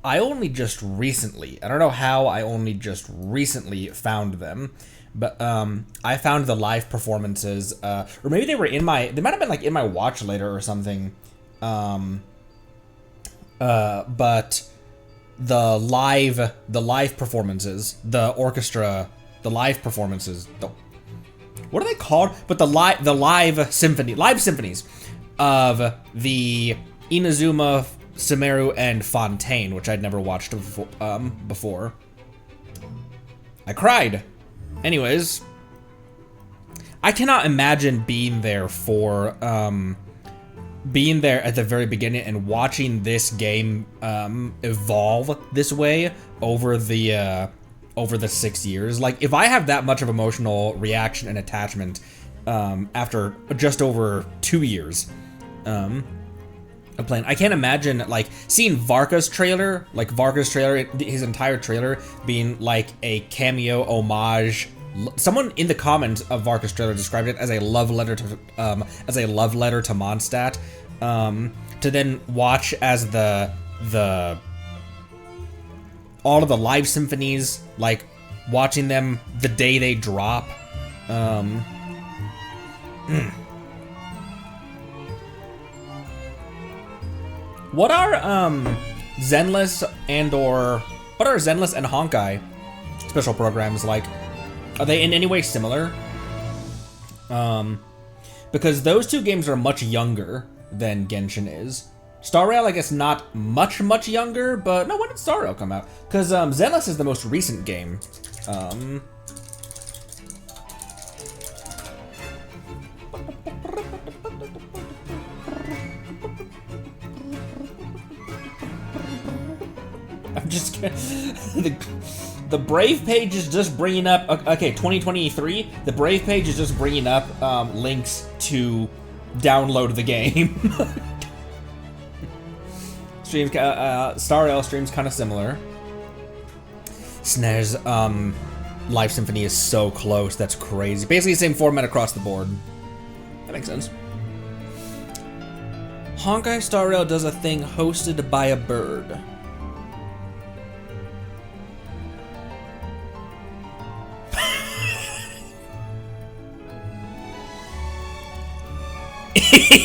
I only just recently, I don't know how I only just recently found them, but I found the live performances, or maybe they were they might have been like in my watch later or something. But the live performances, the orchestra, the live performances, what are they called? But the live symphonies of the Inazuma, Sumeru, and Fontaine, which I'd never watched before. I cried. Anyways, I cannot imagine being there at the very beginning and watching this game evolve this way over the 6 years. Like, if I have that much of emotional reaction and attachment after just over 2 years of playing, I can't imagine like seeing Varka's trailer, his entire trailer being like a cameo homage. Someone in the comments of Varka's trailer described it as a love letter to Mondstadt. To then watch as all of the live symphonies, like watching them the day they drop. What are Zenless and Honkai special programs like? Are they in any way similar? Because those two games are much younger than Genshin is. Star Rail, I guess, not much younger, but no, when did Star Rail come out? Because Zenless is the most recent game. I'm just gonna... The Brave page is just bringing up... Okay, 2023, the Brave page is just bringing up links to download the game. Streams, Star Rail streams kind of similar. SNES Live Symphony is so close, that's crazy. Basically the same format across the board. That makes sense. Honkai Star Rail does a thing hosted by a bird.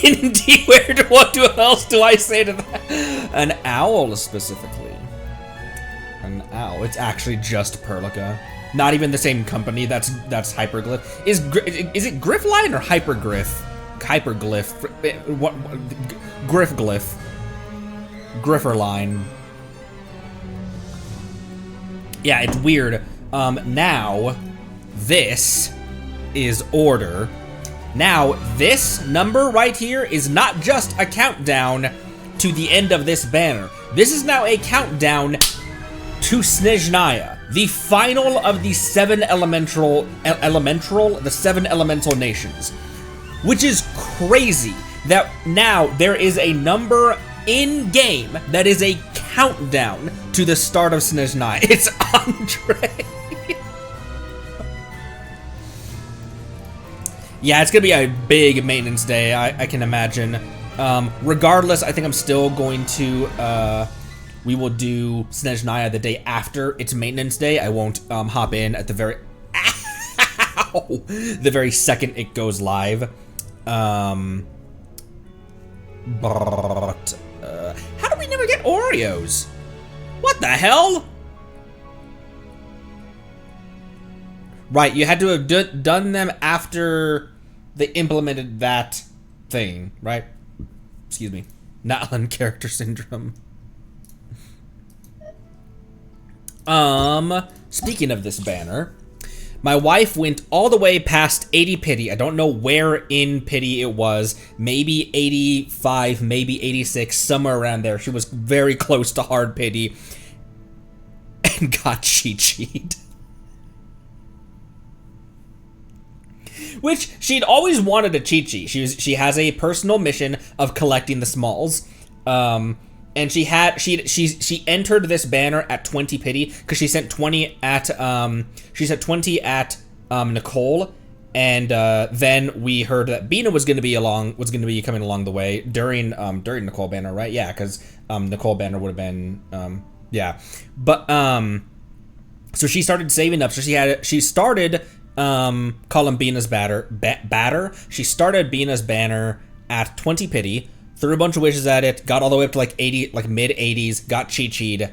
Indeed, what else do I say to that? An owl, specifically. An owl. It's actually just Perlica. Not even the same company. That's Hyperglyph. Is it Griffline or Hyperglyph? Hyperglyph. What? Griffglyph. Grifferline. Yeah, it's weird. Now, this is order. Now, this number right here is not just a countdown to the end of this banner. This is now a countdown to Snezhnaya, the final of the seven elemental nations. Which is crazy that now there is a number in-game that is a countdown to the start of Snezhnaya. It's Andre. Yeah, it's gonna be a big maintenance day, I can imagine. Regardless, I think I'm still going to, we will do Snezhnaya the day after its maintenance day. I won't hop in at the very, ow, the very second it goes live. But, how do we never get Oreos? What the hell? Right, you had to have done them after they implemented that thing, right? Excuse me. Natlan character syndrome. Speaking of this banner, my wife went all the way past 80 pity. I don't know where in pity it was. Maybe 85, maybe 86, somewhere around there. She was very close to hard pity and got Chi-Chi'd. Which she'd always wanted a Chi-Chi. She has a personal mission of collecting the smalls. And she entered this banner at 20 pity because she sent 20 at Nicole, and then we heard that Bina was going to be coming along the way during Nicole banner, right? Yeah, because Nicole banner would have been Yeah, but so she started saving up. So she started calling Bina's batter. She started Bina's banner at 20 pity, threw a bunch of wishes at it, got all the way up to like 80, like mid 80s, got Chi-Chi'd,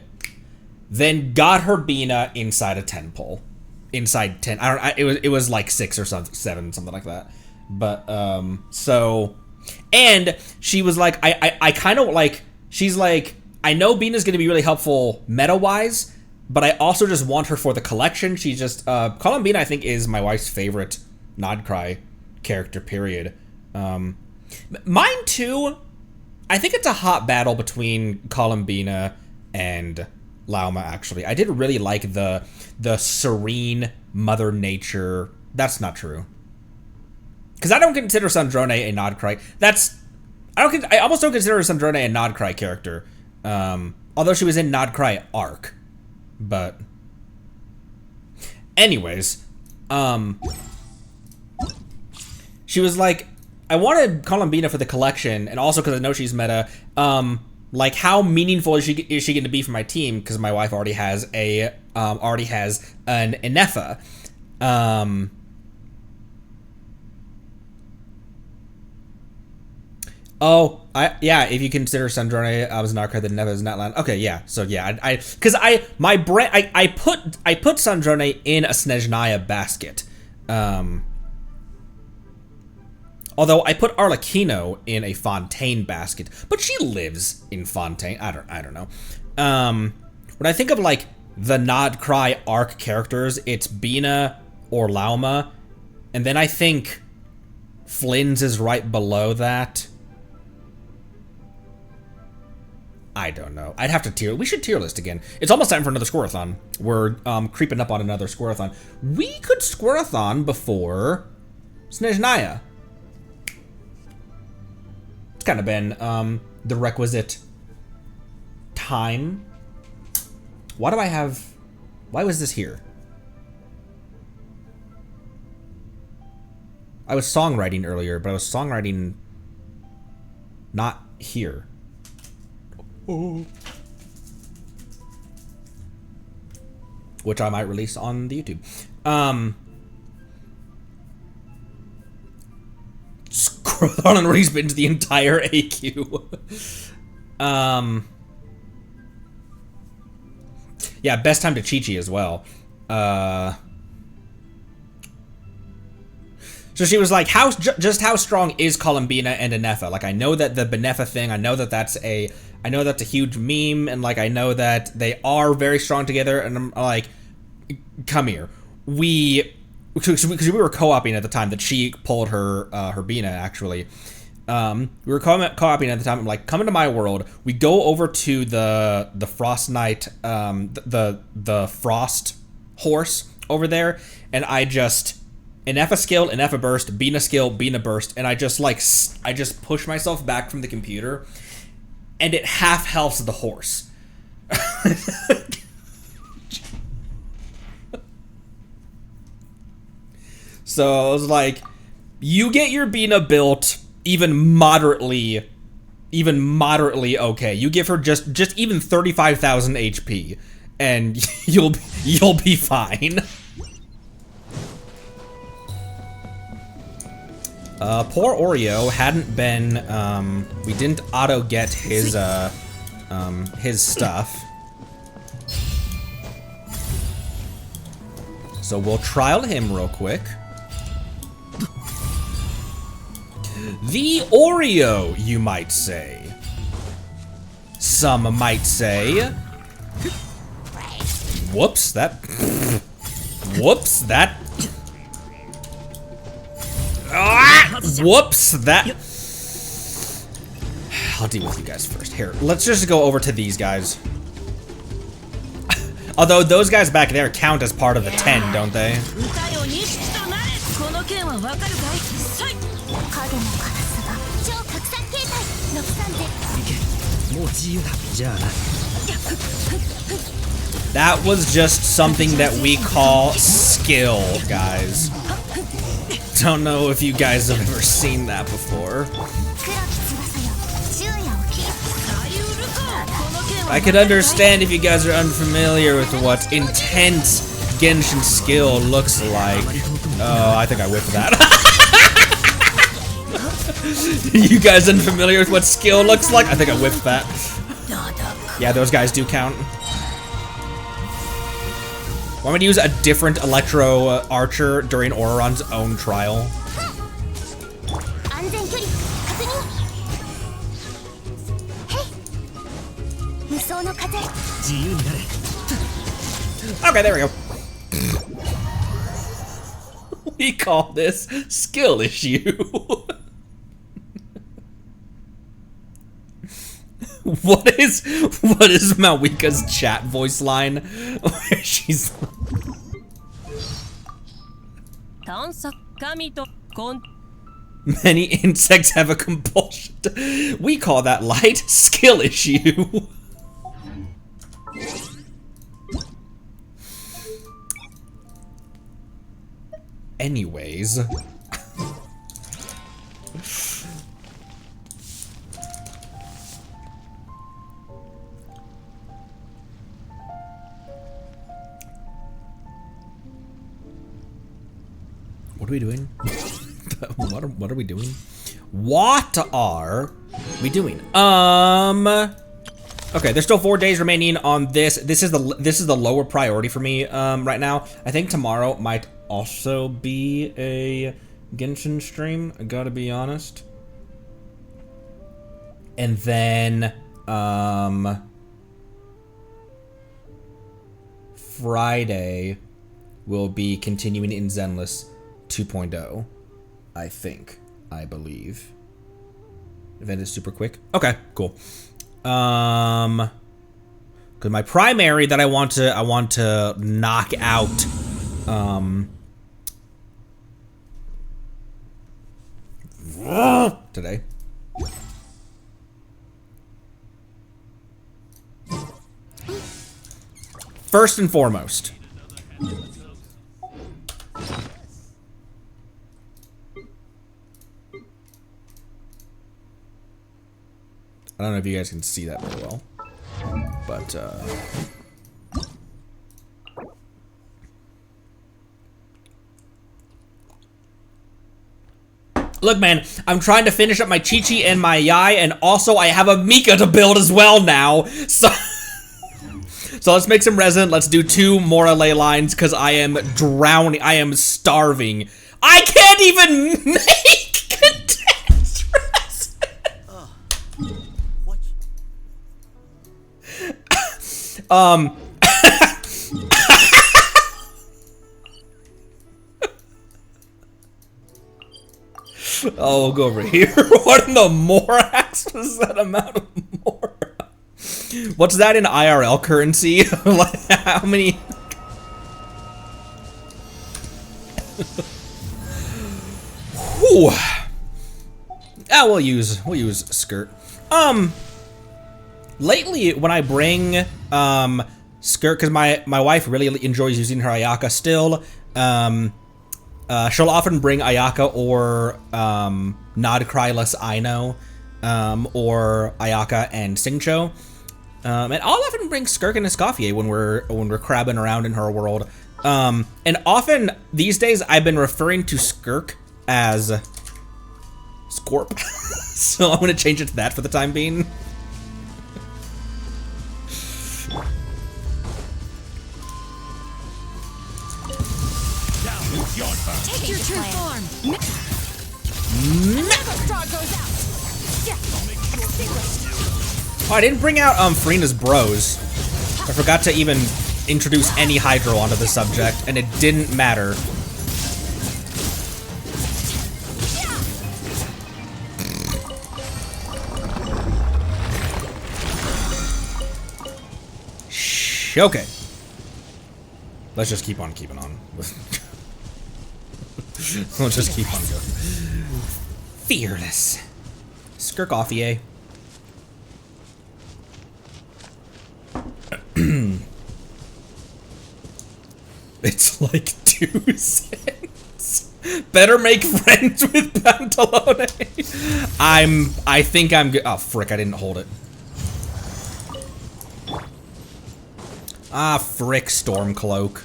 then got her Bina inside a 10 pull. Inside 10. It was like 6 or 7, something like that. But so, and she was like, I kind of like, she's like, I know Bina's gonna be really helpful meta wise, but I also just want her for the collection. She's just Colin Bina, I think, is my wife's favorite Nodcry character, period. Mine too. I think it's a hot battle between Colin Bina and Lauma, actually. I did really like the serene Mother Nature. That's not true. Because I don't consider Sandrone a Nodcry. I almost don't consider Sandrone a Nodcry character. Although she was in Nodcry Arc. But anyways, she was like, I wanted Colin Bina for the collection, and also because I know she's meta. Like, how meaningful is she going to be for my team? Because my wife already has an Inefa. Yeah, if you consider Sandrone as Nodcry, then Inefa is not land. Okay, yeah. So yeah, I put Sandrone in a Snezhnaya basket. Although I put Arlecchino in a Fontaine basket, but she lives in Fontaine. I don't know. When I think of like the Nodcry arc characters, it's Bina or Lauma, and then I think Flynn's is right below that. I don't know. I'd have to tier. We should tier list again. It's almost time for another Squirathon. We're creeping up on another Squirathon. We could Squirathon before Snezhnaya. It's kind of been the requisite time. Why was this here? I was songwriting earlier, but I was songwriting not here. Oh. Which I might release on the YouTube. Squirtle and respins the entire AQ. Yeah, best time to Chi-Chi as well. So she was like, just how strong is Colin Bina and Inefa? Like, I know that the Benefa thing, I know that's a huge meme, and like, I know that they are very strong together, and I'm like, come here. Because we were co-oping at the time that she pulled her Bina, actually. We were co-oping at the time. I'm like, come into my world. We go over to the Frost Knight, the Frost horse over there, and I just Inefa skill, Inefa burst, Bina skill, Bina burst, and I just push myself back from the computer, and it half healths the horse. So I was like, you get your Bina built even moderately okay. You give her just even 35,000 HP, and you'll be fine. Poor Oreo hadn't been, we didn't auto get his stuff. So we'll trial him real quick. The Oreo, you might say. Some might say. Whoops, that. Whoops, that. Whoops, that. I'll deal with you guys first. Here, let's just go over to these guys. Although those guys back there count as part of the 10, don't they? That was just something that we call skill, guys. Don't know if you guys have ever seen that before. I could understand if you guys are unfamiliar with what intense Genshin skill looks like. Oh, I think I whiffed that. You guys unfamiliar with what skill looks like? I think I whiffed that. Yeah, those guys do count. Want me to use a different Electro Archer during Auron's own trial? Okay, there we go. We call this skill issue. What is Malwika's chat voice line? Where she's many insects have a compulsion. We call that light skill issue. Anyways. What are we doing? What are we doing? What are we doing? Okay, there's still 4 days remaining on this. This is the lower priority for me right now. I think tomorrow might also be a Genshin stream, I gotta be honest. And then Friday will be continuing in Zenless 2.0, I believe. Event is super quick. Okay, cool. Cause my primary that I want to knock out today. First and foremost. I don't know if you guys can see that very well, but look, man, I'm trying to finish up my Chi-Chi and my Yai, and also I have a Mika to build as well now, so so let's make some resin. Let's do 2 more ley lines, because I am drowning. I am starving. I can't even make condensed resin. Oh, we'll go over here. What in the Morax was that amount of more? What's that in IRL currency? Like, how many? Whew. Ah, we'll use skirt. Lately, when I bring skirt, because my wife really enjoys using her Ayaka still. She'll often bring Ayaka or Nod Cryless Aino, or Ayaka and Singcho. And I'll often bring Skirk and Escoffier when we're crabbing around in her world. And often these days I've been referring to Skirk as Scorp. So I'm gonna change it to that for the time being. Take your true form. Oh, I didn't bring out Freena's bros. I forgot to even introduce any Hydro onto the subject, and it didn't matter. Shh, okay. Let's just keep on keeping on. We'll just keep on going. Fearless. Skirkoffier. It's like 2 cents. Better make friends with Pantalone. I think I'm good. Oh, frick, I didn't hold it. Ah, frick, Stormcloak.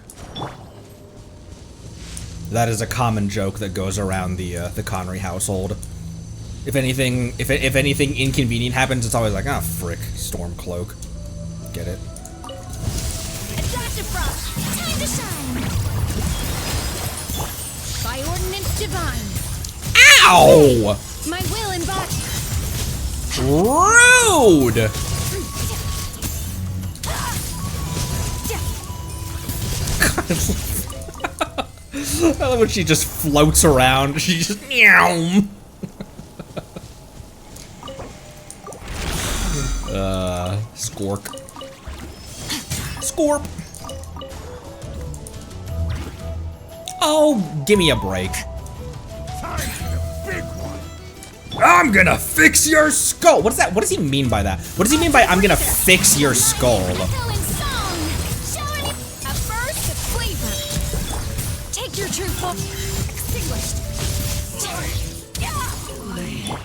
That is a common joke that goes around the Connery household. If anything inconvenient happens, it's always like, ah, frick, Stormcloak. Get it? Dr. Frost, time to shine. By ordinance divine, Ow! my will embodied. Rude! I love when she just floats around. She just meow. Scork. Scorp. Oh, give me a break. I'm gonna fix your skull. What is that? What does he mean by that? What does he mean by I'm gonna fix your skull? Echo in song, showing a burst of flavor. Take your true form. Extinguished.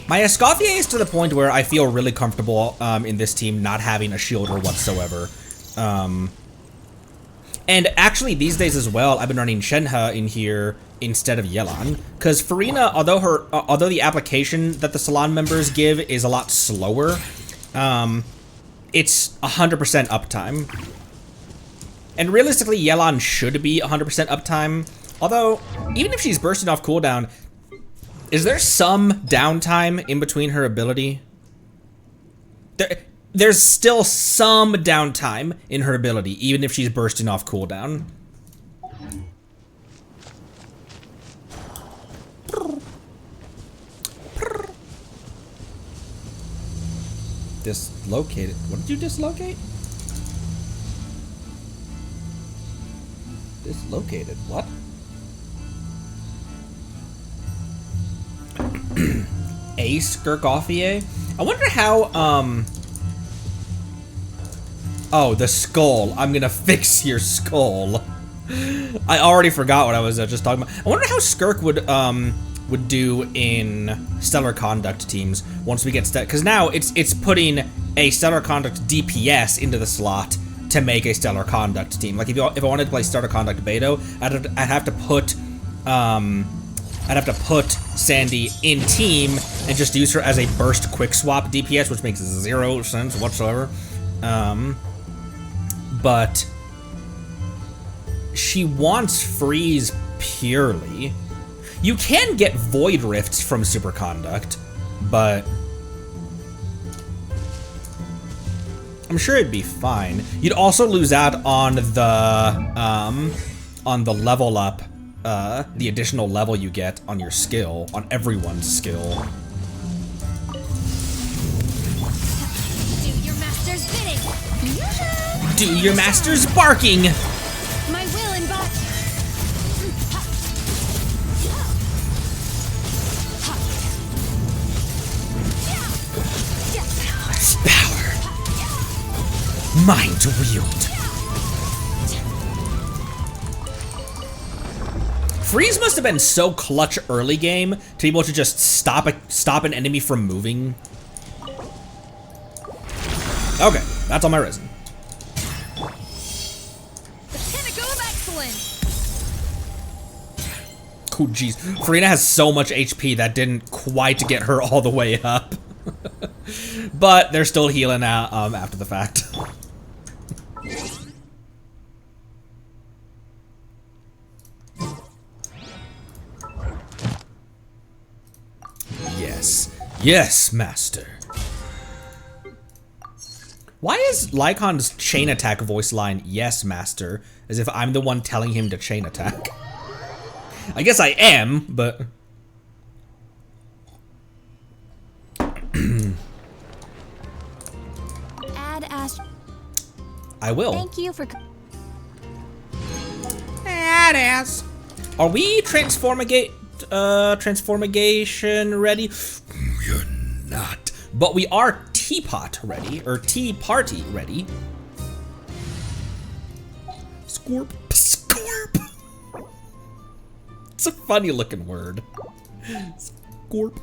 My Escoffier is to the point where I feel really comfortable in this team not having a shielder whatsoever. And actually these days as well, I've been running Shenhe in here instead of Yelan. Because Farina, although the application that the Salon members give is a lot slower, it's 100% uptime. And realistically, Yelan should be 100% uptime. Although, even if she's bursting off cooldown, is there some downtime in between her ability? There's still some downtime in her ability, even if she's bursting off cooldown. Dislocated. What did you dislocate? Dislocated. What? A Skirkoffier? I wonder how, oh, the skull. I'm gonna fix your skull. I already forgot what I was just talking about. I wonder how Skirk would do in Stellar Conduct teams once we get because now it's putting a Stellar Conduct DPS into the slot to make a Stellar Conduct team. Like if I wanted to play Stellar Conduct Beto, I'd have to put Sandy in team and just use her as a burst quick swap DPS, which makes 0 sense whatsoever. But she wants freeze purely. You can get void rifts from Superconduct, but I'm sure it'd be fine. You'd also lose out on the level up, the additional level you get on your skill, on everyone's skill. Do your master's bidding. Do your master's barking. My will embodied. Power. Mine to wield. Freeze must have been so clutch early game to be able to just stop an enemy from moving. Okay, that's all my resin. The pinnacle of excellence. Oh jeez, Farina has so much HP that didn't quite get her all the way up. But they're still healing out after the fact. Yes. Yes, master. Why is Lycon's chain attack voice line, yes, master, as if I'm the one telling him to chain attack? I guess I am, but... Add Ast. I will. Thank you for. Badass. Are we transformation ready? You're not. But we are teapot ready, or tea party ready. Scorp. Scorp. It's a funny looking word. Scorp.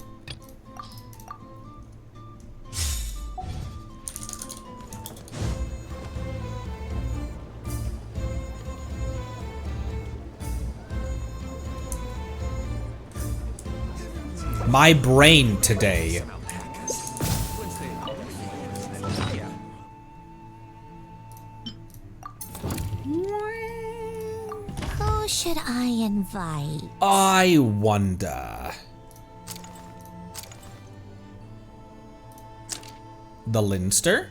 My brain today. Who should I invite? I wonder. The Linster?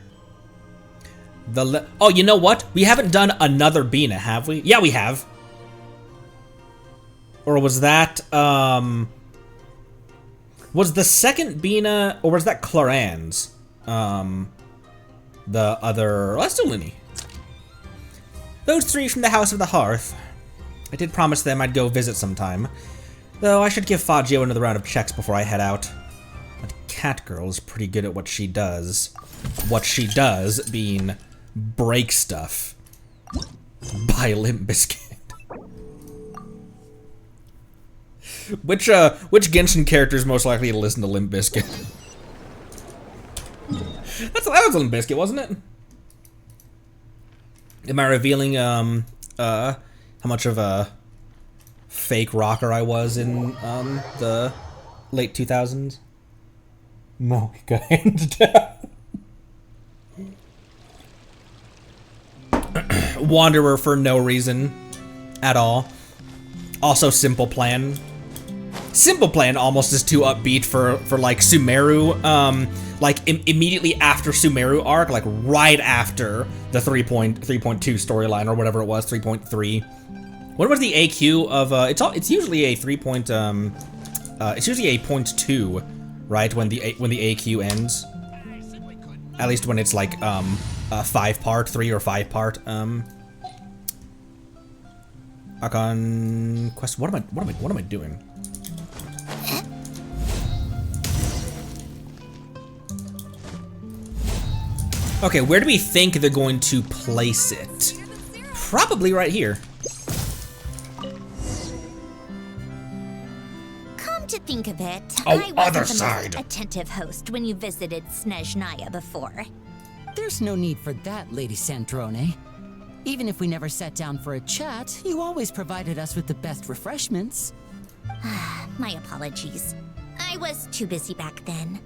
Oh, you know what? We haven't done another Bina, have we? Yeah, we have. Or was that, was the second Bina, or was that Claran's? The other, let's do Linny. Those three from the House of the Hearth. I did promise them I'd go visit sometime. Though I should give Fagio another round of checks before I head out. But Catgirl is pretty good at what she does. What she does being break stuff. By Limp Bizkit. Which Genshin character is most likely to listen to Limp Bizkit? That was Limp Bizkit, wasn't it? Am I revealing how much of a fake rocker I was in the late 2000s? No, he got hands down. Wanderer for no reason at all. Also, Simple Plan. Simple Plan almost is too upbeat for like Sumeru. Like immediately after Sumeru arc, like right after the 3.2 storyline or whatever it was, 3.3. What was the AQ of? It's usually a 3. It's usually a 0.2, right? When the AQ ends. At least when it's like a 5-part, 3 or 5-part. Archon quest. What am I doing? Okay, where do we think they're going to place it? Probably right here. Come to think of it, Oh, I other wasn't the side. most attentive host when you visited Snezhnaya before. There's no need for that, Lady Sandrone. Even if we never sat down for a chat, you always provided us with the best refreshments. My apologies. I was too busy back then.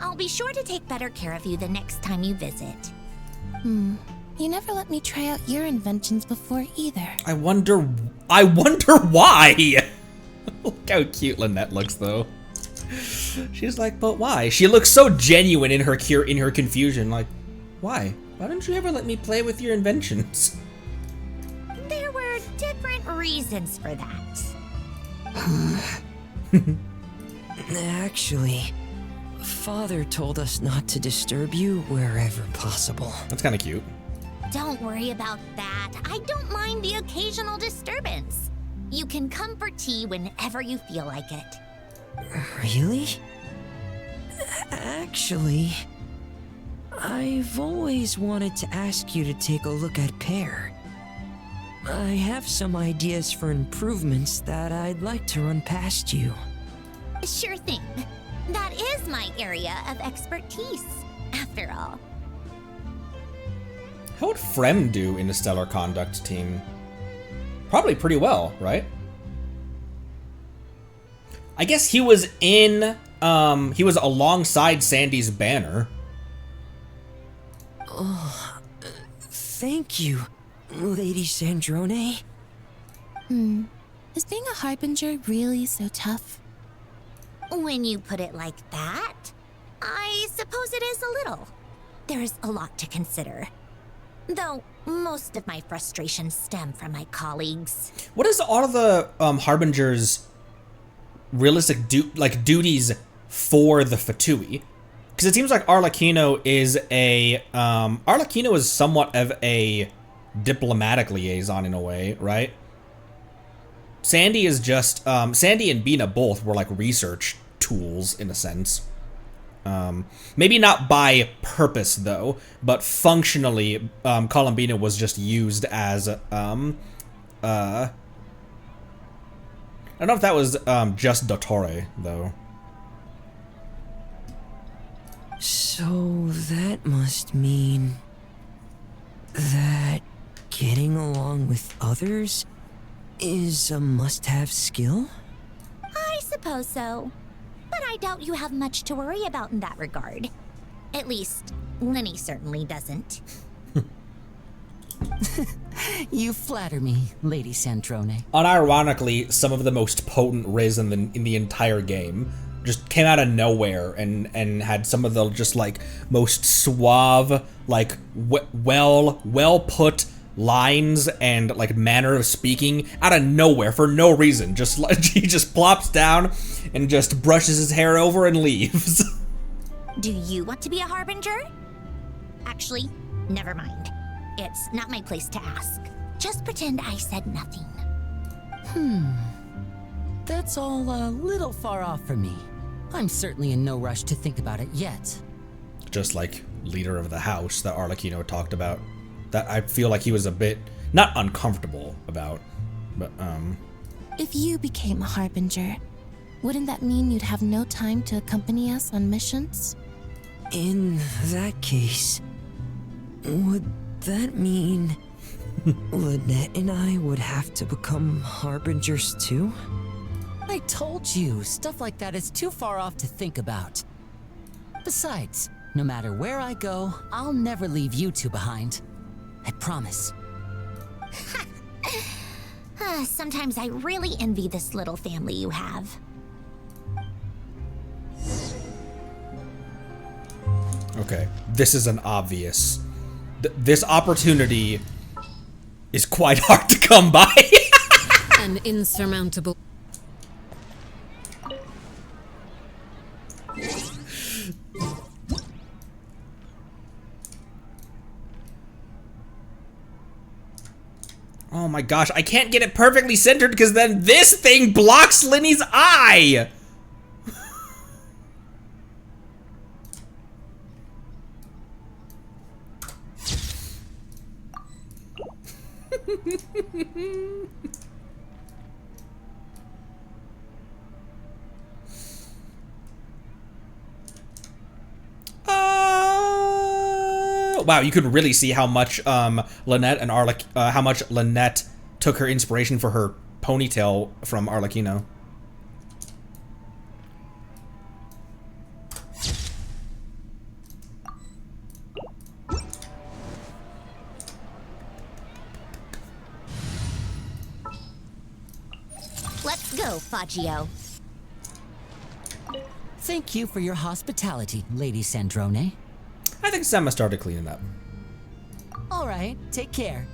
I'll be sure to take better care of you the next time you visit. You never let me try out your inventions before either. I wonder why. Look how cute Lynette looks, though. She's like, but why? She looks so genuine in her confusion. Like, why? Why don't you ever let me play with your inventions? There were different reasons for that. Actually, Father told us not to disturb you wherever possible. That's kind of cute. Don't worry about that. I don't mind the occasional disturbance. You can come for tea whenever you feel like it. Really? Actually, I've always wanted to ask you to take a look at Pear. I have some ideas for improvements that I'd like to run past you. Sure thing. That is my area of expertise, after all. How would Frem do in the Stellar Conduct team? Probably pretty well, right? I guess he was in, he was alongside Sandy's banner. Oh, thank you, Lady Sandrone. Is being a harbinger really so tough? When you put it like that, I suppose it is a little. There's a lot to consider. Though, most of my frustrations stem from my colleagues. What is all of the Harbinger's realistic duties for the Fatui? Because it seems like Arlecchino is somewhat of a diplomatic liaison in a way, right? Sandy is just Sandy and Bina both were like research tools in a sense. Maybe not by purpose though, but functionally, Columbina was just used as I don't know if that was just Dottore though. So that must mean that getting along with others is a must-have skill? I suppose so. But I I doubt you have much to worry about in that regard. At least, Lenny certainly doesn't. You flatter me, Lady Centrone. Unironically, some of the most potent Riz in the entire game just came out of nowhere and had some of the just like most suave, like well put lines and like manner of speaking out of nowhere for no reason. Just like he just plops down and just brushes his hair over and leaves. Do you want to be a harbinger? Actually, never mind. It's not my place to ask. Just pretend I said nothing. That's all a little far off for me. I'm certainly in no rush to think about it yet. Just like leader of the house that Arlecchino talked about. That I feel like he was a bit, not uncomfortable about, but If you became a harbinger, wouldn't that mean you'd have no time to accompany us on missions? In that case, would that mean Lynette and I would have to become harbingers too? I told you, stuff like that is too far off to think about. Besides, no matter where I go, I'll never leave you two behind. I promise. Sometimes I really envy this little family you have. okay, this is an obvious. This opportunity is quite hard to come by. An insurmountable. Oh my gosh, I can't get it perfectly centered because then this thing blocks Lenny's eye! Wow, you could really see how much Lynette and how much Lynette took her inspiration for her ponytail from Arlecchino. Let's go, Faggio. Thank you for your hospitality, Lady Sandrone. I think Sam started cleaning up. All right, take care.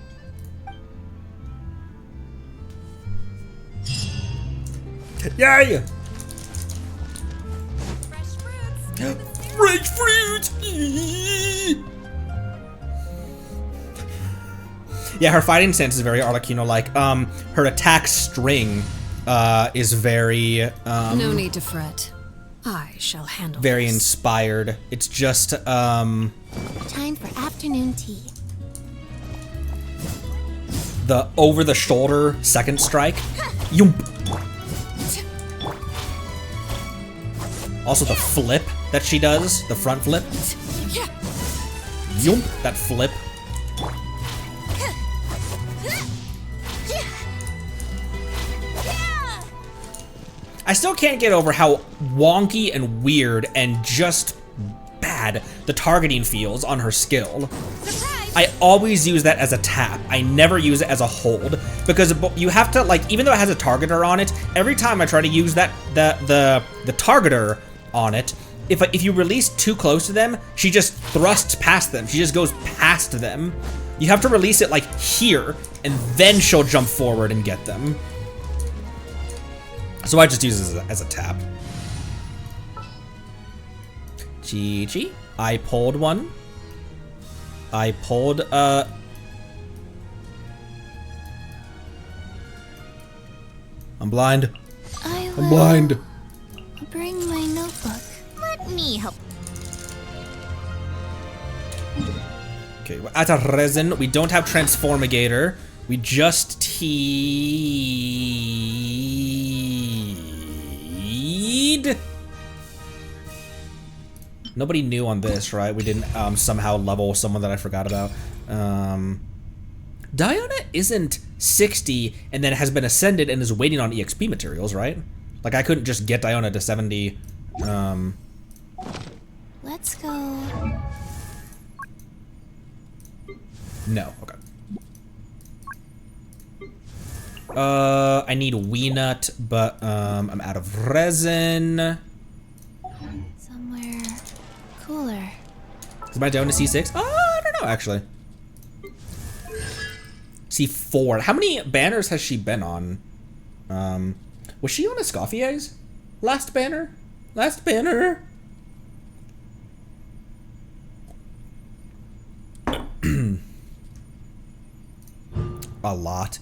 Yay! Fresh fruits. Fresh fruit! Yeah, her fighting stance is very Arlecchino-like. Her attack string is very No need to fret. I shall handle very this. inspired. It's just Time for afternoon tea. the over-the-shoulder second strike. Yoomp. Also the flip that she does, the front flip. Yoomp, that flip. I still can't get over how wonky and weird and just bad the targeting feels on her skill. I always use that as a tap. I never use it as a hold because you have to, like, even though it has a targeter on it, every time I try to use that the targeter on it, if you release too close to them, she just thrusts past them. She just goes past them. You have to release it like here, and then she'll jump forward and get them. So I just use it as a tap. Chi-Chi. I pulled one. I pulled, I'm blind. I I'm blind. bring my notebook. Let me help. Okay, we're at a resin. We don't have Transformigator. We just teed. Nobody new on this, right? We didn't somehow level someone that I forgot about. Diana isn't 60 and then has been ascended and is waiting on EXP materials, right? Like I couldn't just get Diana to 70 Let's go. No, okay. I need Weenut, but I'm out of resin. Somewhere cooler. Is my down to C6? I don't know, actually. C4. How many banners has she been on? Was she on Escoffier's last banner? Last banner? A lot.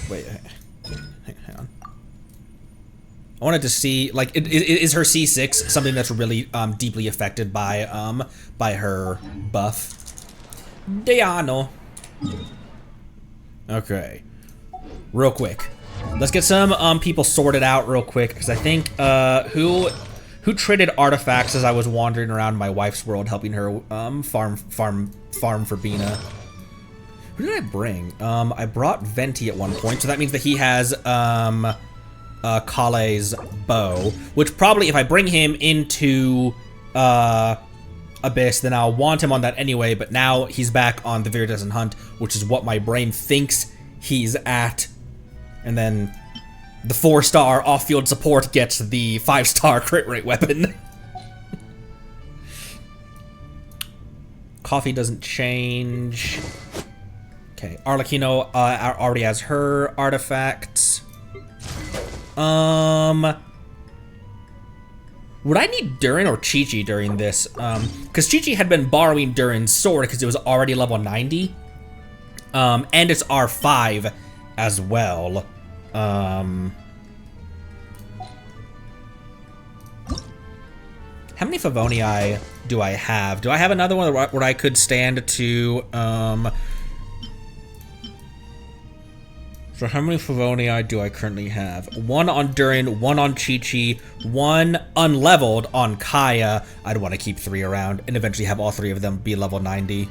Wait, hang on. I wanted to see, like, is her C6 something that's really deeply affected by her buff? Diano. Okay. Real quick. Let's get some people sorted out real quick, because I think who traded artifacts as I was wandering around my wife's world helping her farm for Bina. Who did I bring? I brought Venti at one point, so that means that he has Kale's bow, which probably if I bring him into Abyss, then I'll want him on that anyway, but now he's back on the Viridescent Hunt, which is what my brain thinks he's at. And then the 4-star off-field support gets the 5-star crit rate weapon. Coffee doesn't change. Okay, Arlecchino already has her artifacts. Would I need Durin or Chi-Chi during this? Because Chi-Chi had been borrowing Durin's sword because it was already level 90. And it's R5 as well. How many Favonii do I have? Do I have another one where I could stand to, So how many Favonii do I currently have? One on Durin, one on Chi-Chi, one unleveled on Kaya. I'd want to keep 3 around and eventually have all 3 of them be level 90.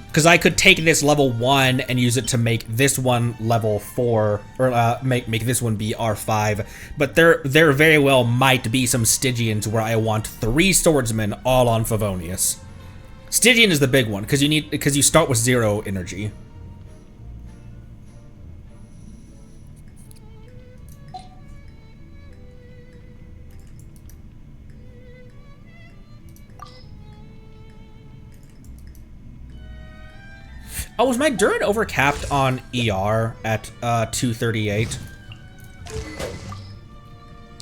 Because I could take this level 1 and use it to make this one level 4, or make this one be R5. But there very well might be some Stygians where I want 3 swordsmen all on Favonius. Stygian is the big one because you start with 0 energy. Oh, was my Durin overcapped on ER at 238?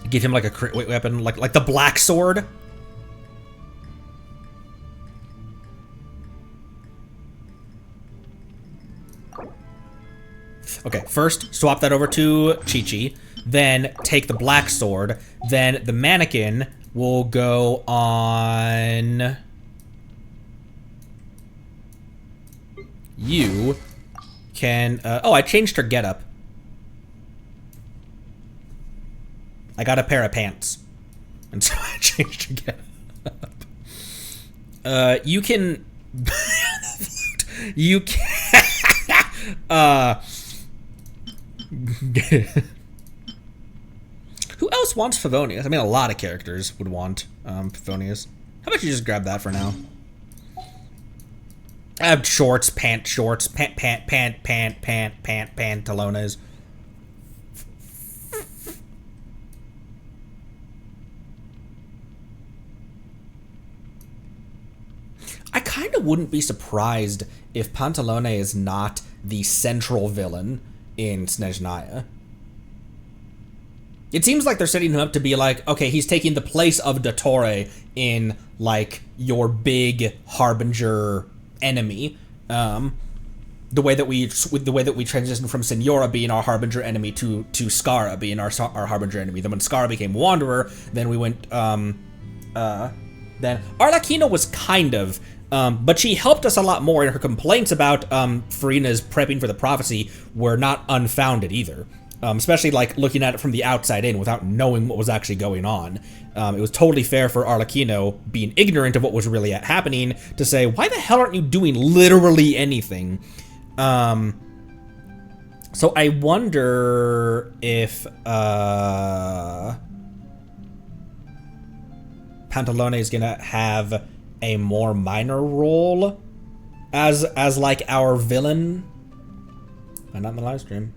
Give him like a crit weapon, like the black sword. Okay, first swap that over to Chi-Chi, then take the black sword, then the mannequin will go on. You can, oh, I changed her getup. I got a pair of pants. And so I changed her getup. You can, you can, who else wants Favonius? I mean, a lot of characters would want, Favonius. How about you just grab that for now? I have shorts, pantalones. I kind of wouldn't be surprised if Pantalone is not the central villain in Snezhnaya. It seems like they're setting him up to be like, okay, he's taking the place of Dottore in, like, your big Harbinger enemy, the way that we transitioned from Senora being our Harbinger enemy to Skara being our Harbinger enemy. Then when Skara became Wanderer, then we went, then Arlecchino was kind of, but she helped us a lot more, and her complaints about Farina's prepping for the prophecy were not unfounded either. Especially like looking at it from the outside in without knowing what was actually going on. It was totally fair for Arlecchino, being ignorant of what was really happening, to say, why the hell aren't you doing literally anything? So I wonder if Pantalone is gonna have a more minor role as like our villain. Not in the live stream.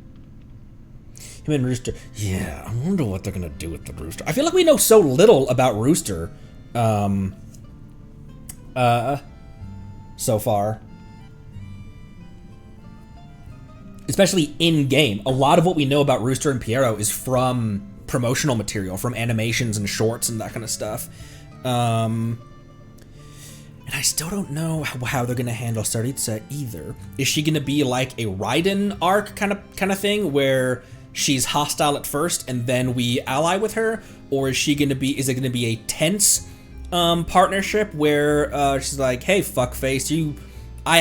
Him and Rooster. Yeah, I wonder what they're gonna do with the Rooster. I feel like we know so little about Rooster so far. Especially in-game. A lot of what we know about Rooster and Piero is from promotional material, from animations and shorts and that kind of stuff. And I still don't know how they're gonna handle Saritsa either. Is she gonna be like a Raiden arc kind of thing, where she's hostile at first and then we ally with her? Or is it gonna be a tense partnership where she's like, hey, fuckface, I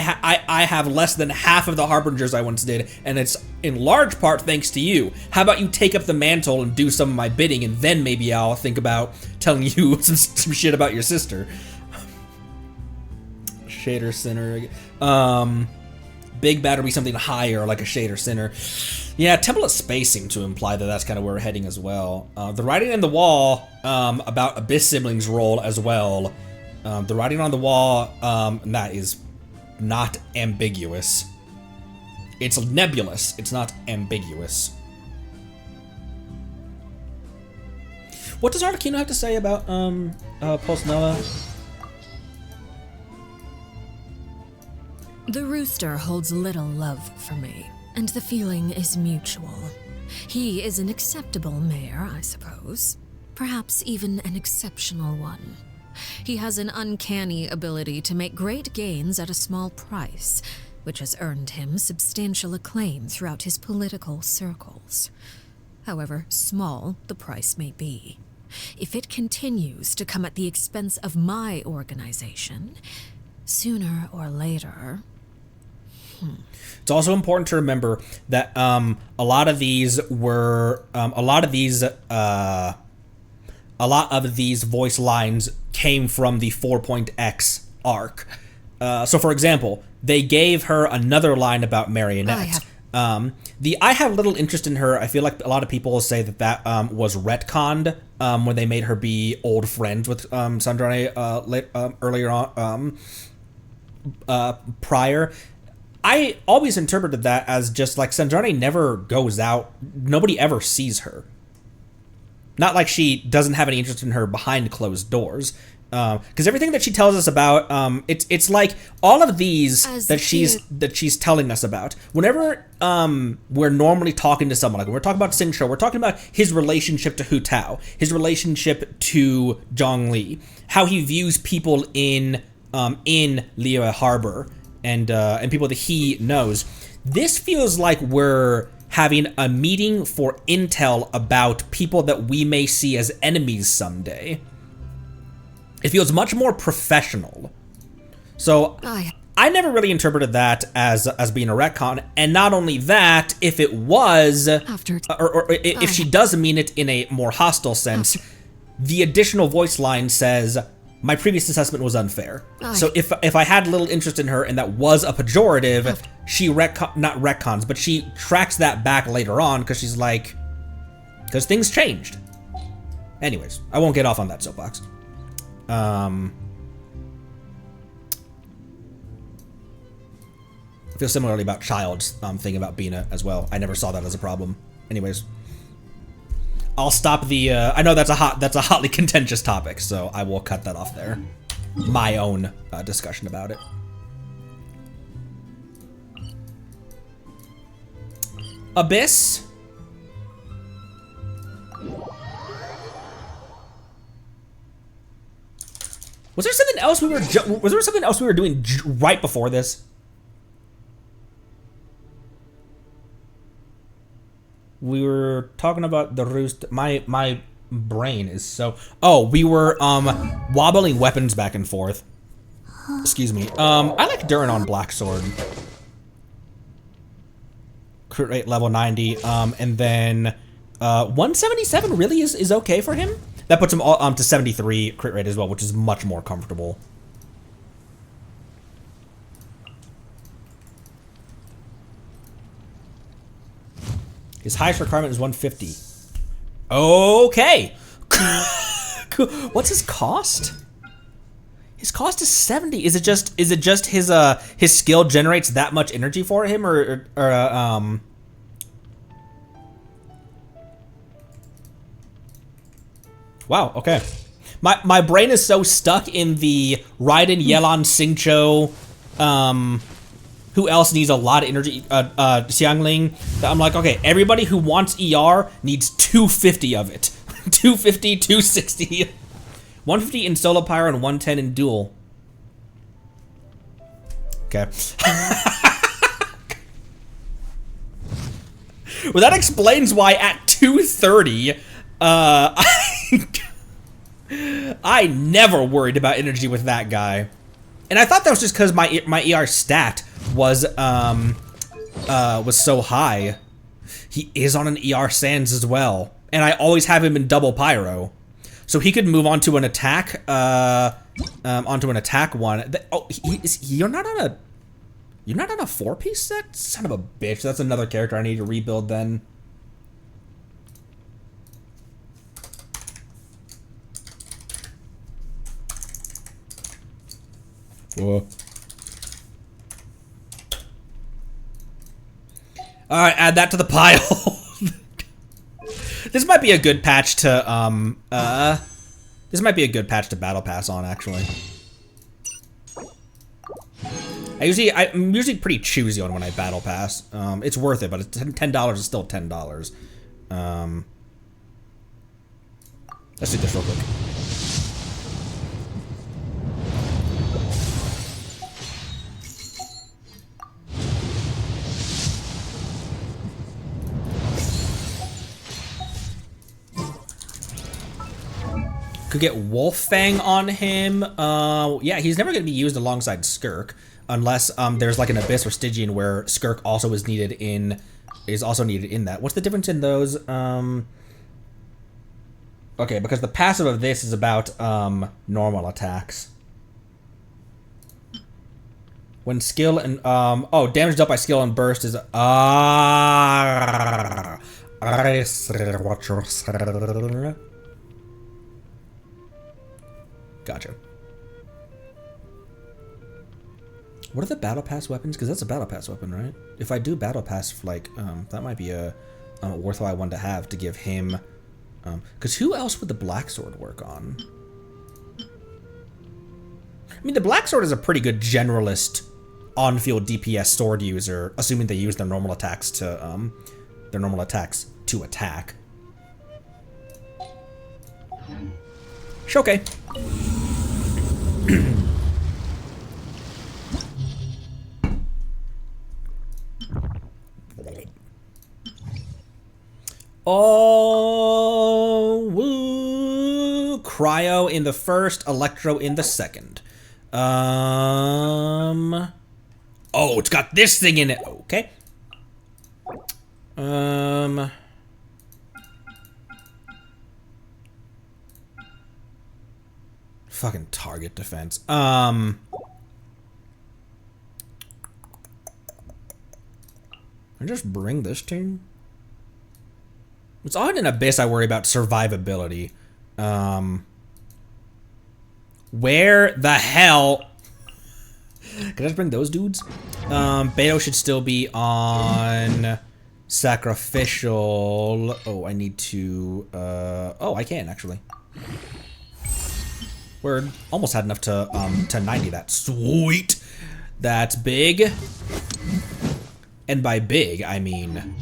have less than half of the Harbingers I once did, and it's in large part thanks to you. How about you take up the mantle and do some of my bidding, and then maybe I'll think about telling you some shit about your sister. Shader Sinner. Big Bad will be something higher, like a Shader Sinner. Yeah, Temple of Space seemed to imply that that's kind of where we're heading as well. The writing on the wall about Abyss Siblings' role as well. The writing on the wall, that is not ambiguous. It's nebulous. It's not ambiguous. What does Arlecchino have to say about Pulsnella? The Rooster holds little love for me, and the feeling is mutual. He is an acceptable mayor, I suppose. Perhaps even an exceptional one. He has an uncanny ability to make great gains at a small price, which has earned him substantial acclaim throughout his political circles. However small the price may be, if it continues to come at the expense of my organization, sooner or later... It's also important to remember that a lot of these voice lines came from the 4.x arc. So, for example, they gave her another line about Marionette. I have little interest in her. I feel like a lot of people will say that was retconned when they made her be old friends with Sandrane earlier on, prior. I always interpreted that as just like Sandrane never goes out. Nobody ever sees her. Not like she doesn't have any interest in her behind closed doors. Because everything that she tells us about, it's like all of these that she's telling us about. Whenever we're normally talking to someone, like when we're talking about Sing Shou, we're talking about his relationship to Hu Tao, his relationship to Zhong Li, how he views people in Liyue Harbor and people that he knows. This feels like we're having a meeting for intel about people that we may see as enemies someday. It feels much more professional. So I never really interpreted that as being a retcon. And not only that, if it was, or if she does mean it in a more hostile sense, the additional voice line says, my previous assessment was unfair. So if I had little interest in her and that was a pejorative, she not retcons, but she tracks that back later on because she's like, because things changed. Anyways, I won't get off on that soapbox. I feel similarly about Child's thing about Bina as well. I never saw that as a problem. Anyways, I'll stop the. I know that's a hotly contentious topic, so I will cut that off there. My own discussion about it. Abyss. Was there something else we were doing right before this? We were talking about the roost. My brain is so. Oh, we were wobbling weapons back and forth. Excuse me. I like Durin on Black Sword. Crit rate level 90. And then 177 really is okay for him. That puts him all to 73 crit rate as well, which is much more comfortable. His highest requirement is 150. Okay. What's his cost? His cost is 70. Is it just his skill generates that much energy for him, or Wow, okay. My brain is so stuck in the Raiden, Yelan, Xingqiu, who else needs a lot of energy, Xiangling, that I'm like, okay, everybody who wants ER needs 250 of it. 250, 260. 150 in solo pyro and 110 in duel. Okay. Well, that explains why at 230, I never worried about energy with that guy. And I thought that was just because my ER stat was so high. He is on an ER Sans as well. And I always have him in double pyro. So he could move on to an attack, onto an attack one. Oh, you're not on a 4-piece set? Son of a bitch, that's another character I need to rebuild then. Whoa. Alright, add that to the pile. This might be a good patch to, this might be a good patch to Battle Pass on, actually. I'm usually pretty choosy on when I Battle Pass. It's worth it, but it's $10 is still $10. Let's do this real quick. Could get Wolffang on him. Yeah, he's never going to be used alongside Skirk unless there's like an Abyss or Stygian where Skirk also is needed in that. What's the difference in those? Okay, because the passive of this is about normal attacks. When skill and oh, damage dealt by skill and burst is Gotcha. What are the Battle Pass weapons? Because that's a Battle Pass weapon, right? If I do Battle Pass, like, that might be a worthwhile one to have to give him. Because who else would the Black Sword work on? I mean, the Black Sword is a pretty good generalist on-field DPS sword user, assuming they use their normal attacks to attack. Okay. Oh, woo. Cryo in the first, Electro in the second. Oh, it's got this thing in it. Okay. Fucking target defense. I just bring this team. It's odd in Abyss I worry about survivability. Where the hell? Can I just bring those dudes? Beto should still be on sacrificial. Oh, I need to. Oh, I can actually. Word. Almost had enough to 90 that. Sweet. That's big. And by big, I mean.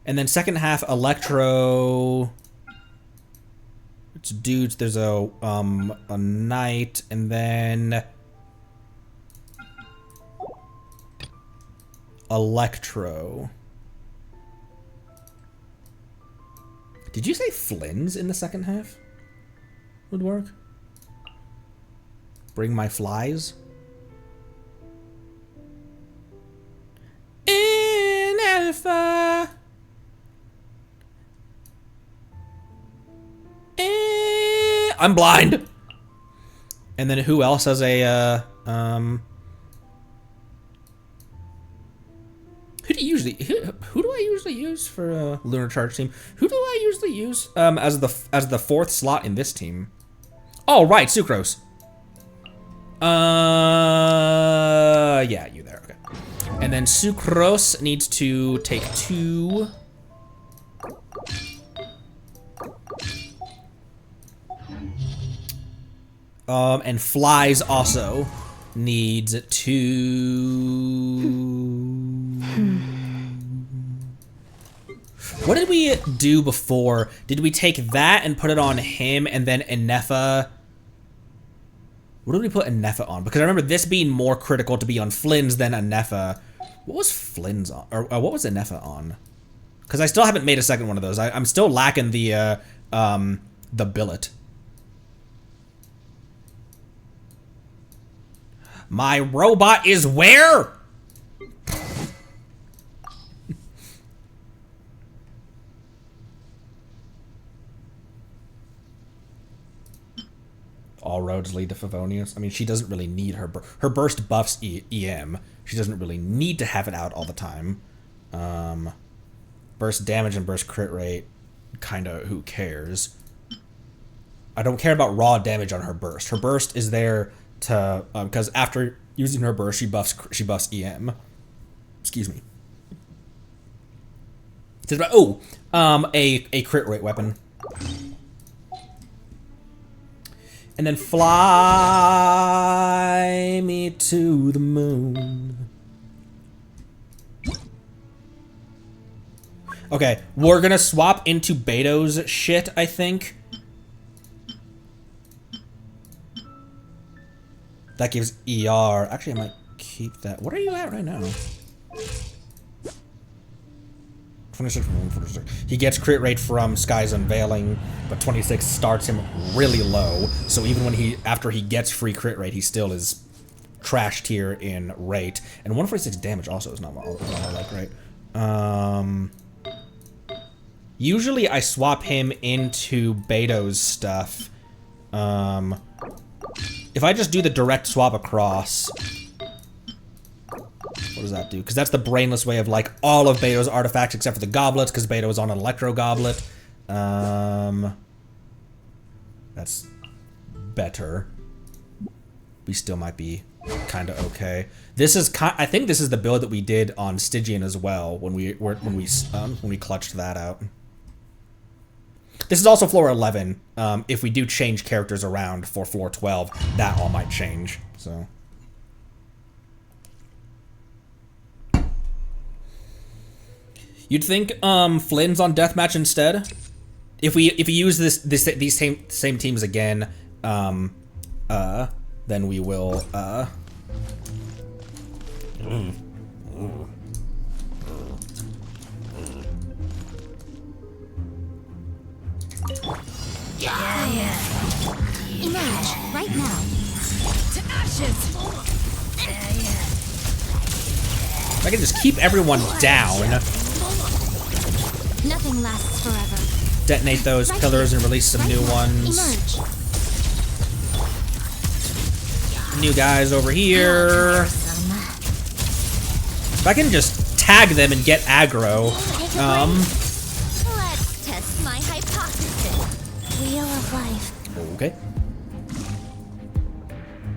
And then second half, Electro. It's dudes. There's a knight, and then Electro. Did you say Flynn's in the second half? Would work. Bring my flies. In Alpha. I'm blind. And then who else has a Who do I usually use for lunar charge team? Who do I usually use as the fourth slot in this team? Oh right, Sucrose. Yeah, you there. Okay. And then Sucrose needs to take 2. And Flies also needs 2. What did we do before? Did we take that and put it on him and then Enefa? What did we put Enefa on? Because I remember this being more critical to be on Flynn's than Enefa. What was Flynn's on? Or what was Enefa on? Because I still haven't made a second one of those. I'm still lacking the billet. My robot is where? All roads lead to Favonius. I mean, she doesn't really need her burst buffs EM. She doesn't really need to have it out all the time. Burst damage and burst crit rate, kinda who cares. I don't care about raw damage on her burst. Her burst is there to because after using her burst, she buffs EM. Excuse me. It's about a crit rate weapon. And then fly me to the moon. Okay, we're gonna swap into Beto's shit, I think. That gives ER. Actually, I might keep that. What are you at right now? 26 from 146. He gets crit rate from Sky's Unveiling, but 26 starts him really low. So even when after he gets free crit rate, he still is trash tier in rate. And 146 damage also is not all that great. Usually I swap him into Beto's stuff. If I just do the direct swap across, what does that do? Because that's the brainless way of like all of Beto's artifacts except for the goblets, because Beto is on an electro goblet. That's better. We still might be kind of okay. This is I think this is the build that we did on Stygian as well when we clutched that out. This is also floor 11. If we do change characters around for floor 12, that all might change. So. You'd think Flynn's on deathmatch instead. If we use these same teams again, then we will. Emerge right now. To ashes. If I can just keep everyone down. Nothing lasts forever. Detonate those pillars and release some new ones. Emerge. New guys over here. If I can just tag them and get aggro. Let's test my hypothesis. Wheel of life. Okay.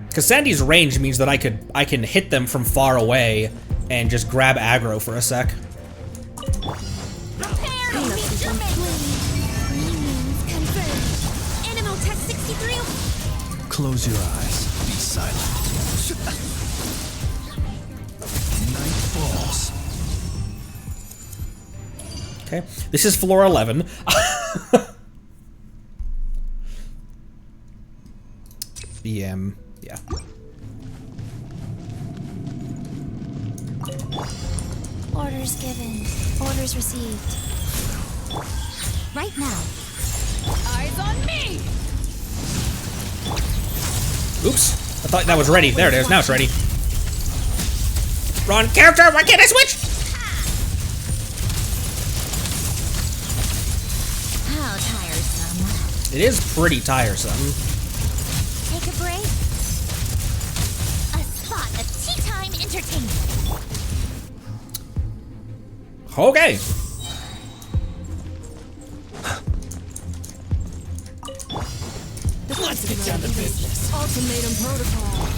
Because Sandy's range means that I can hit them from far away and just grab aggro for a sec. Prepare to meet your mate. Confirmed. Animal test 63. Close your eyes. Be silent. Night falls. Okay. This is floor 11. BM. Yeah. Orders given. Orders received. Right now. Eyes on me. Oops. I thought that was ready. There it is. Now it's ready. Wrong character. Why can't I switch? How tiresome. It is pretty tiresome. Take a break. A spot of tea time entertainment. Okay. Let's get down to business. Ultimatum protocol.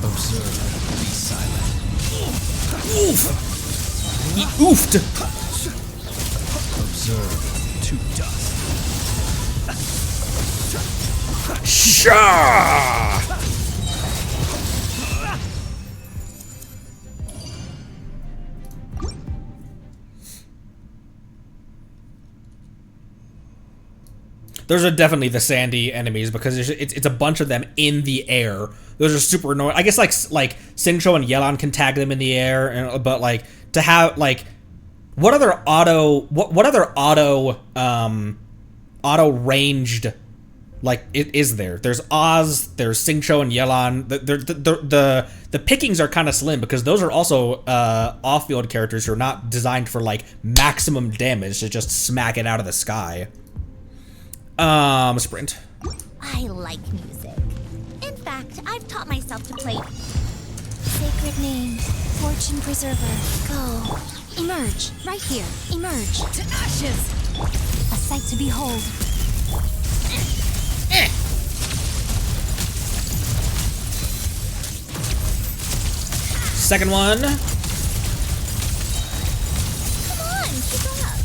Observe. Be silent. Oof. He oofed. Observe. To dust. Shah! Those are definitely the sandy enemies because it's a bunch of them in the air. Those are super annoying. I guess like Xingqiu and Yelan can tag them in the air, but like to have like what other auto ranged like it is there? There's Oz, there's Xingqiu and Yelan. The pickings are kind of slim because those are also off-field characters who are not designed for like maximum damage to just smack it out of the sky. Sprint. I like music. In fact, I've taught myself to play Sacred Name, Fortune Preserver. Go. Emerge. Right here. Emerge. To ashes. A sight to behold. Second one. Come on, keep up.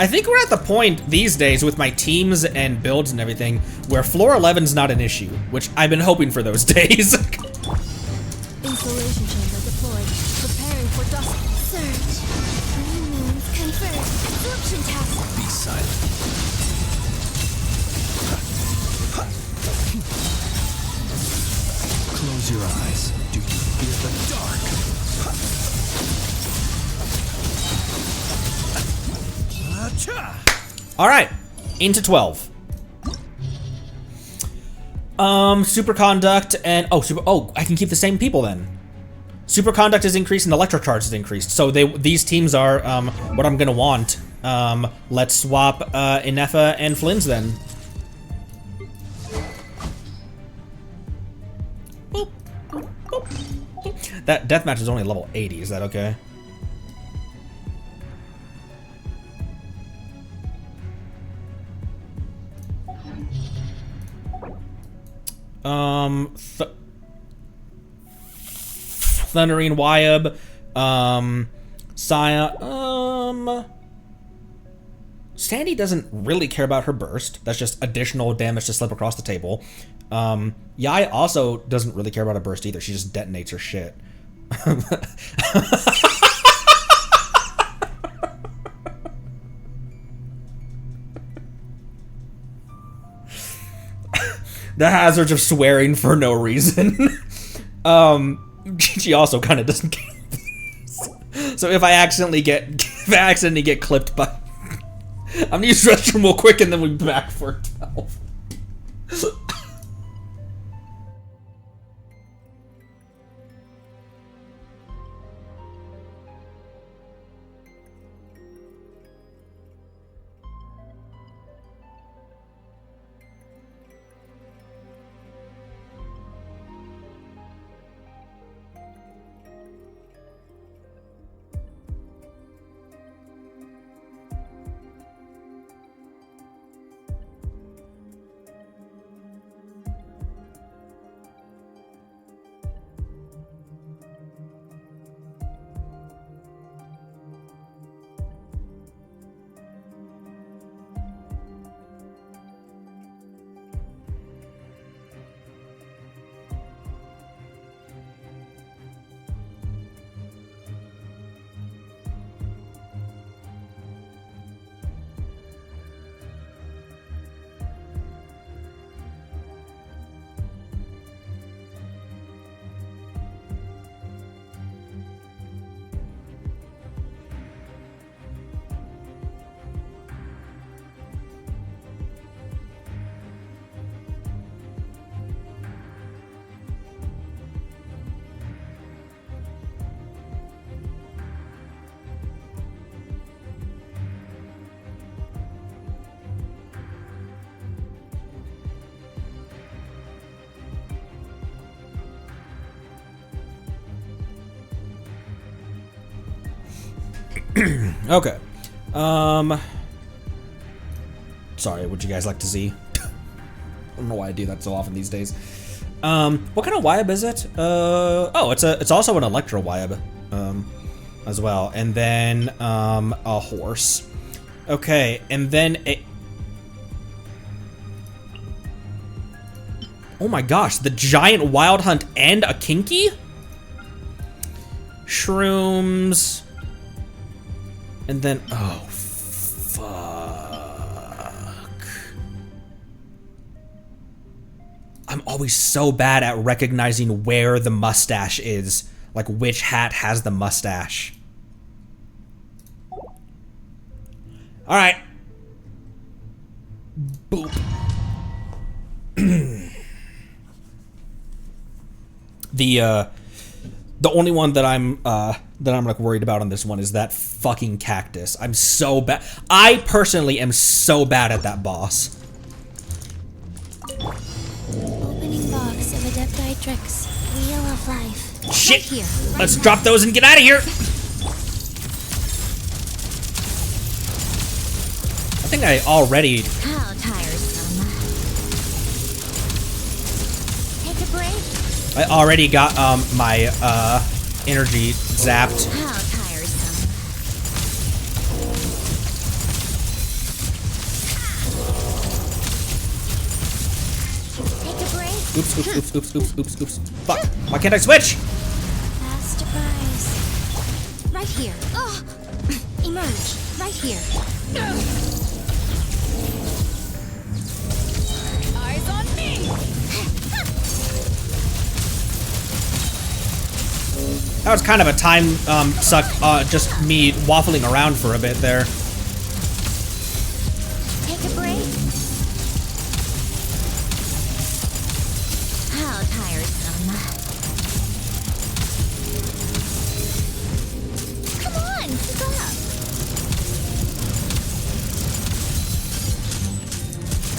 I think we're at the point these days with my teams and builds and everything where floor 11's not an issue, which I've been hoping for those days. Installation chamber deployed. Preparing for dust. Surge. New moons convert. Absorption task. Be silent. Close your eyes. Do you fear the dark? All right, into 12. Superconduct and I can keep the same people then. Superconduct is increased and Electrocharge is increased. So these teams are what I'm gonna want. Let's swap Inefa and Flynn's then. Boop, boop, boop. That deathmatch is only level 80. Is that okay? Thundering Wyab, Sandy doesn't really care about her burst. That's just additional damage to slip across the table. Yai also doesn't really care about a burst either. She just detonates her shit. The hazards of swearing for no reason. She also kind of doesn't care. So if I accidentally get clipped by, I'm gonna use restroom real quick and then we'll be back for 12. Okay. Sorry, would you guys like to see? I don't know why I do that so often these days. What kind of Wyab is it? Oh, it's also an Electro Wyab, as well. And then, a horse. Okay, and then a... Oh my gosh, the giant Wild Hunt and a Kinky? Shrooms. And then, oh, fuck. I'm always so bad at recognizing where the mustache is. Like, which hat has the mustache. Alright. Boop. The only one that I'm like worried about on this one is that fucking cactus. I'm so bad. I personally am so bad at that boss. Opening box of Adepti-Trix. Wheel of Life. Shit! Right here. Let's drop those and get out of here! I think I already... How tiresome. Take a break. I already got, my, energy zapped. How tiresome. Take a break. Oops, oops, oops, oops, oops, oops, oops. Fuck! Why can't I switch? Last surprise. Right here. Oh. Emerge. Right here. Eyes on me. That was kind of a time, suck, just me waffling around for a bit there. Take a break. How tiresome. Come on, keep up.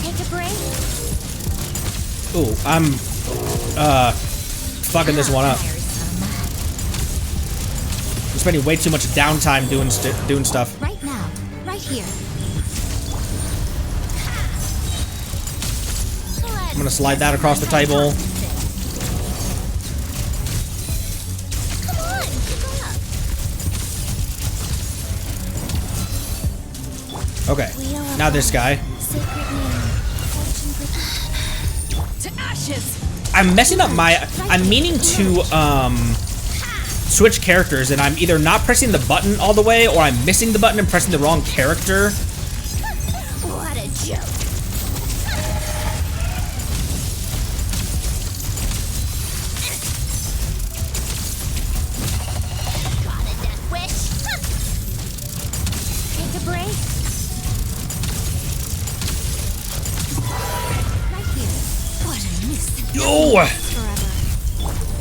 Take a break. Ooh, I'm, fucking this one up. Tiresome. I'm spending way too much downtime doing stuff. Right now. Right here. I'm gonna slide that across the table. Come on, keep up. Okay, now this guy. Sacred name. Fortune To ashes! I'm messing up my... I'm meaning to, switch characters, and I'm either not pressing the button all the way, or I'm missing the button and pressing the wrong character. What a joke. Got a death wish. Take a break. Right here. What a nuisance. Yo! forever.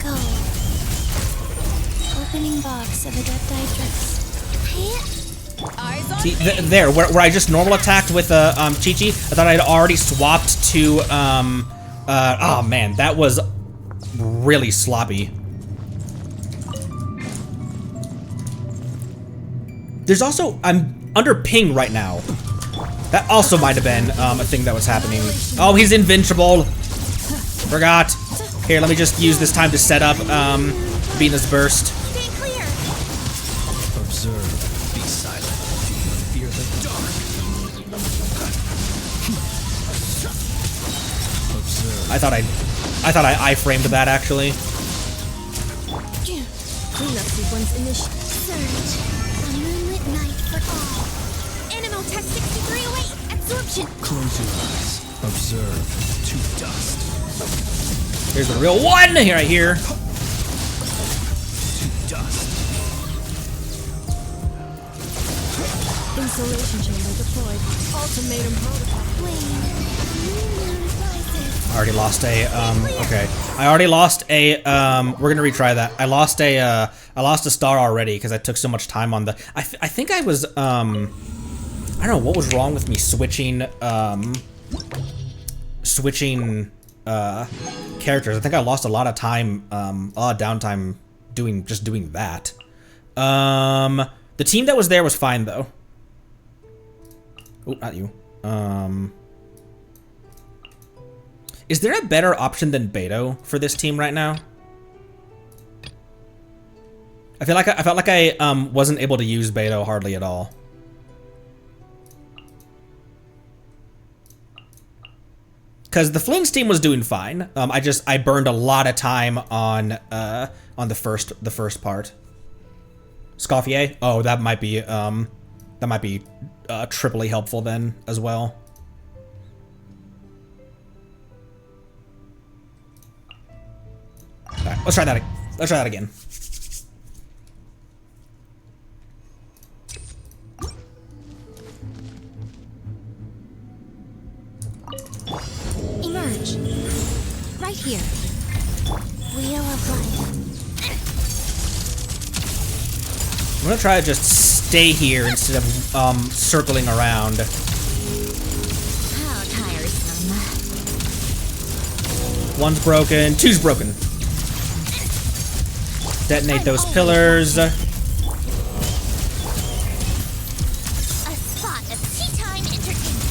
Go. Opening box of Adepti-Trix. Eyes on See, there, where I just normal attacked with, Chi-Chi, I thought I'd already swapped to, oh man, that was really sloppy. There's also, I'm under ping right now. That also might have been, a thing that was happening. Oh, he's invincible. Forgot. Here, let me just use this time to set up, Venus Burst. Stay clear. Observe. Be silent. Do you fear the dark? Observe. I thought I iframed that actually. Cleanup sequence initiated. Surge. A moonlit night for all. Animal test 6308. Absorption. Close your eyes. Observe. To dust. Here's the real one. Here, right here. To dust. Insulation chamber deployed. Ultimatum protocol. Wayne. New moon rises. I already lost a, okay. I already lost a, we're gonna retry that. I lost a star already because I took so much time on the, I think I was, I don't know what was wrong with me switching, characters. I think I lost a lot of time, a lot of downtime doing that. The team that was there was fine, though. Oh, not you. Is there a better option than Beto for this team right now? I felt like I wasn't able to use Beto hardly at all. Because the Flynn's team was doing fine. I burned a lot of time on the first part. Scoffier? Oh, that might be triply helpful then as well. All right, let's try that. Let's try that again. Emerge. Right here. Wheel of life. I'm gonna try to just stay here instead of circling around. How tiresome. One's broken, two's broken. Detonate those pillars. A spot of tea time entertainment.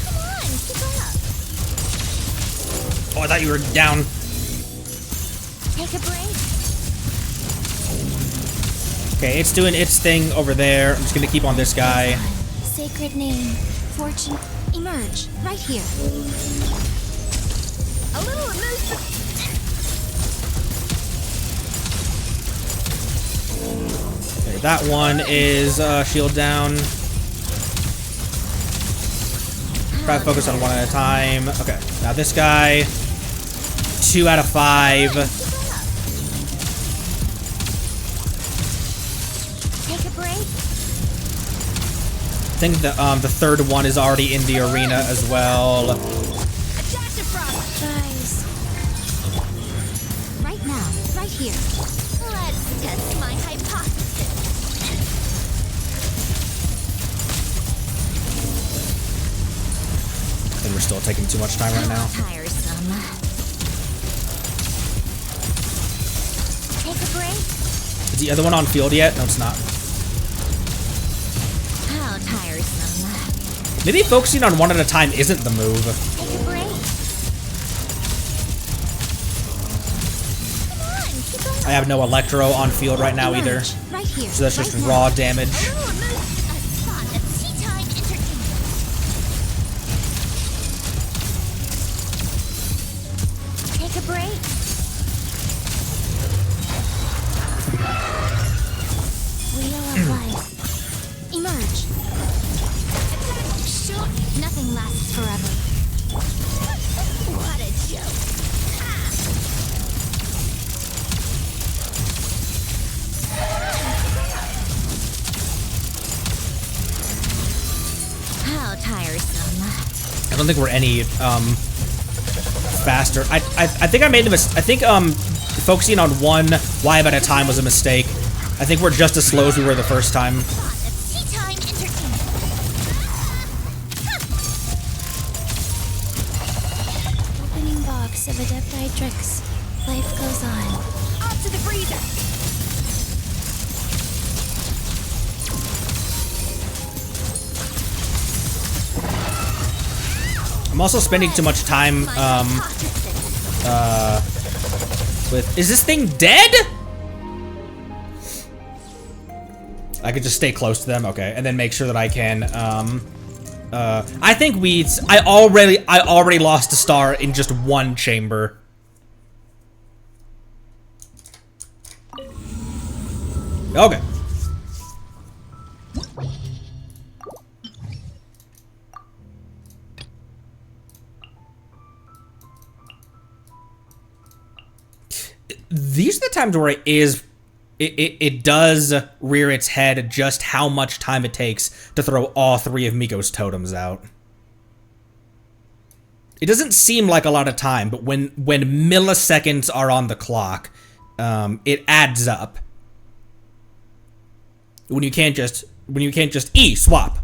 Come on, keep up. Oh, I thought you were down. Take a break. Okay, it's doing its thing over there. I'm just gonna keep on this guy. Sacred name. Fortune. Emerge. Right here. A little elusive. Okay, that one is shield down. Try to focus on one at a time. Okay, now this guy. 2 out of 5. Take a break. I think the third one is already in the arena as well. Guys. Right now, right here. Let's test my hypothesis. I think we're still taking too much time right now. Tiresome. Take a break. Is the other one on field yet? No, it's not. How tiresome. Maybe focusing on one at a time isn't the move. Take a break. Come on, keep going. I have no Electro on field right now either. Emerge. Right here. So that's just right raw now. damage. A little elusive. A spot of tea time entertainment. Take a break. Wheel of life. Emerge. Nothing lasts forever. What a joke. How tiresome. I don't think we're any faster. I think I made the mistake. I think focusing on one vibe at a time was a mistake. I think we're just as slow as we were the first time. Spot of tea time entertainment. Opening box of Adepti tricks. Life goes on. Off to the freezer. I'm also spending too much time My hypothesis. with. Is this thing dead? I could just stay close to them, okay, and then make sure that I can. I think I already lost a star in just one chamber. Okay. These are the times where it does rear its head just how much time it takes to throw all 3 of Miko's totems out. It doesn't seem like a lot of time, but when milliseconds are on the clock, it adds up. When you can't just E swap.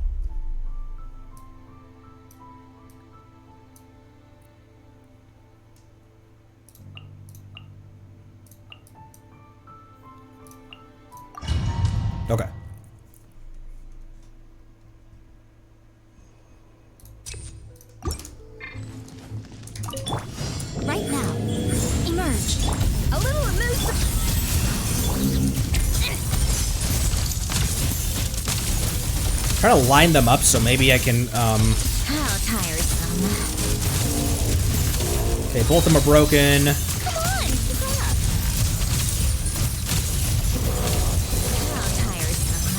emerge. A little elusive. Trying to line them up so maybe I can, How tiresome. Okay, both of them are broken. Come on, keep up. How tiresome.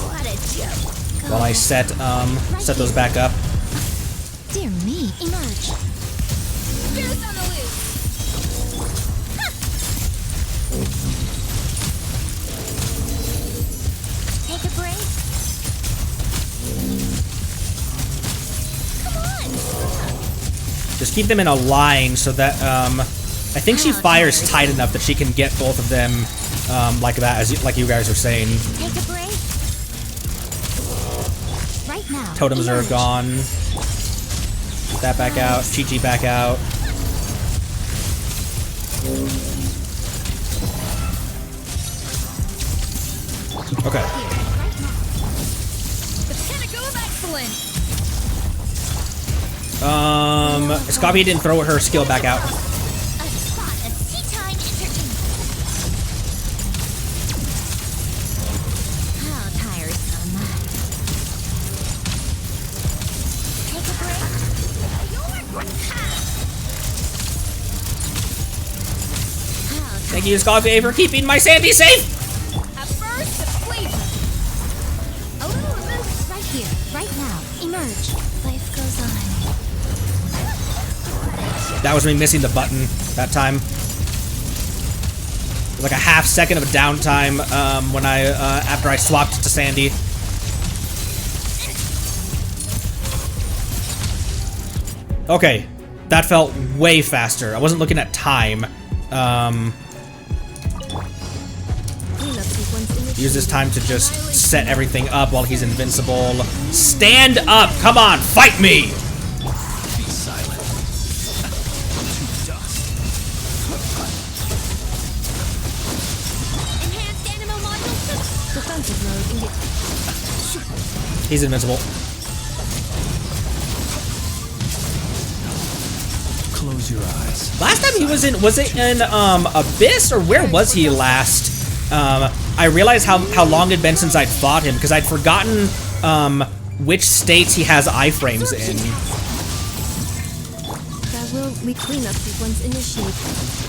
What a joke. While I set those back up. Dear me, emerge. Goose on the loose. Take a break. Come on, Just keep them in a line so that, I think she fires tight enough that she can get both of them, like that, like you guys are saying. take a break. Right now. Totems are emerge. gone. Get that back out. Chi-Chi back out. Okay. The pinnacle of excellence. Scobby didn't throw her skill back out. A spot of tea time entertainment. How tiresome. Take a break. Thank you, Scobby, for keeping my Sandy safe! A burst of flavor. A little elusive right here, right now. Emerge. Life goes on. That was me missing the button that time. Like a half second of downtime when I after I swapped to Sandy. Okay, that felt way faster. I wasn't looking at time. Use this time to just set everything up while he's invincible. Stand up! Come on, fight me! Be silent. To dust. Enhanced animal module. Defensive mode. He's invincible. Close your eyes. Last time he was it in Abyss, or where was he last? I realized how long it had been since I'd fought him, because I'd forgotten which states he has iframes in. That will cleanup sequence initiated.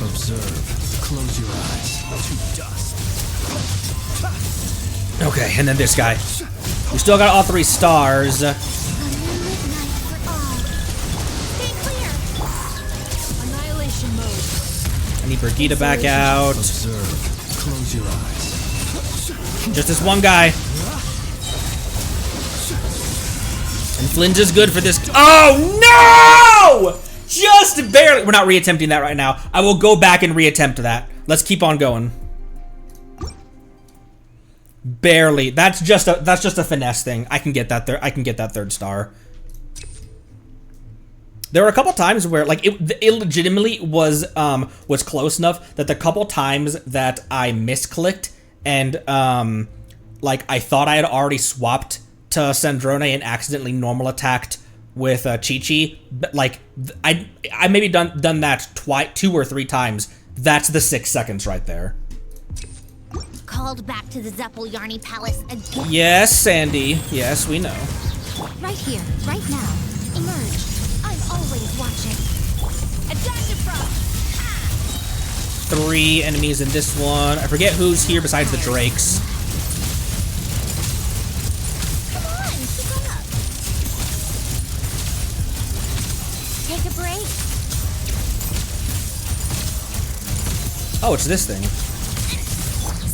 Observe. Close your eyes. To dust. Okay, and then this guy. We still got all 3 stars. A moonlit night for all. Stay clear. Annihilation mode. I need Brigitte back out. Observe. Close your eyes. Just this one guy. And Flinge is good for this. Oh no! Just barely. We're not reattempting that right now. I will go back and reattempt that. Let's keep on going. Barely. That's just a finesse thing. I can get that there. I can get that 3rd star. There were a couple times where like it legitimately was close enough that the couple times that I misclicked and like I thought I had already swapped to Sandrone and accidentally normal attacked with Chi-Chi, but like I maybe done that 2 or 3 times. That's the 6 seconds right there. Called back to the Zeppeljärny Palace again. Yes, Sandy. Yes, we know. Right here, right now. Emerge. I'm always watching. Adaptive Frost. 3 enemies in this one. I forget who's here besides the Drakes. Come on, keep up. Take a break. Oh, it's this thing.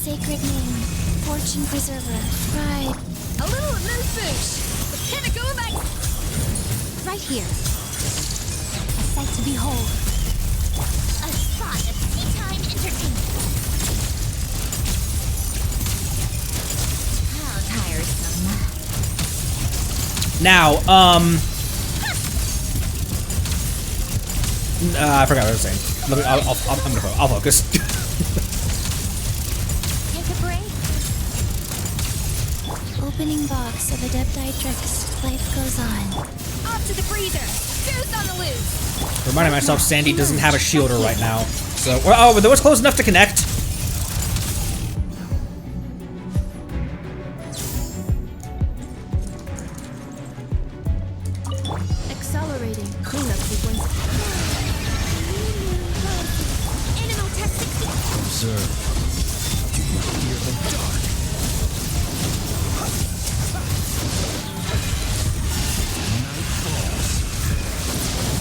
Sacred name, fortune preserver, pride. A little elusive. The pinnacle of excellence. Right here. A sight to behold. A spot of tea time entertainment. How tiresome. Now, I forgot what I was saying. Let me, I'll focus. Take a break. Opening box of Adepti tricks. Life goes on. Off to the freezer. Zeus on the loose. Reminding myself Sandy doesn't have a shielder right now. So, oh, that was close enough to connect. Accelerating. Cleanup sequence. Animal tech 60. Observe. Do you fear the dark? Night falls.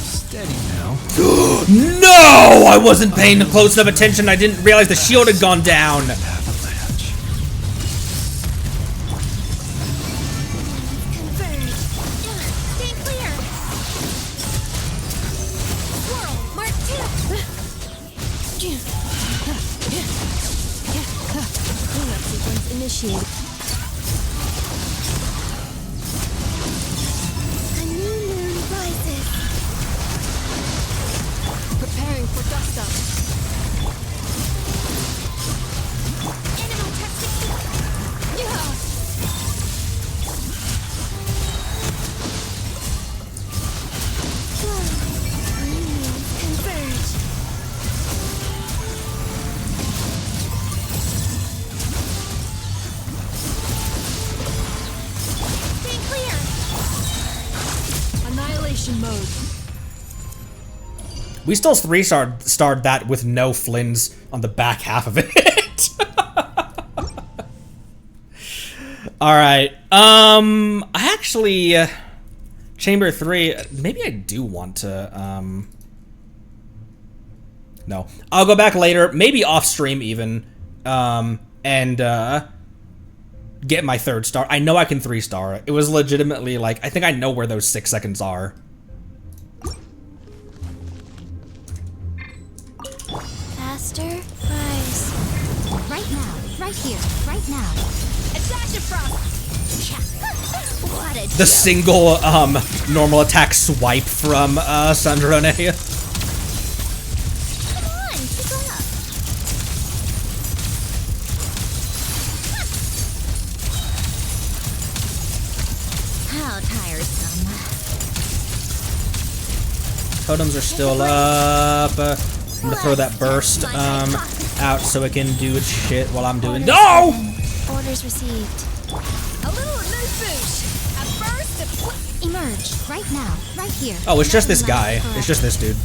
Steady now. No! I wasn't paying close enough attention. I didn't realize the shield had gone down. Avalanche. Converge. Stay clear. Swirl. Mark 2. Cleanup sequence initiated. A new moon rises. Preparing for dust up. Animal tech 60. New moons converge. Stay clear. Annihilation mode. We still 3-starred that with no Flins on the back half of it. All right. I actually Chamber 3. Maybe I do want to. No, I'll go back later. Maybe off stream even. And get my 3rd star. I know I can 3-star. It was legitimately like I think I know where those 6 seconds are. Faster, rise. Right now, right here, right now. Attack of frost. What a The single normal attack swipe from Sandrone. Come on, keep up. How tiresome. Totems are still up. I'm gonna throw that burst out so it can do its shit while I'm doing. No! Orders received. A little moose boosh. A burst of Emerge, right now, right here. Oh, it's just this guy. It's just this dude.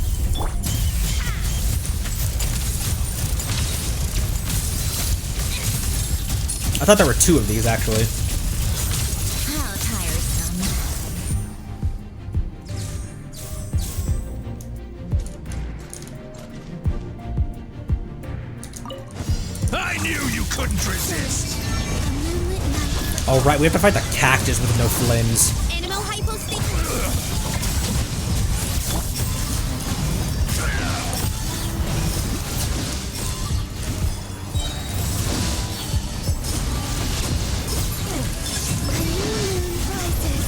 I thought there were 2 of these actually. How tiresome. I knew you couldn't resist. A moonlit night. Oh right, we have to fight the cactus with no Flins. Animal hypostation. A new moon rises.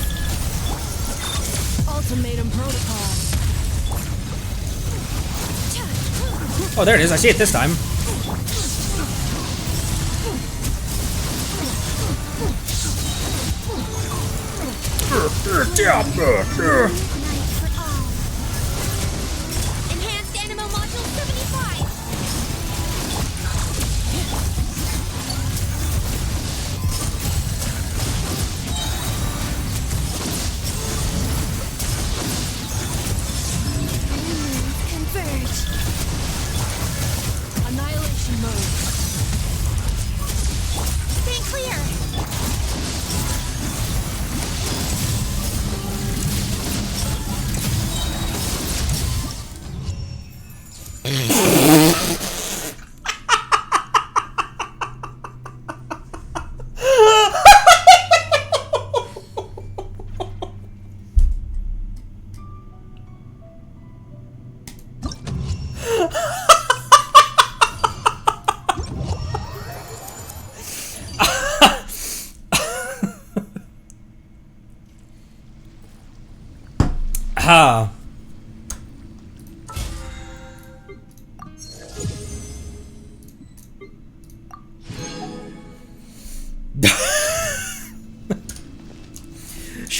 ultimatum protocol. Oh, there it is. I see it this time. Night for all. Enhanced animal module 75. Converge. Annihilation mode. Stay clear.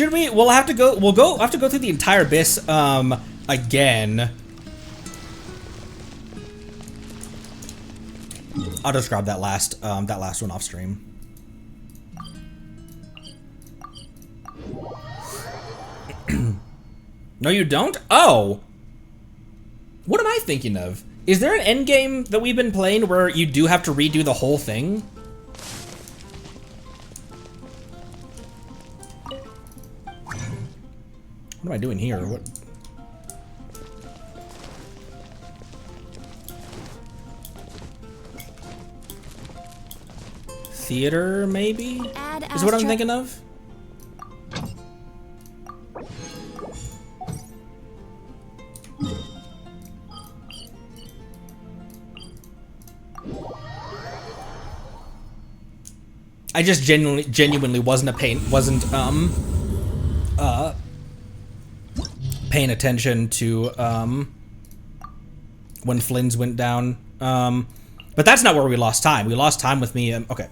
Should we? We'll have to go. Have to go through the entire abyss again. I'll just grab that last one off stream. No, you don't? Oh. What am I thinking of? Is there an end game that we've been playing where you do have to redo the whole thing? What am I doing here? What? Theater, maybe? Is what I'm thinking of? I just genuinely wasn't paying attention to when Flynn's went down. But that's not where we lost time. We lost time with me. Okay.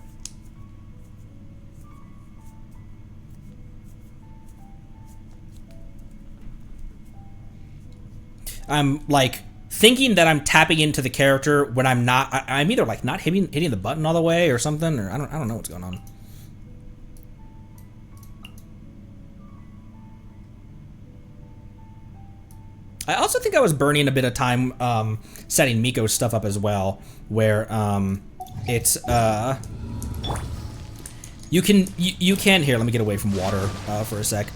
I'm like thinking that I'm tapping into the character when I'm not. I'm either like not hitting the button all the way or something, or I don't know what's going on. I also think I was burning a bit of time setting Miko's stuff up as well, where it's you can here. Let me get away from water for a sec.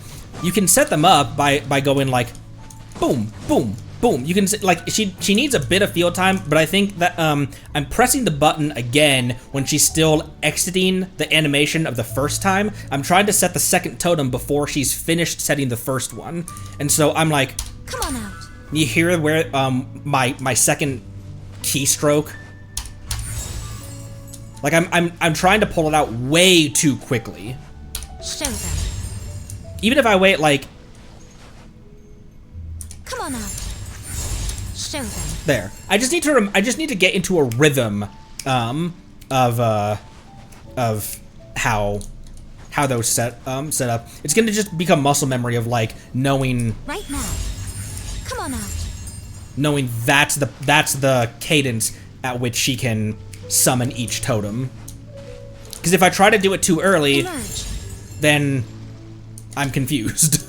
You can set them up by going like boom, boom, boom. You can like she needs a bit of field time, but I think that I'm pressing the button again when she's still exiting the animation of the first time. I'm trying to set the second totem before she's finished setting the first one, and so I'm like, come on out. You hear where my second keystroke? Like I'm trying to pull it out way too quickly. Show them. Even if I wait like. Come on out. Show them. There. I just need to get into a rhythm of how those set up. It's gonna just become muscle memory of like knowing. Right now. Come on out. Knowing that's the cadence at which she can summon each totem. Because if I try to do it too early, Emerge. then I'm confused.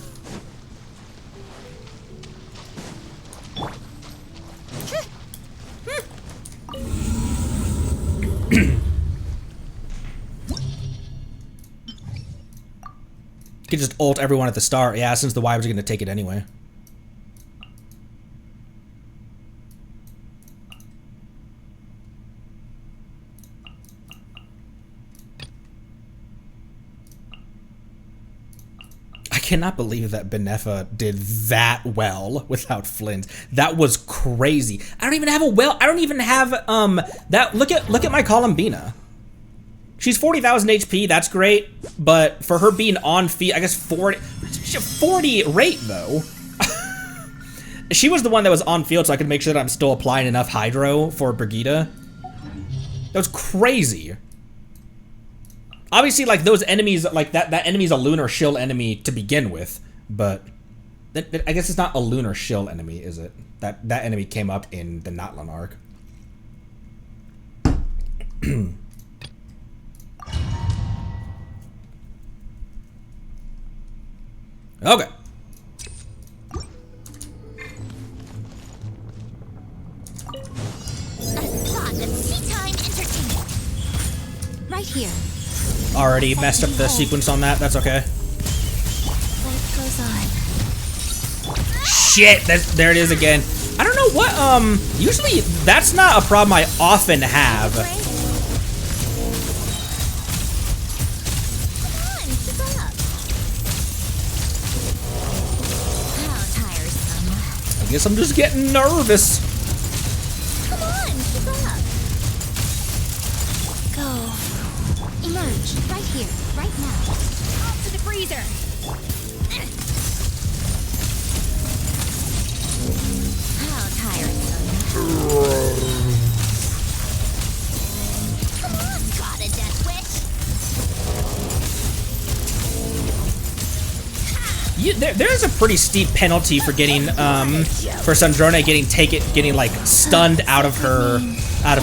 Could just ult everyone at the start. Yeah, since the Wyverns are gonna take it anyway. I cannot believe that Benefa did that well without Flint. That was crazy. I don't even have that. Look at my Columbina. She's 40,000 HP, that's great, but for her being on feet, I guess 40 rate though. She was the one that was on field, so I could make sure that I'm still applying enough Hydro for Brigitte. That was crazy. Obviously, like those enemies, like that enemy's a lunar shield enemy to begin with, but I guess it's not a lunar shield enemy, is it? That enemy came up in the Natlan arc. Okay. Right here. Already messed up the sequence on that. That's okay. Life goes on. Shit! There it is again. I don't know what. Usually that's not a problem I often have. I guess I'm just getting nervous. Come on, keep up. Go. Emerge, right here, right now. Off to the freezer. How tiresome. Come on, got a death wish. there's a pretty steep penalty for getting for Sandrone getting like stunned out of her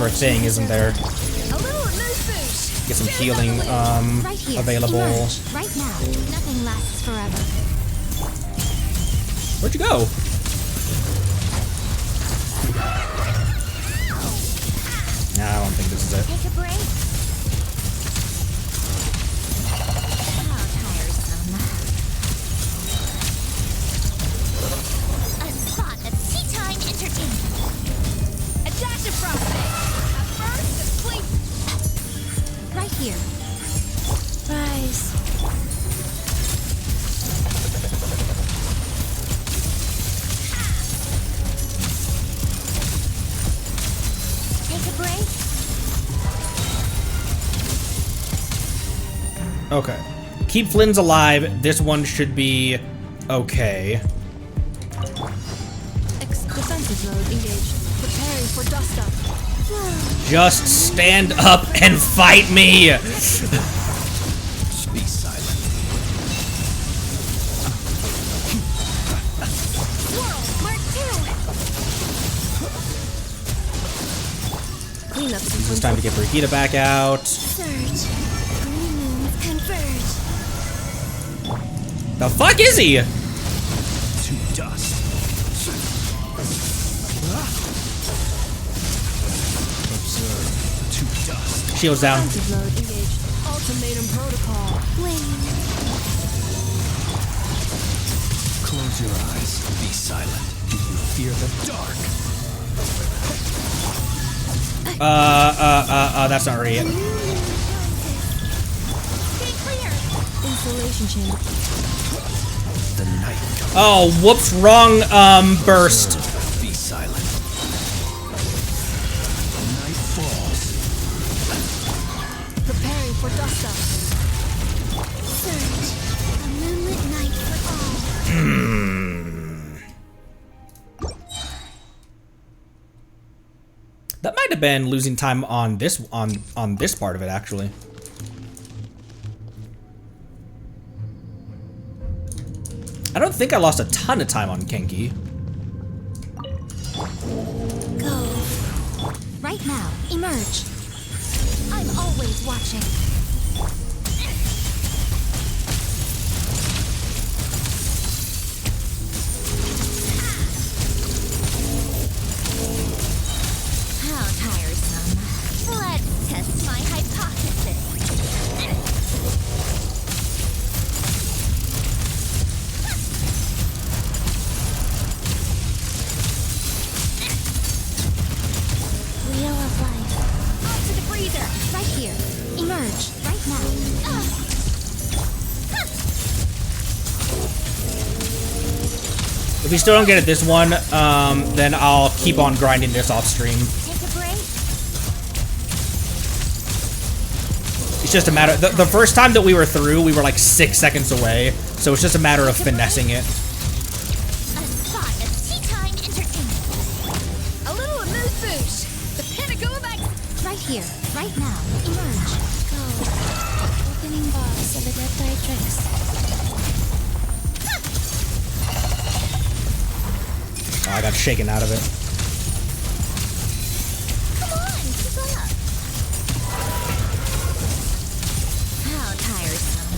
thing, isn't there? Get some healing Right here. available. Emerge. Right now. Nothing lasts forever. Where'd you go? Nah, I don't think this is it. Take a break. How tiresome. A spot of tea time entertainment. A dash of frosting. A burst of sleep. Right here. Rise. Take a break. Okay. Keep Flynn's alive. This one should be okay. Defensive mode engaged. Preparing for dust up. Just stand up and fight me. Be silent. Whirl. Mark 2. Clean up It's time to get Brigitte back out. Surge. Green moons converge. The fuck is he? To dust. Observe. To dust. Shields down. Defensive mode engaged. Ultimatum protocol. Flame. Close your eyes. Be silent. Do you fear the dark? That's not right yet. Stay clear. Insulation chamber. The night comes. Oh, whoops, wrong, burst. Be silent. Night falls. Preparing for dust up. Surge. A moonlit night for all. That might have been losing time on this on this part of it, actually. I don't think I lost a ton of time on Kenki. Go. Right now. Emerge. I'm always watching. How tiresome. Let's test my hypothesis. Wheel of life. Onto the freezer. Right here. Emerge. Right now. If we still don't get it this one, then I'll keep on grinding this off stream. Take a break. It's just a matter. The first time that we were through, we were like 6 seconds away, so it's just a matter of finessing it. A spot of tea time entertainment. A little amuse bouche. The pinnacle of excellence. Right here. Right now. Emerge. Go. Opening box of the Dead Tricks. Oh, I got shaken out of it. Come on, keep up. How tiresome.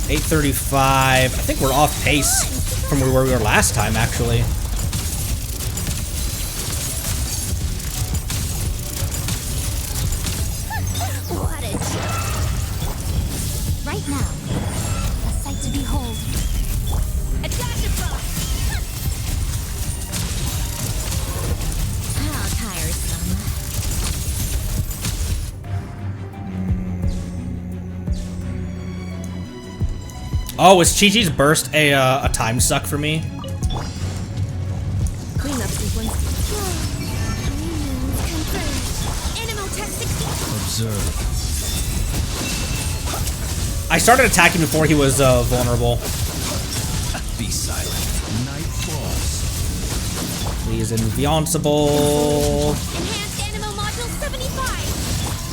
8:35. I think we're off pace from where we were last time, actually. What a joke. Right now. A sight to behold. A dash of frost. How tiresome. Oh, is Chi-Chi's burst a time suck for me? Cleanup sequence. Observe. I started attacking before he was vulnerable. Be silent. Night falls. He's invincible. Enhanced Animal Module 75.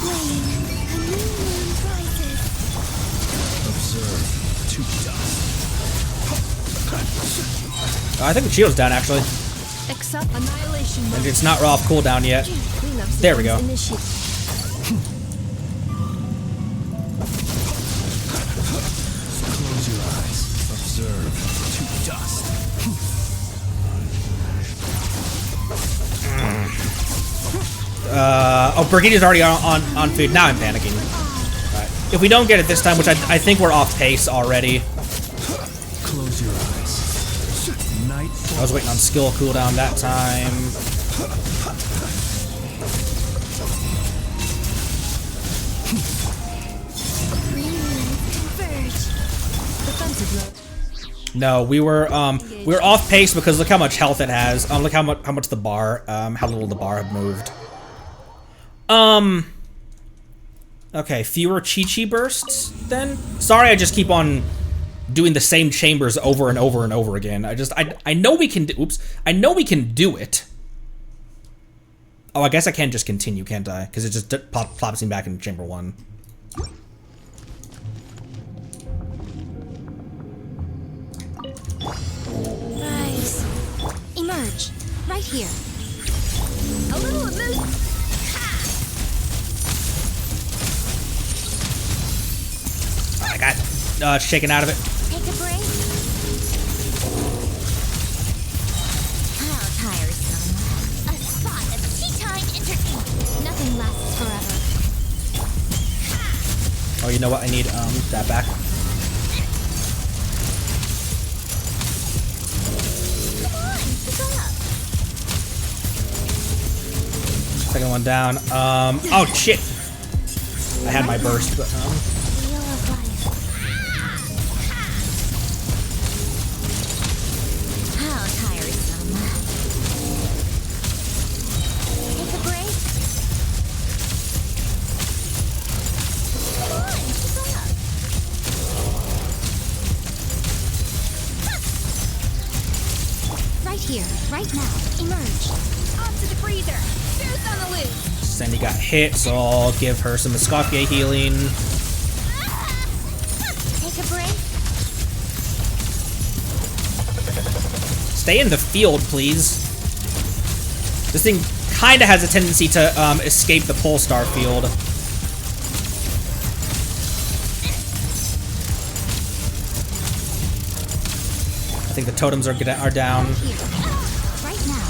Flame. A new moon rises. Observe. To dust. I think the shield's down, actually. Accept annihilation. And it's not off cooldown yet. There we go. Close your eyes. Observe to dust. Oh, Brigitti's already on food. Now I'm panicking. Alright. If we don't get it this time, which I think we're off pace already. Close your eyes. Night. I was waiting on skill cooldown that time. No, we were off pace because look how much health it has. Look how much the bar, how little the bar had moved. Okay, fewer Chi-Chi bursts then? Sorry, I just keep on doing the same chambers over and over and over again. I know we can do, oops. I know we can do it. Oh, I guess I can just continue, can't I? Because it just plops me back into chamber 1. Rise. Emerge. Right here. A little amuse. I got shaken out of it. Take a break. How tiresome. A spot of tea time entertainment. Nothing lasts forever. Oh, you know what? I need that back. Come on, pick up. Second one down. Oh shit! I had my burst, but Wheel of life. How tiresome. Take a break. Come on, pick up. Right here, right now. Emerge. Off to the freezer. Juice on the loose. Sandy got hit, so I'll give her some Escoffier healing. Take a break. Stay in the field, please. This thing kind of has a tendency to escape the Polestar field. I think the totems are down. Here. Right now.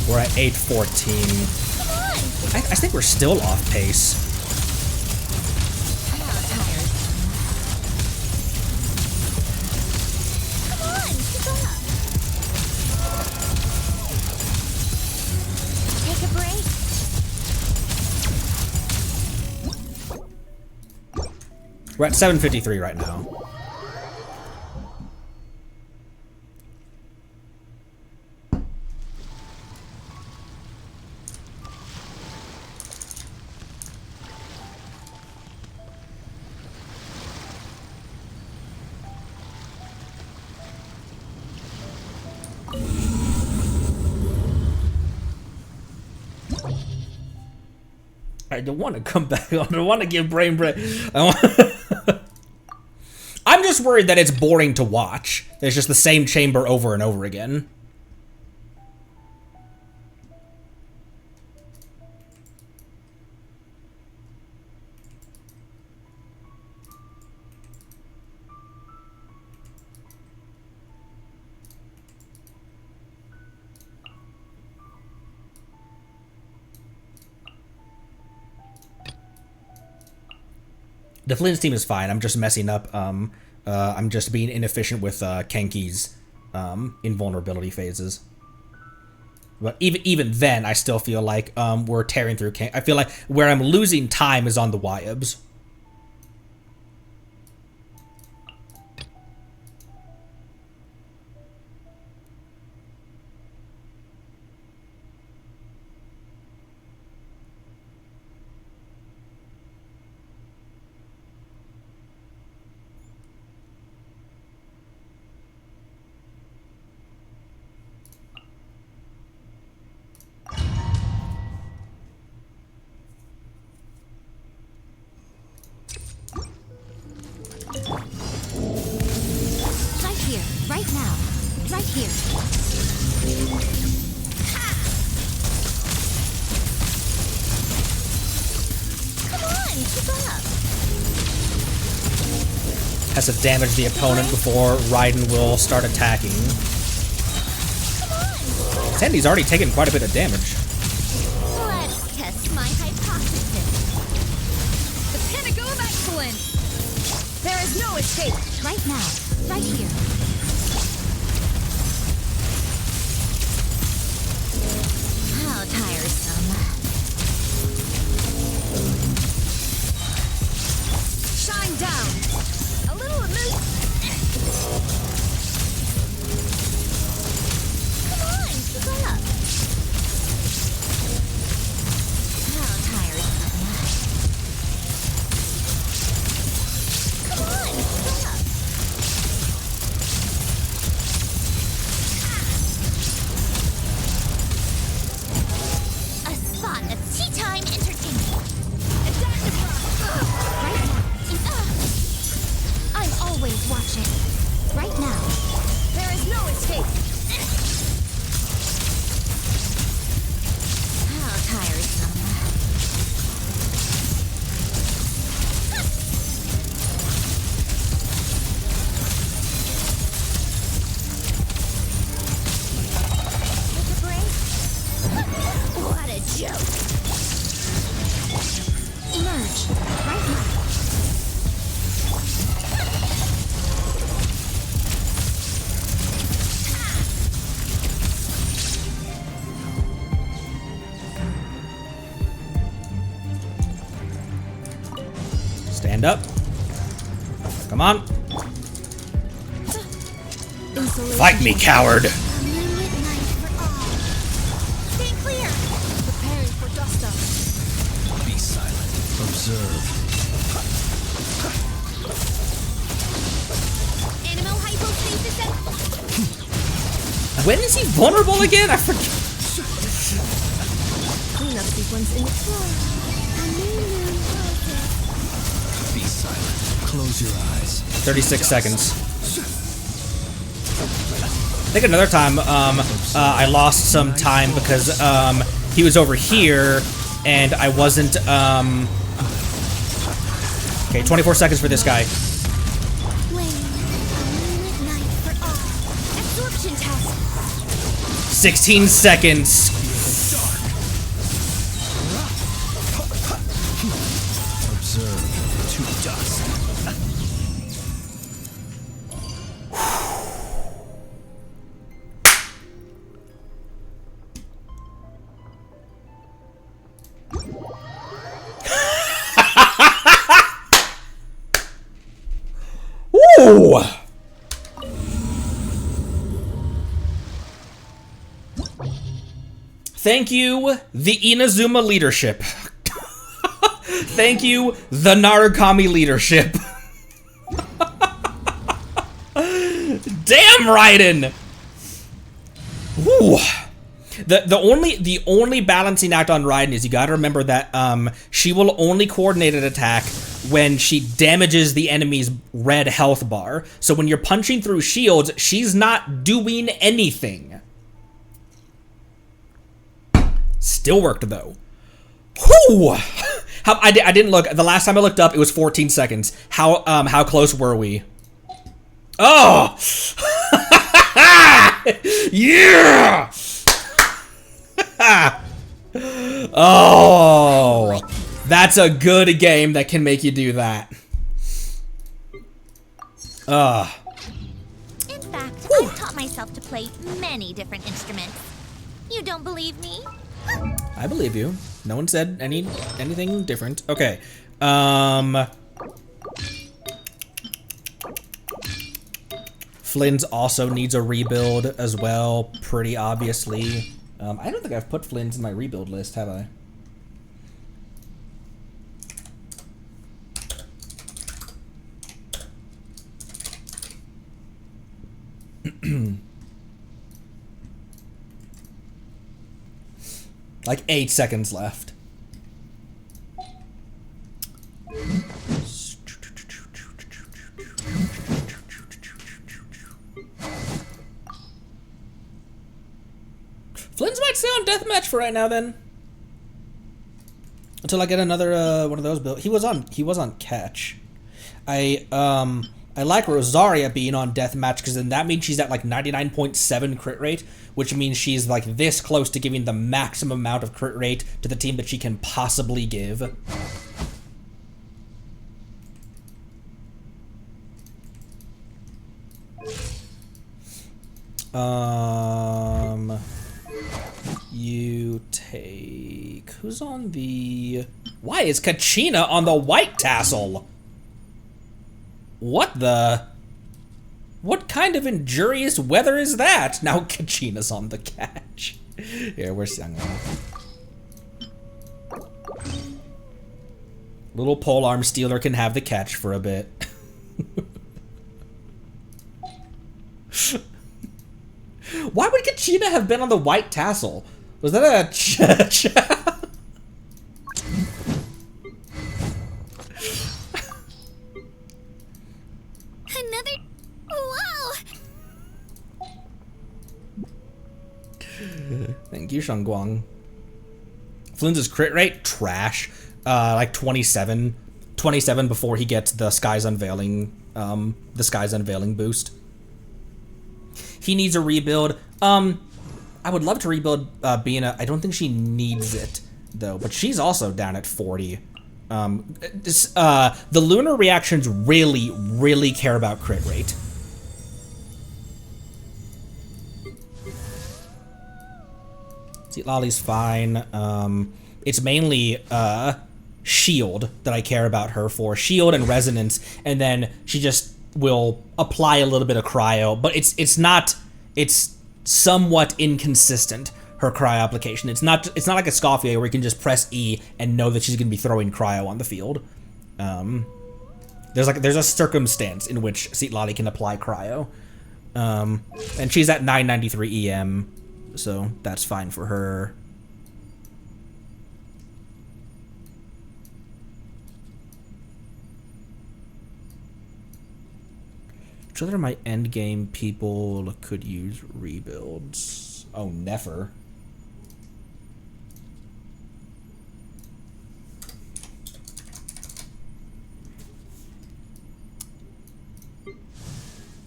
We're at 8:14. I think we're still off pace. How tired. Come on, pick up. Take a break. We're at 7:53 right now. I don't want to come back. I don't want to give brain break. I'm just worried that it's boring to watch. It's just the same chamber over and over again. The Flynn's team is fine. I'm just messing up. I'm just being inefficient with Kenki's invulnerability phases. But even then, I still feel like we're tearing through Kenki. I feel like where I'm losing time is on the Wyabs. here. Come on, keep up. Has to damage the opponent before Raiden will start attacking. Sandy's already taken quite a bit of damage. Let's test my hypothesis. The pinnacle of excellence! There is no escape. Right now, right here. How tiresome. Shine down! A little amuse. Come on, keep up. How tiresome. Come on, keep up. A spot of tea time entertainment. Right now. I'm always watching. Right now. There is no escape! How tiresome. Take a break. What a joke. Emerge. Right now. Stand up. Come on. Fight me, coward. Moonlit night for all. Stay clear. Preparing for dust up. Be silent. Observe. Animal hypostasis and When is he vulnerable again? I forget. cleanup sequence in the floor. A new moon process. Be silent. Close your eyes. 36 seconds. I think another time, I lost some time because, he was over here, and I wasn't, Okay, 24 seconds for this guy. Wayne, a moonlit night for all. Absorption test. 16 seconds. Observe. To dust. Ooh! Thank you, the Inazuma leadership. Thank you, the Narukami leadership. Damn, Raiden! Ooh. The only balancing act on Raiden is you gotta remember that she will only coordinate an attack when she damages the enemy's red health bar. So when you're punching through shields, she's not doing anything. Still worked though. Whew! I didn't look. The last time I looked up, it was 14 seconds. How close were we? Oh! Yeah! Oh! That's a good game that can make you do that. In fact, I've taught myself to play many different instruments. You don't believe me? I believe you. No one said anything different. Okay. Flynn's also needs a rebuild as well, pretty obviously. I don't think I've put Flynn's in my rebuild list, have I? Like 8 seconds left. stay on deathmatch for right now then. Until I get another one of those builds. He was on catch. I like Rosaria being on deathmatch because then that means she's at like 99.7 crit rate, which means she's like this close to giving the maximum amount of crit rate to the team that she can possibly give. You take... Who's on the... Why is Kachina on the white tassel? What the... What kind of injurious weather is that? Now Kachina's on the catch. Here, where's Xiangling? Little polearm stealer can have the catch for a bit. Why would Kachina have been on the white tassel? Was that a Another... Whoa! Thank you, Shangguang. Flynn's crit rate? Trash. Like 27. 27 before he gets the Skies Unveiling, boost. He needs a rebuild. I would love to rebuild Bina. I don't think she needs it, though. But she's also down at 40. The lunar reactions really, really care about crit rate. See, Lolly's fine. It's mainly shield that I care about her for. Shield and resonance, and then she just will apply a little bit of cryo, but it's somewhat inconsistent, her cryo application. It's not like a Scoffia where you can just press E and know that she's gonna be throwing cryo on the field. There's a circumstance in which Lolly can apply cryo. And she's at 993 EM, so that's fine for her. Which other of my endgame people could use rebuilds? Oh, Nefer.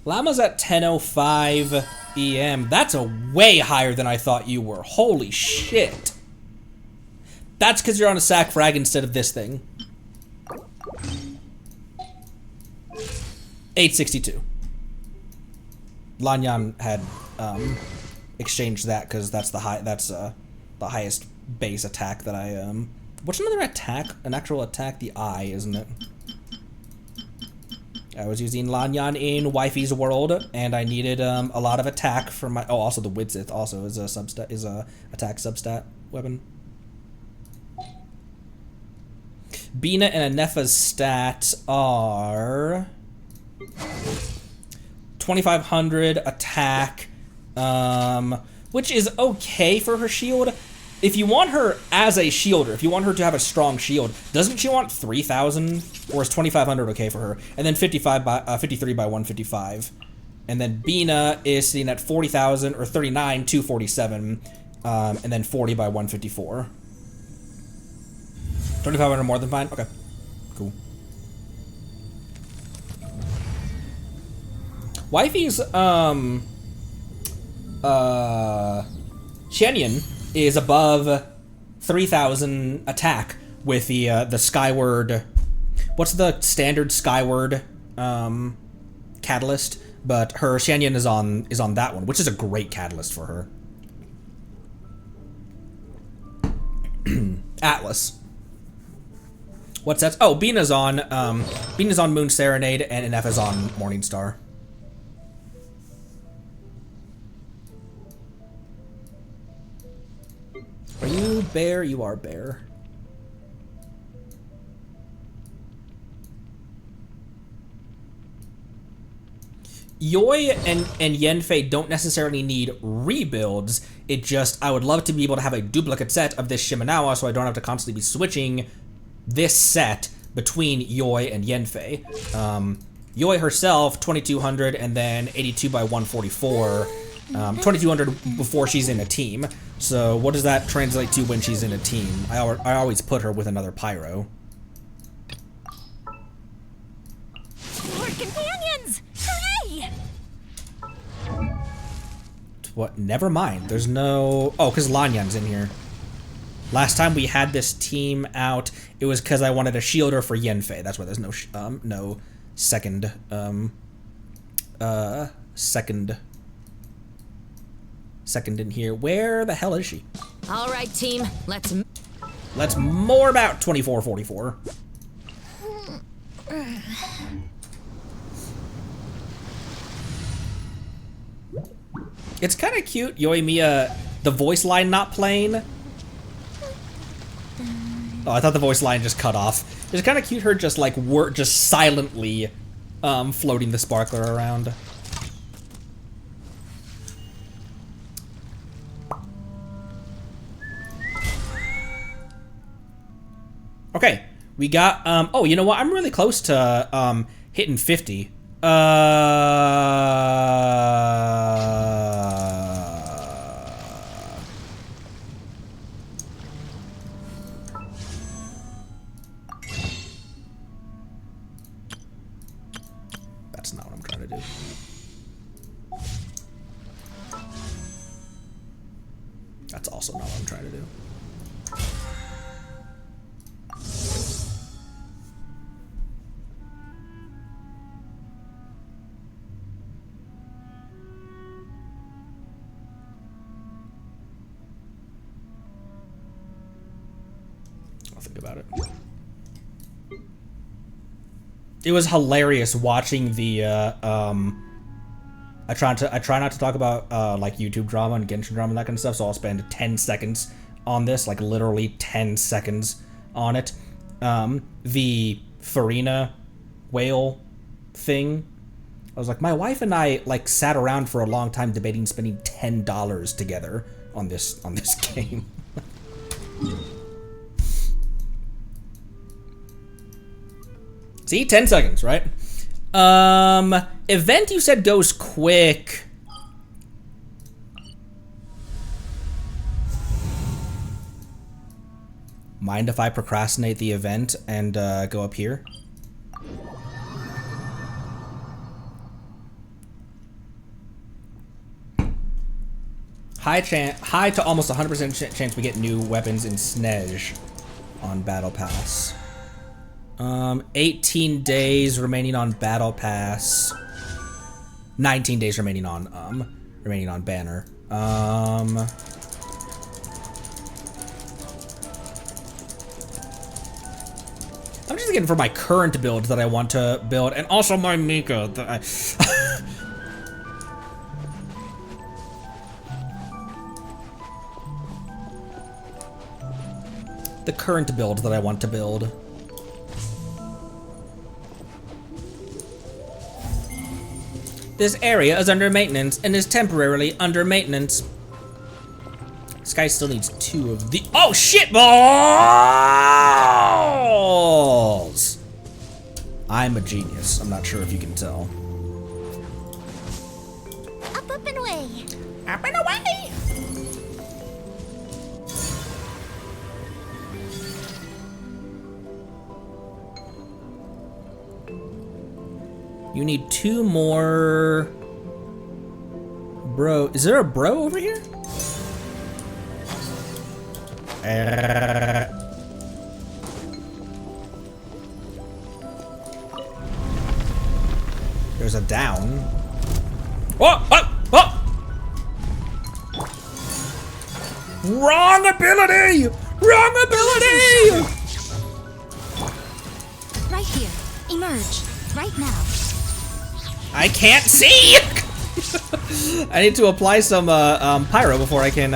Llama's at 1005 EM. That's a way higher than I thought you were. Holy shit. That's because you're on a sack frag instead of this thing. 862. Lanyan had exchanged that because that's the highest base attack that I what's another attack? An actual attack? The eye, isn't it? I was using Lanyan in Wifey's World, and I needed a lot of attack for my. Oh, also the Widsith also is a attack substat weapon. Bina and Anefa's stats are 2500 attack, which is okay for her shield. If you want her as a shielder, if you want her to have a strong shield, doesn't she want 3000, or is 2500 okay for her? And then 53 by 155, and then Bina is sitting at 40,000 or 39 247, and then 40 by 154. 2500 more than fine. Okay, cool. Wifey's Shenyan is above 3000 attack with the Skyward. What's the standard Skyward catalyst? But her Shenyan is on that one, which is a great catalyst for her. Atlas. What's that? Oh, Bina's on Moon Serenade and NF is on Morningstar. Are you bear? You are bear. Yoi and Yenfei don't necessarily need rebuilds. It just, I would love to be able to have a duplicate set of this Shimenawa so I don't have to constantly be switching this set between Yoi and Yenfei. Yoi herself, 2200 and then 82 by 144. 2200 before she's in a team. So what does that translate to when she's in a team? I always put her with another pyro. More companions! Hooray! What? Never mind. There's no... Oh, because Lanyan's in here. Last time we had this team out, it was because I wanted a shielder for Yenfei. That's why there's no no second second in here. Where the hell is she? All right, team. Let's more about 2444. It's kind of cute, Yoimiya, the voice line not playing. Oh, I thought the voice line just cut off. It's kind of cute her just like just silently floating the sparkler around. Okay, we got oh, you know what? I'm really close to hitting 50. That's not what I'm trying to do. That's also not what I'm trying to do. I'll think about it. It was hilarious watching the I try not to talk about like YouTube drama and Genshin drama and that kind of stuff, so I'll spend 10 seconds on this, like literally 10 seconds on it. The Farina whale thing. I was like, my wife and I like sat around for a long time debating spending $10 together on this game. See, 10 seconds, right? Event you said goes quick. Mind if I procrastinate the event and go up here? High to almost 100% chance we get new weapons in Snej on Battle Pass. 18 days remaining on Battle Pass. 19 days remaining on Banner. I'm just looking for my current build that I want to build, and also my Mika. The current build that I want to build. This area is under maintenance and is temporarily under maintenance. This guy still needs 2 of the— oh shit balls! I'm a genius. I'm not sure if you can tell. Up and away. Up and away! You need 2 more. Bro, is there a bro over here? There's a down. Oh, oh, oh! Wrong ability! Wrong ability! Right here. Emerge. Right now. I can't see! I need to apply some pyro before I can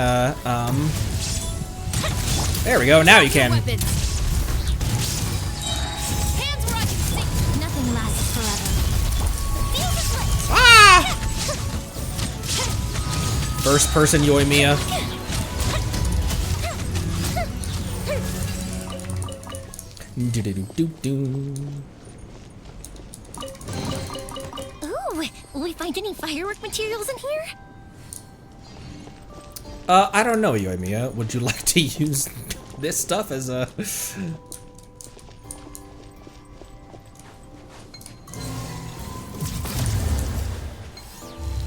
there we go, now you can. Hands where I can see. Nothing lasts forever. Feel the flame. Ah! First person Yoimiya. Ooh, will we find any firework materials in here? I don't know, Yoimiya. Would you like to use this stuff as a...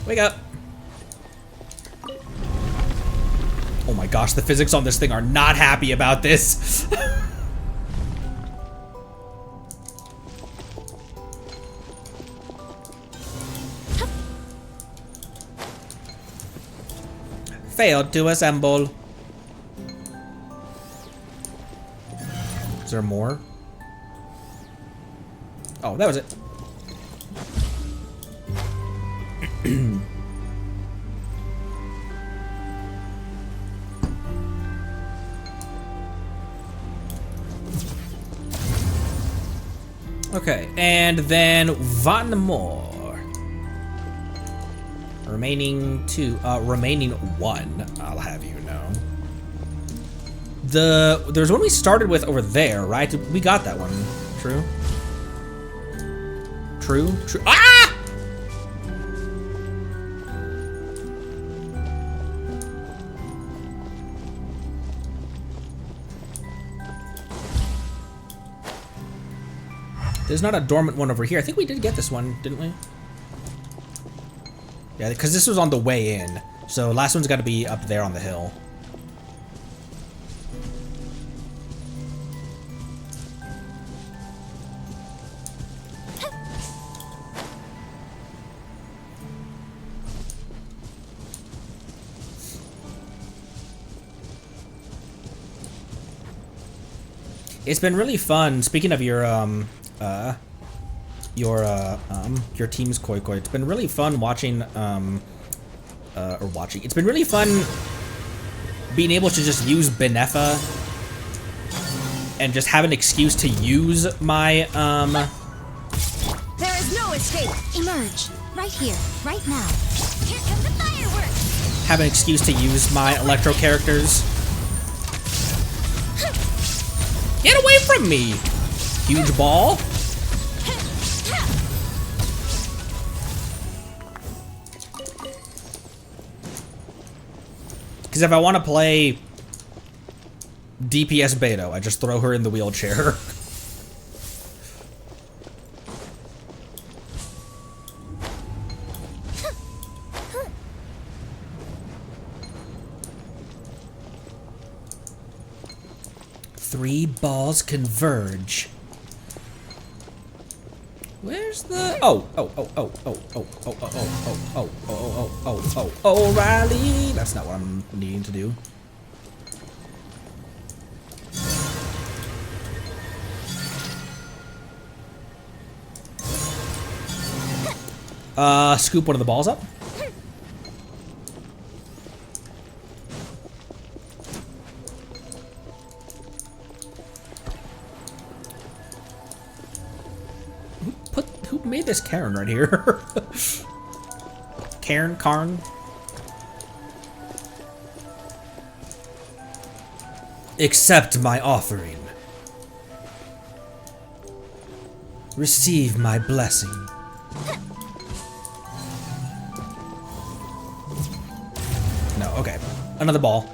Wake up. Oh my gosh, the physics on this thing are not happy about this. Failed to assemble. Is there more? Oh, that was it. Okay, and then one more. Remaining one, I'll have you know. There's one we started with over there, right? We got that one. True? True? True. Ah! There's not a dormant one over here. I think we did get this one, didn't we? Yeah, because this was on the way in. So last one's got to be up there on the hill. It's been really fun. Speaking of your team's Koi Koi, it's been really fun watching it's been really fun being able to just use Benefa and just have an excuse to use my There is no escape. Emerge. Right here. Right now. Here come the fireworks. have an excuse to use my electro characters. Get away from me, huge ball. Because if I want to play DPS Beto, I just throw her in the wheelchair. Three balls converge. Where's the... O'Reilly! That's not what I'm needing to do. Scoop one of the balls up. Who made this Karen right here? Karn? Accept my offering. Receive my blessing. No, okay. Another ball.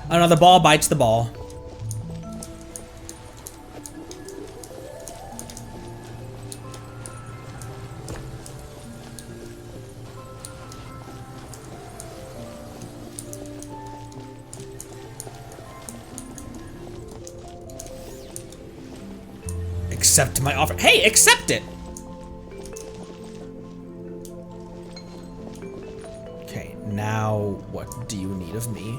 Another ball bites the ball. Accept my offer. Hey, accept it! Okay, now what do you need of me?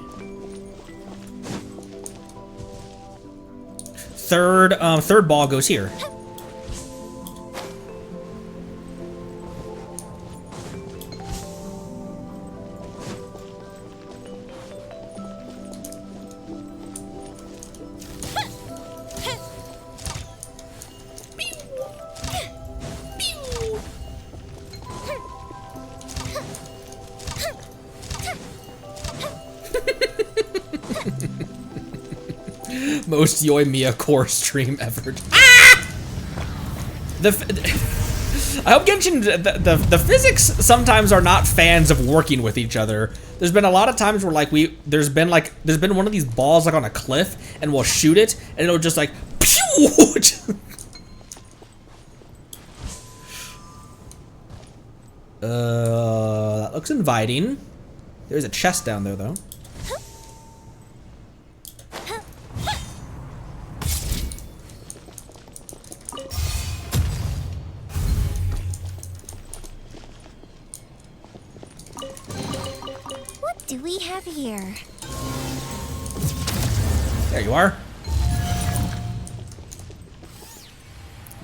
Third ball goes here. Most Yoimiya core stream ever. Ah! I hope Genshin, the physics sometimes are not fans of working with each other. There's been a lot of times where like there's been one of these balls like on a cliff and we'll shoot it and it'll just like pew. That looks inviting. There's a chest down there though. What do we have here? There you are.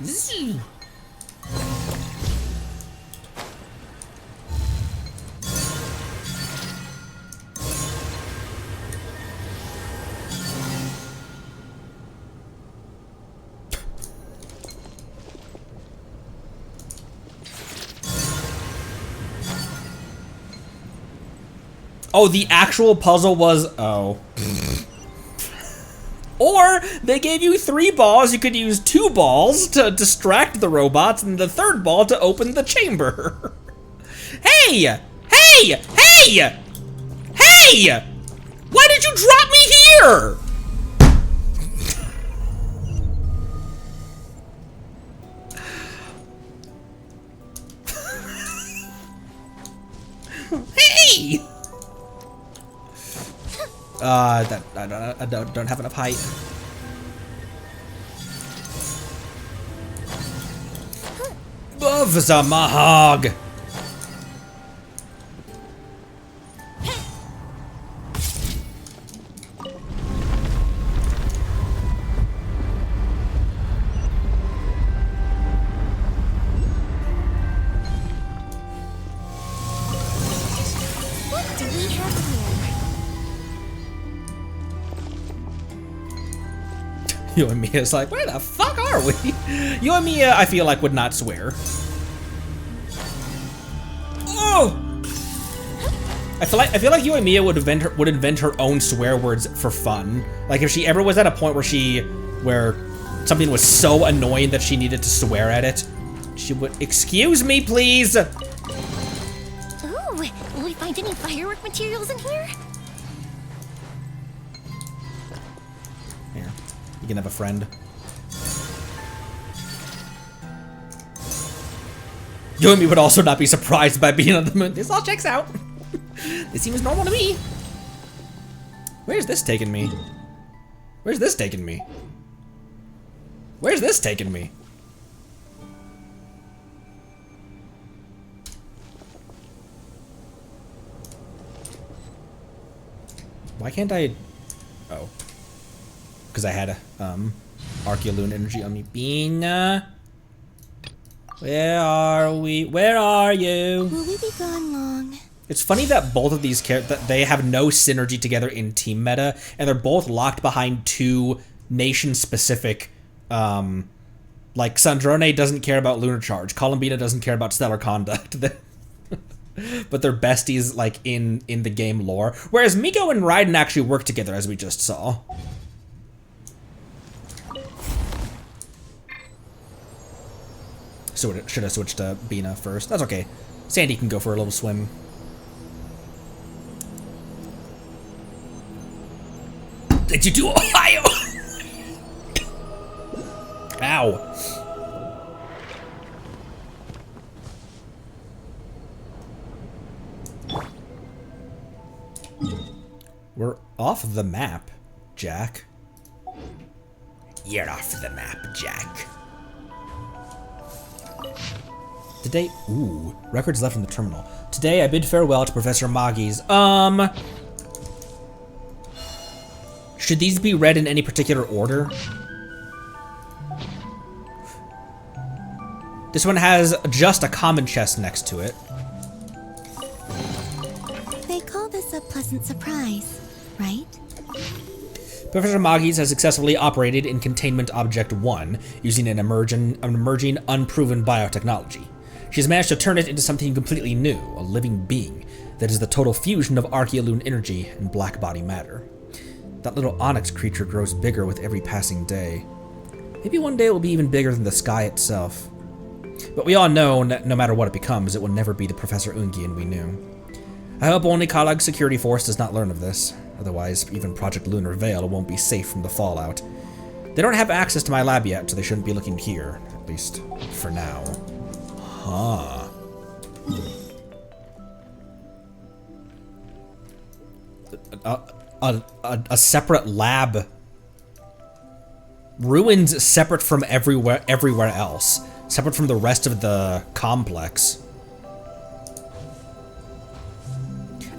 Zzz. Oh, the actual puzzle was, oh. Or they gave you 3 balls, you could use 2 balls to distract the robots and the 3rd ball to open the chamber. Hey! Hey! Hey! Hey! Why did you drop me here? Hey! I don't have enough height. Officer Mahog! What do we have here? You and Mia's like, where the fuck are we? You and Mia, I feel like, would not swear. Oh! I feel like you and Mia would invent her own swear words for fun. Like if she ever was at a point where something was so annoying that she needed to swear at it, she would, excuse me, please. Ooh, will we find any firework materials in here? Here, you can have a friend. You and me would also not be surprised by being on the moon. This all checks out. This seems normal to me. Where's this taking me? Where's this taking me? Where's this taking me? Why can't I? Oh, because I had a Archeoloon energy on me. Bina, where are we? Where are you? Will we be gone long? It's funny that both of these characters, that they have no synergy together in team meta, and they're both locked behind 2 nation-specific, like Sandrone doesn't care about Lunar Charge, Columbina doesn't care about Stellar Conduct, but they're besties like in the game lore, whereas Miko and Raiden actually work together, as we just saw. So it should have switched to Bina first. That's okay. Sandy can go for a little swim. Did you do Ohio? Ow. We're off the map, Jack. You're off the map, Jack. Today, ooh, records left in the terminal. Today I bid farewell to Professor Magi's. Should these be read in any particular order? This one has just a common chest next to it. They call this a pleasant surprise, right? Professor Magi's has successfully operated in Containment Object 1 using an emerging, unproven biotechnology. She has managed to turn it into something completely new, a living being that is the total fusion of Archeoloon energy and black body matter. That little onyx creature grows bigger with every passing day. Maybe one day it will be even bigger than the sky itself. But we all know no matter what it becomes, it will never be the Professor Ungian we knew. I hope only Kalag's security force does not learn of this. Otherwise, even Project Lunar Veil won't be safe from the fallout. They don't have access to my lab yet, so they shouldn't be looking here. At least, for now. Huh. A separate lab. Ruins separate from everywhere else. Separate from the rest of the complex.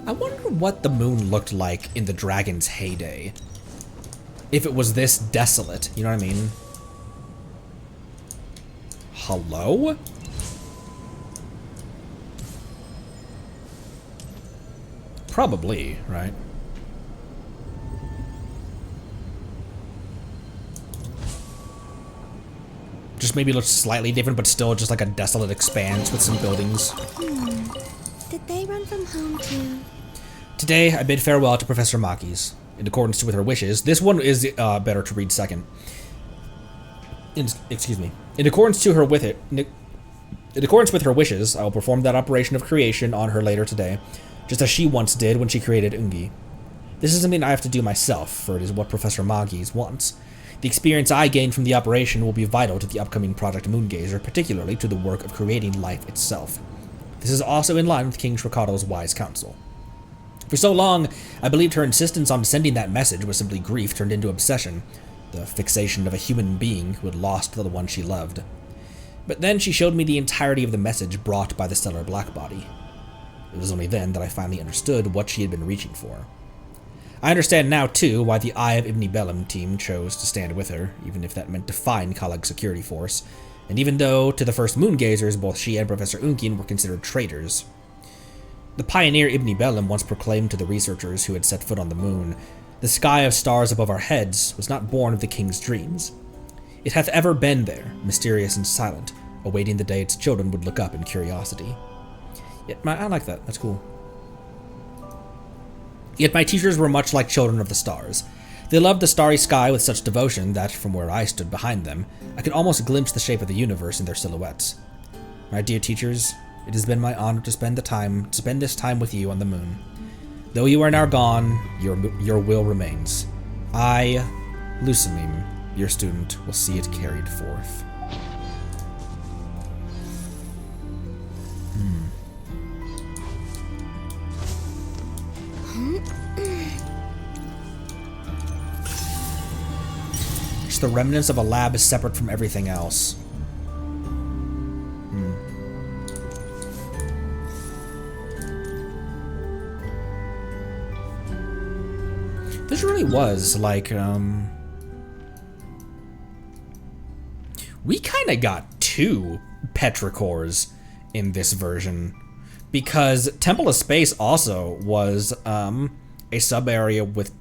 I wonder what the moon looked like in the dragon's heyday. If it was this desolate, you know what I mean? Hello? Probably, right? Just maybe looks slightly different, but still just like a desolate expanse with some buildings. Did they run from home too? Today, I bid farewell to Professor Maki's. In accordance with her wishes, this one is better to read second. Excuse me. In accordance with her wishes, I will perform that operation of creation on her later today, just as she once did when she created Ungi. This is something I have to do myself, for it is what Professor Magi's wants. The experience I gain from the operation will be vital to the upcoming Project Moongazer, particularly to the work of creating life itself. This is also in line with King Shrikado's wise counsel. For so long, I believed her insistence on sending that message was simply grief turned into obsession, the fixation of a human being who had lost the one she loved. But then she showed me the entirety of the message brought by the stellar blackbody. It was only then that I finally understood what she had been reaching for. I understand now, too, why the Eye of Ibn Bellum team chose to stand with her, even if that meant defying Kalag's security force, and even though, to the first Moongazers, both she and Professor Unkin were considered traitors. The pioneer Ibn Bellum once proclaimed to the researchers who had set foot on the moon, "The sky of stars above our heads was not born of the king's dreams. It hath ever been there, mysterious and silent, awaiting the day its children would look up in curiosity." I like that. That's cool. Yet my teachers were much like children of the stars. They loved the starry sky with such devotion that, from where I stood behind them, I could almost glimpse the shape of the universe in their silhouettes. My dear teachers, it has been my honor to spend this time with you on the moon. Though you are now gone, your will remains. I, Lusamim, your student, will see it carried forth. Just the remnants of a lab is separate from everything else. This really was like, we kind of got two petrichors in this version, because Temple of Space also was a sub-area with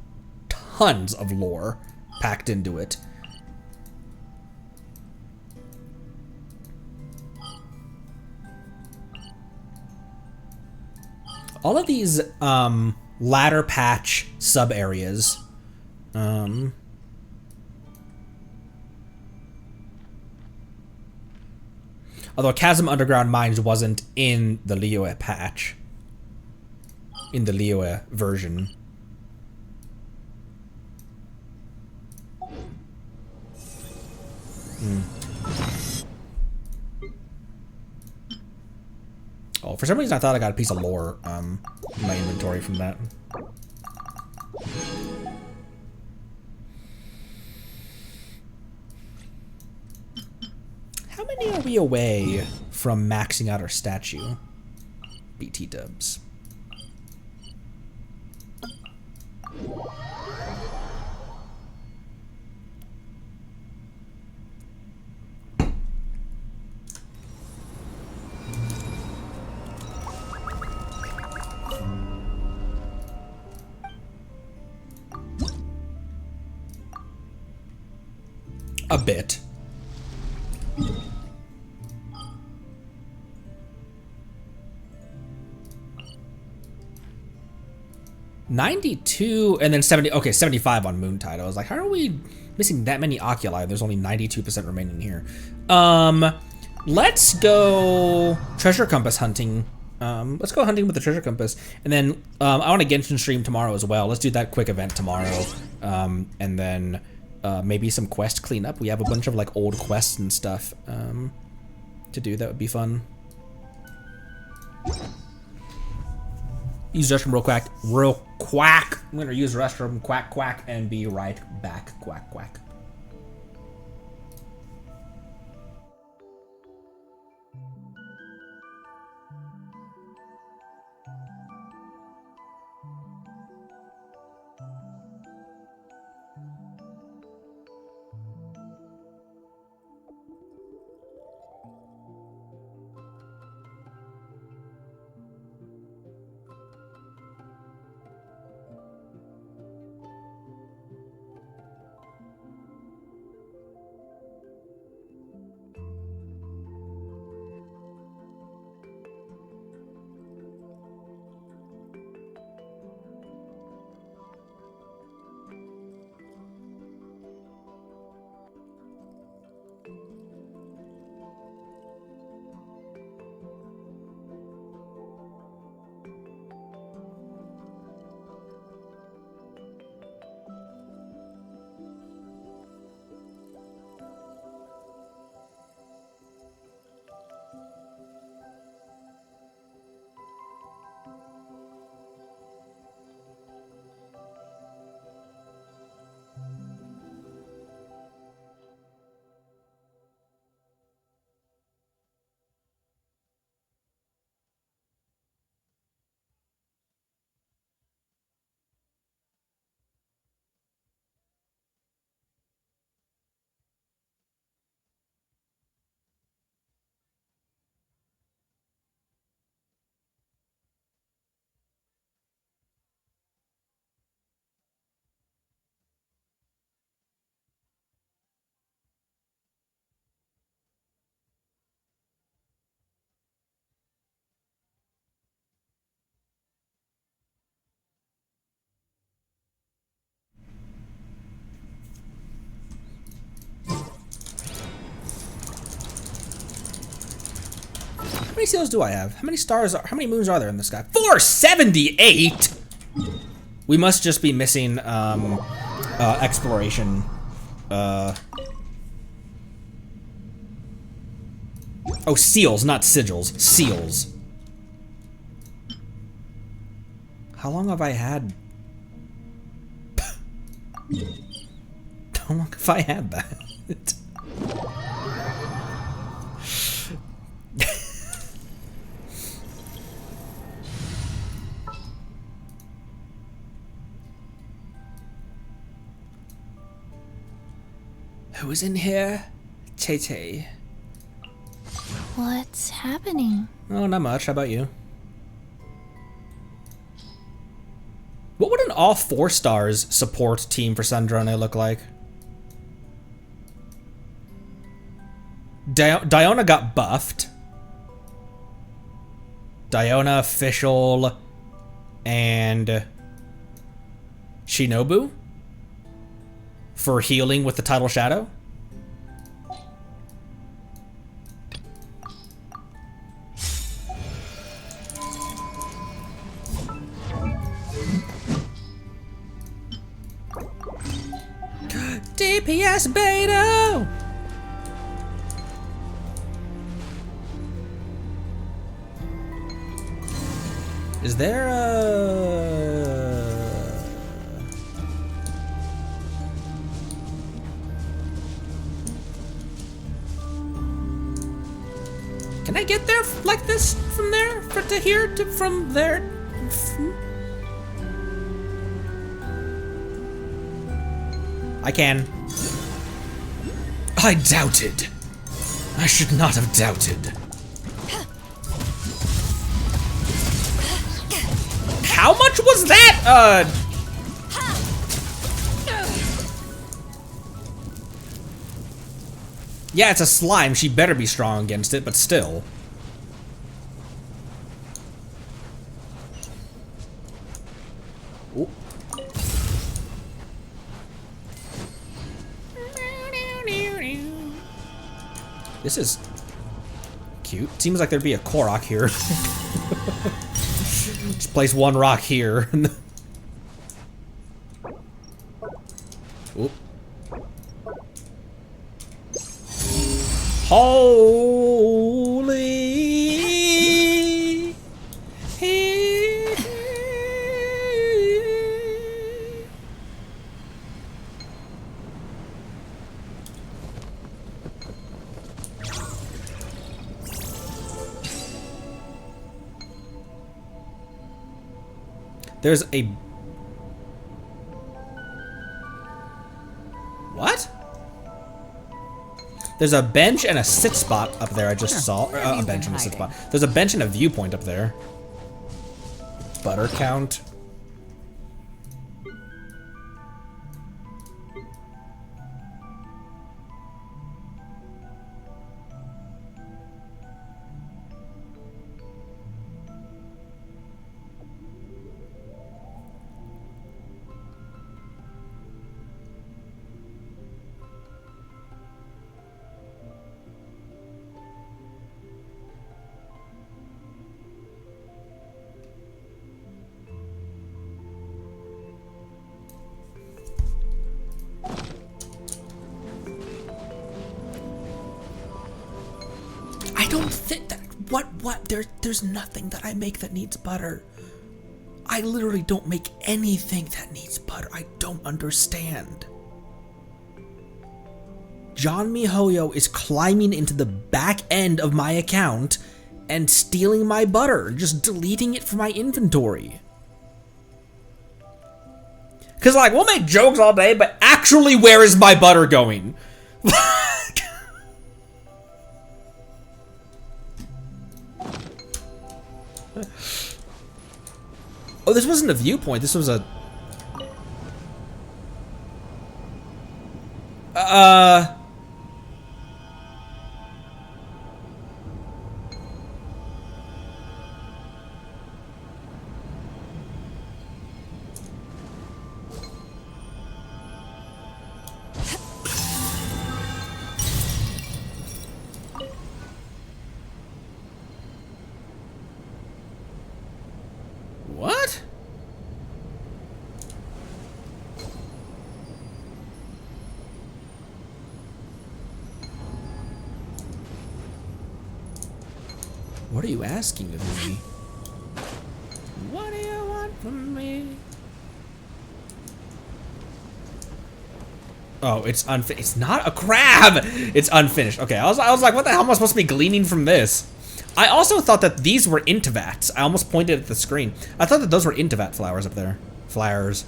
tons of lore packed into it. All of these ladder patch sub areas. Although Chasm Underground Mines wasn't in the Liyue patch. In the Liyue version. Oh, for some reason I thought I got a piece of lore in my inventory from that. How many are we away from maxing out our statue? BT dubs. A bit. $92 and then 70. Okay, 75 on Moontide. I was like, how are we missing that many oculi? There's only 92% remaining here. Let's go treasure compass hunting. Let's go hunting with the treasure compass. And then I want a Genshin stream tomorrow as well. Let's do that quick event tomorrow. And then maybe some quest cleanup. We have a bunch of like old quests and stuff to do. That would be fun. Use restroom real quack. I'm gonna use restroom quack quack and be right back. Quack quack. How many seals do I have? How many stars how many moons are there in the sky? 478! We must just be missing exploration. Oh, seals, not sigils. Seals. How long have I had? How long have I had that? Who's in here? Tay-Tay. What's happening? Oh, not much. How about you? What would an all 4 stars support team for Sandrone look like? Diona got buffed. Diona, Fischl, and Shinobu for healing with the Tidal Shadow. DPS Beta! Is there a... Can I get there like this from there? To here to from there? I can. I doubted. I should not have doubted. How much was that? Yeah, it's a slime. She better be strong against it, but still. Ooh. This is cute. Seems like there'd be a Korok here. Just place one rock here. Oop. Holy. There's a... What? There's a bench and a sit spot up there I just saw. A bench and a sit spot. There's a bench and a viewpoint up there. Butter count. I don't think that... What? There's nothing that I make that needs butter. I literally don't make anything that needs butter. I don't understand. John MiHoYo is climbing into the back end of my account and stealing my butter, just deleting it from my inventory. Cause like, we'll make jokes all day, but actually where is my butter going? Oh, this wasn't a viewpoint, this was a... What? What are you asking of me? What do you want from me? Oh, it's unfinished. It's not a crab! It's unfinished. Okay, I was like, what the hell am I supposed to be gleaning from this? I also thought that these were Intevats. I almost pointed at the screen. I thought that those were Intevat flowers up there. Flowers.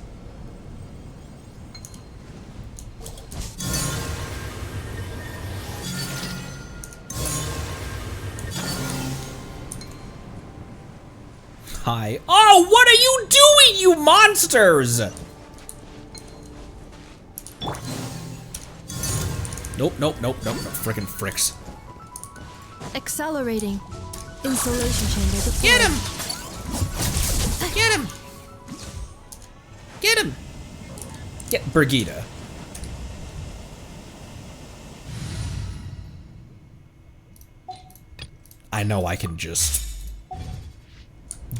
Hi. Oh, what are you doing, you monsters? Nope. Frickin' fricks. Accelerating. Insulation chamber deployed. Get him! Get him! Get him! Get Brigitte. I know I can just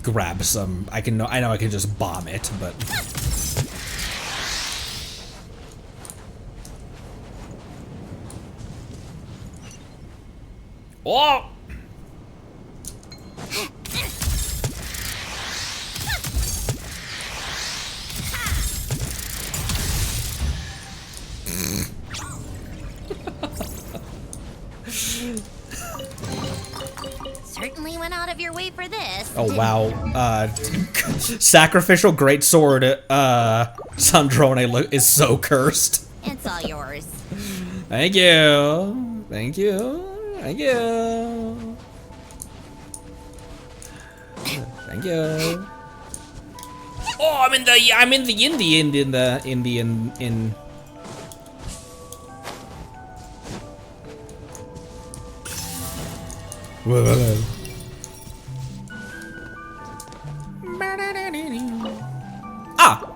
grab some. I know I can just bomb it, but oh! Certainly went out of your way for this. Oh wow. Sacrificial greatsword Sandrone is so cursed. It's all yours. Thank you. Thank you. Thank you. Thank you. Oh, I'm in the Whoa. Ah!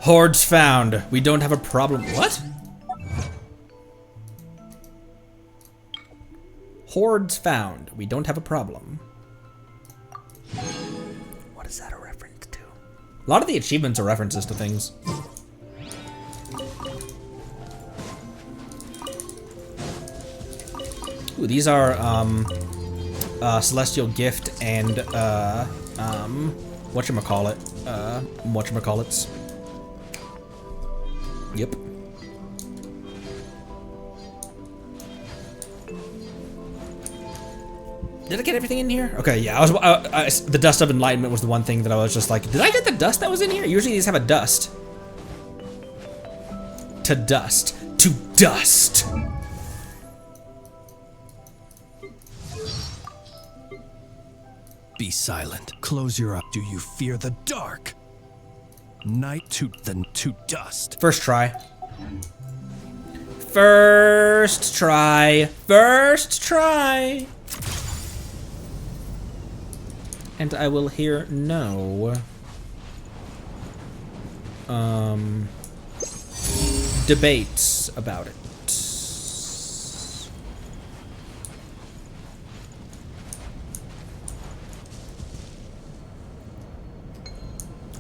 Hordes found. We don't have a problem. What? Hordes found. We don't have a problem. What is that a reference to? A lot of the achievements are references to things. Ooh, these are Celestial Gift and whatchamacallits. Yep. Did I get everything in here? Okay, yeah. The Dust of Enlightenment was the one thing that I was just like, did I get the dust that was in here? Usually these have a dust. To dust. To dust. Be silent. Close your eyes. Do you fear the dark? Night to dust. First try. First try. First try. And I will hear no. Debates about it.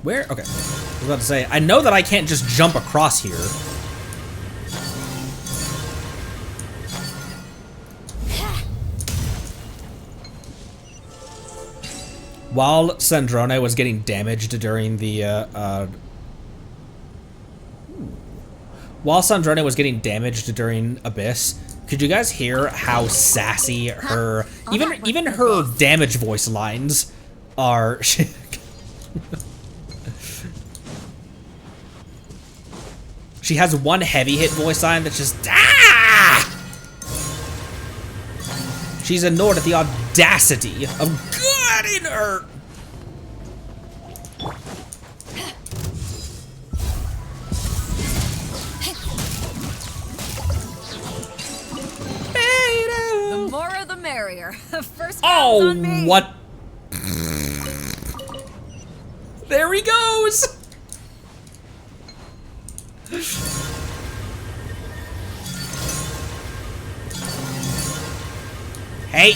Where? Okay. I was about to say, I know that I can't just jump across here. While Sandrone was getting damaged during the, Abyss, could you guys hear how sassy her, even her damage voice lines are? She has one heavy hit voice line that's just, ah! She's annoyed at the audacity of getting her. The more the merrier. First Oh, on me. what? There he goes. Hey.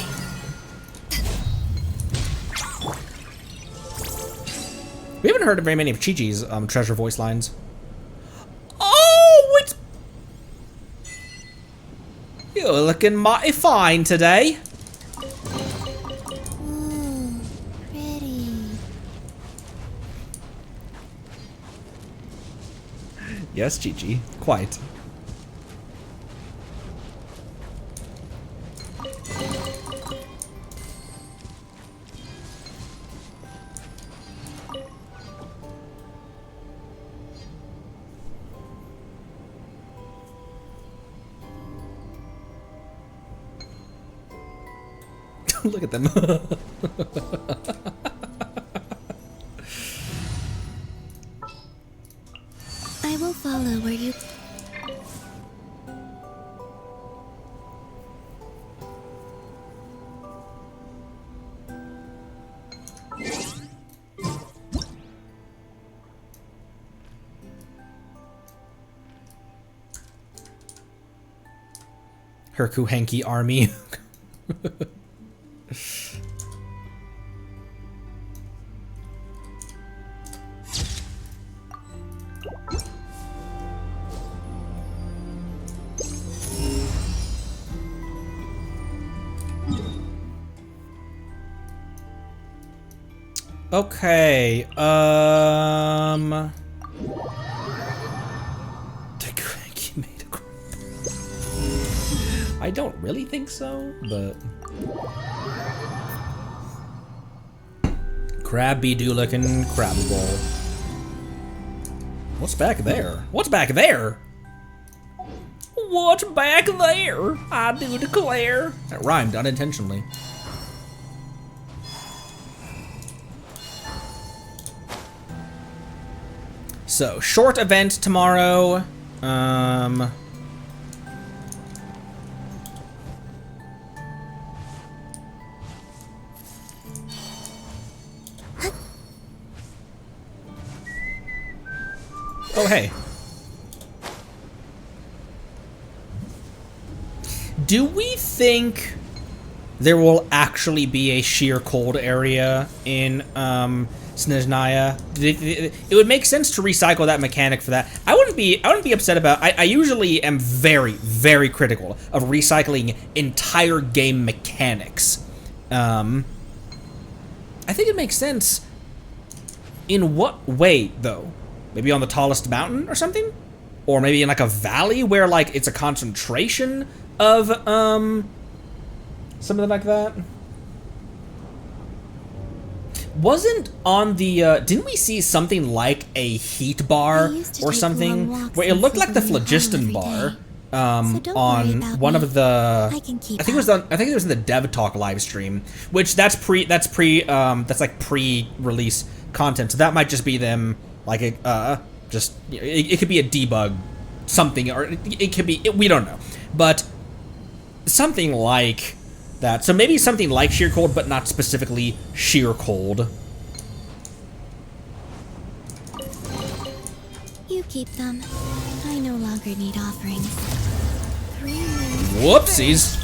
We haven't heard very many of Chi-Chi's treasure voice lines. Oh, it's... You're looking mighty fine today. Ooh, pretty. Yes, Chi-Chi, quite. Look at them. I will follow where you... Her Kuhenki army. Okay, The Kuhenki made a group. I don't really think so, but... Crabby-doo looking crab bowl. What's back there? What's back there? What's back there? I do declare. That rhymed unintentionally. So, short event tomorrow. Oh, hey. Do we think there will actually be a sheer cold area in Snezhnaya. It would make sense to recycle that mechanic for that. I wouldn't be upset about. I usually am very, very critical of recycling entire game mechanics. I think it makes sense. In what way, though? Maybe on the tallest mountain or something? Or maybe in like a valley where like it's a concentration of something like that? Wasn't on the, didn't we see something like a heat bar or something? Where it looked like the phlogiston bar on one of the, I think it was in the Dev Talk live stream, which that's like pre-release content. So that might just be them like it could be a debug something, or it could be, we don't know, but something like that. So maybe something like sheer cold, but not specifically sheer cold. You keep them. I no longer need offerings. Whoopsies.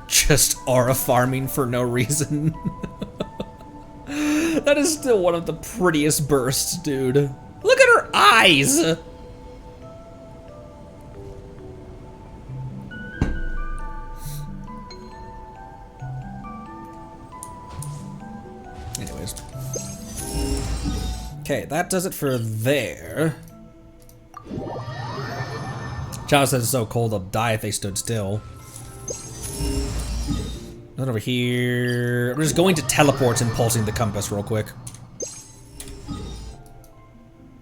Just aura farming for no reason. That is still one of the prettiest bursts, dude. Look at her eyes! Anyways. Okay, that does it for there. Child says it's so cold they'll die if they stood still. Nothing over here. I'm just going to teleports and pulsing the compass real quick.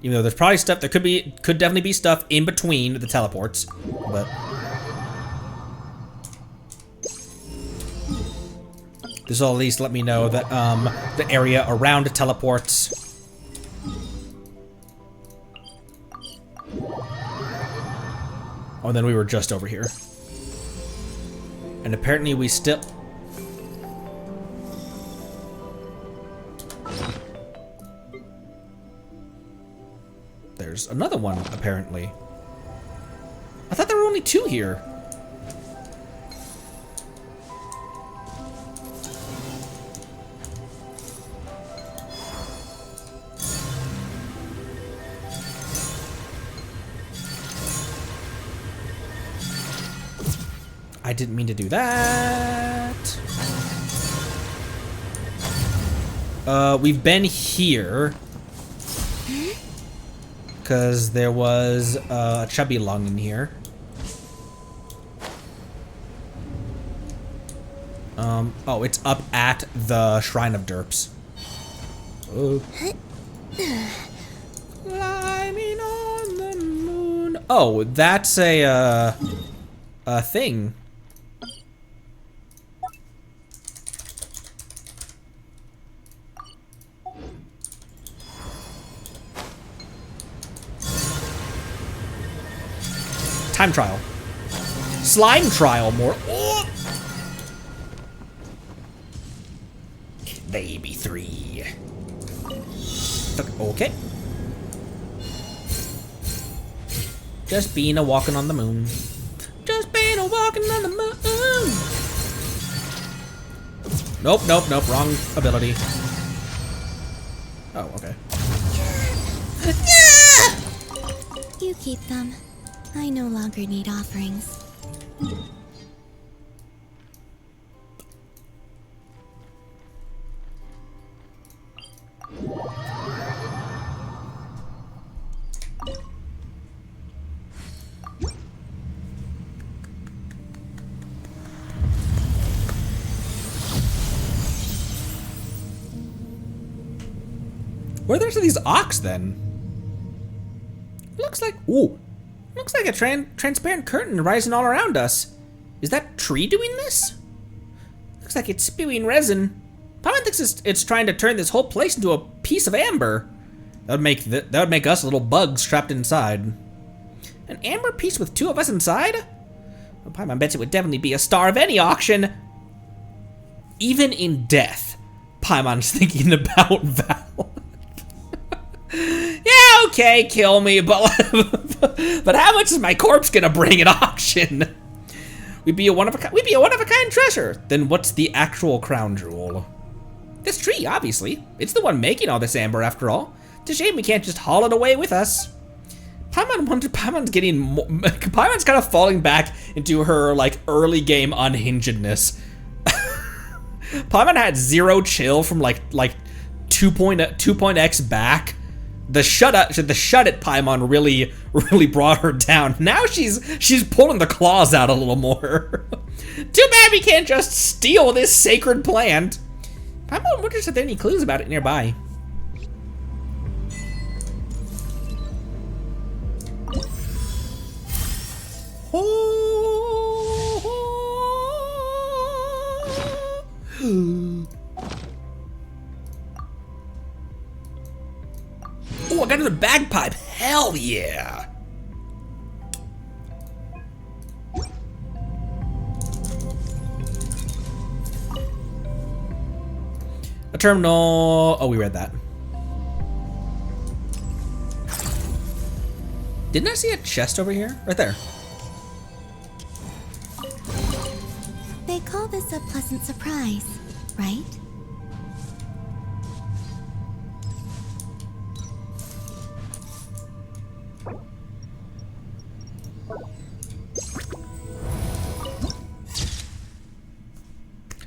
Even though there's probably stuff, could definitely be stuff in between the teleports, but this will at least let me know that the area around the teleports. Oh, and then we were just over here. And apparently we still... There's another one, apparently. I thought there were only 2 here. I didn't mean to do that. We've been here. Because there was a chubby lung in here. Oh, it's up at the Shrine of Derps. Oh. Climbing on the moon. Oh, that's a thing. Time trial. Slime trial more. Oh. Baby 3. Okay. Just being a walking on the moon. Just being a walking on the moon. Nope, nope, nope. Wrong ability. Oh, okay. You keep them. I no longer need offerings. Where are the rest of these ox then? Looks like, ooh. Looks like a transparent curtain rising all around us. Is that tree doing this? Looks like it's spewing resin. Paimon thinks it's trying to turn this whole place into a piece of amber. That would make us little bugs trapped inside. An amber piece with 2 of us inside? Well, Paimon bets it would definitely be a star of any auction. Even in death, Paimon's thinking about Val. Yeah, okay, kill me, but how much is my corpse gonna bring at auction? We'd be a one of a kind treasure. Then what's the actual crown jewel? This tree, obviously. It's the one making all this amber, after all. It's a shame we can't just haul it away with us. Paimon's kind of falling back into her like early game unhingedness. Paimon had 0 chill from like 2.x back. The shut it Paimon really brought her down. Now she's pulling the claws out a little more. Too bad we can't just steal this sacred plant. Paimon wonders if there are any clues about it nearby. Oh, I got another bagpipe. Hell yeah. A terminal. Oh, we read that. Didn't I see a chest over here? Right there. They call this a pleasant surprise, right?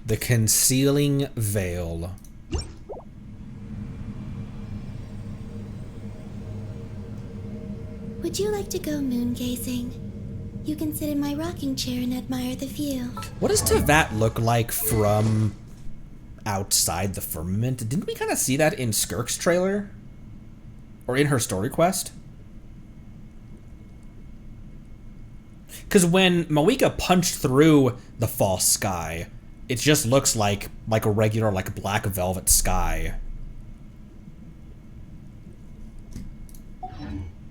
The concealing veil. Would you like to go moon gazing? You can sit in my rocking chair and admire the view. What does Tevat look like from outside the firmament? Didn't we kind of see that in Skirk's trailer? Or in her story quest? Because when Mawika punched through the false sky, it just looks like a regular black velvet sky.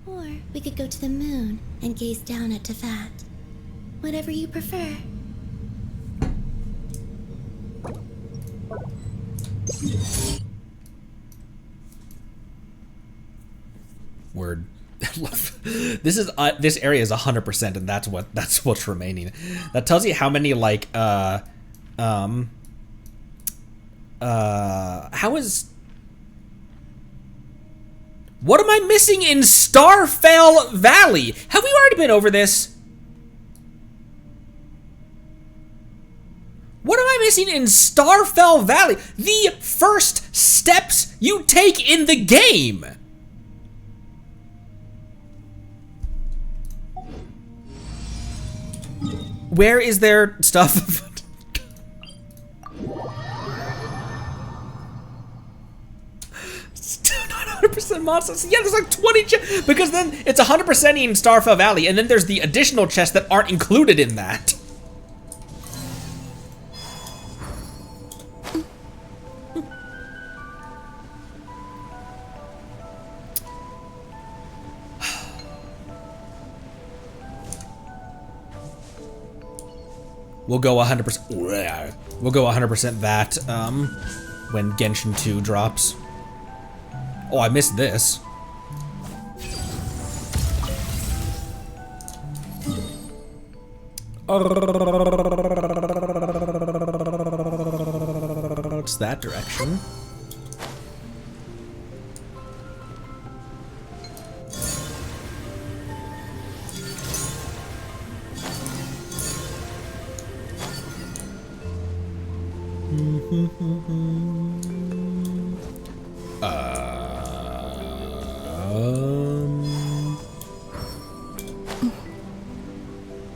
Or we could go to the moon and gaze down at Tevat. Whatever you prefer. Word. This area is 100%, and that's what's remaining. That tells you how many what am I missing in Starfell Valley? Have we already been over this? What am I missing in Starfell Valley? The first steps you take in the game. Where is there stuff? Still not 100% monsters. Yeah, there's like 20 chests. Because then it's 100% in Starfell Valley, and then there's the additional chests that aren't included in that. We'll go 100%. We'll go 100% that when Genshin 2 drops. Oh, I missed this. It's that direction.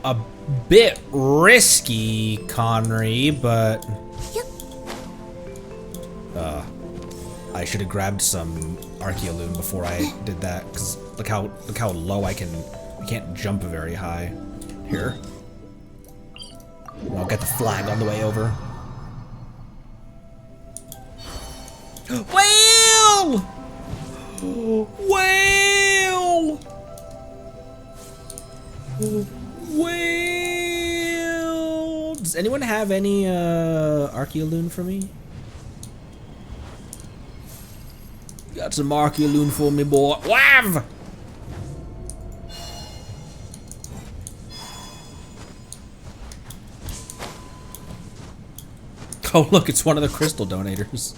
A bit risky, Conry, but I should have grabbed some Archeoloon before I did that, because look how low I can't jump very high. Here. I'll get the flag on the way over. Whale! Whale! Whale! Does anyone have any Archeoloon for me? Got some Archeoloon for me, boy. Wav! Oh, look, it's one of the crystal donators.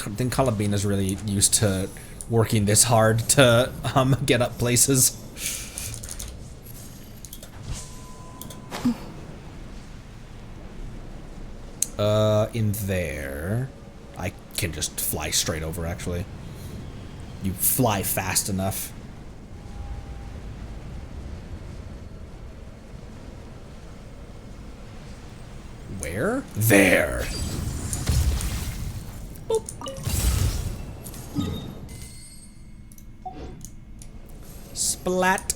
I think Calabina's really used to working this hard to get up places. In there, I can just fly straight over, actually. You fly fast enough. Where? There. Boop. Splat.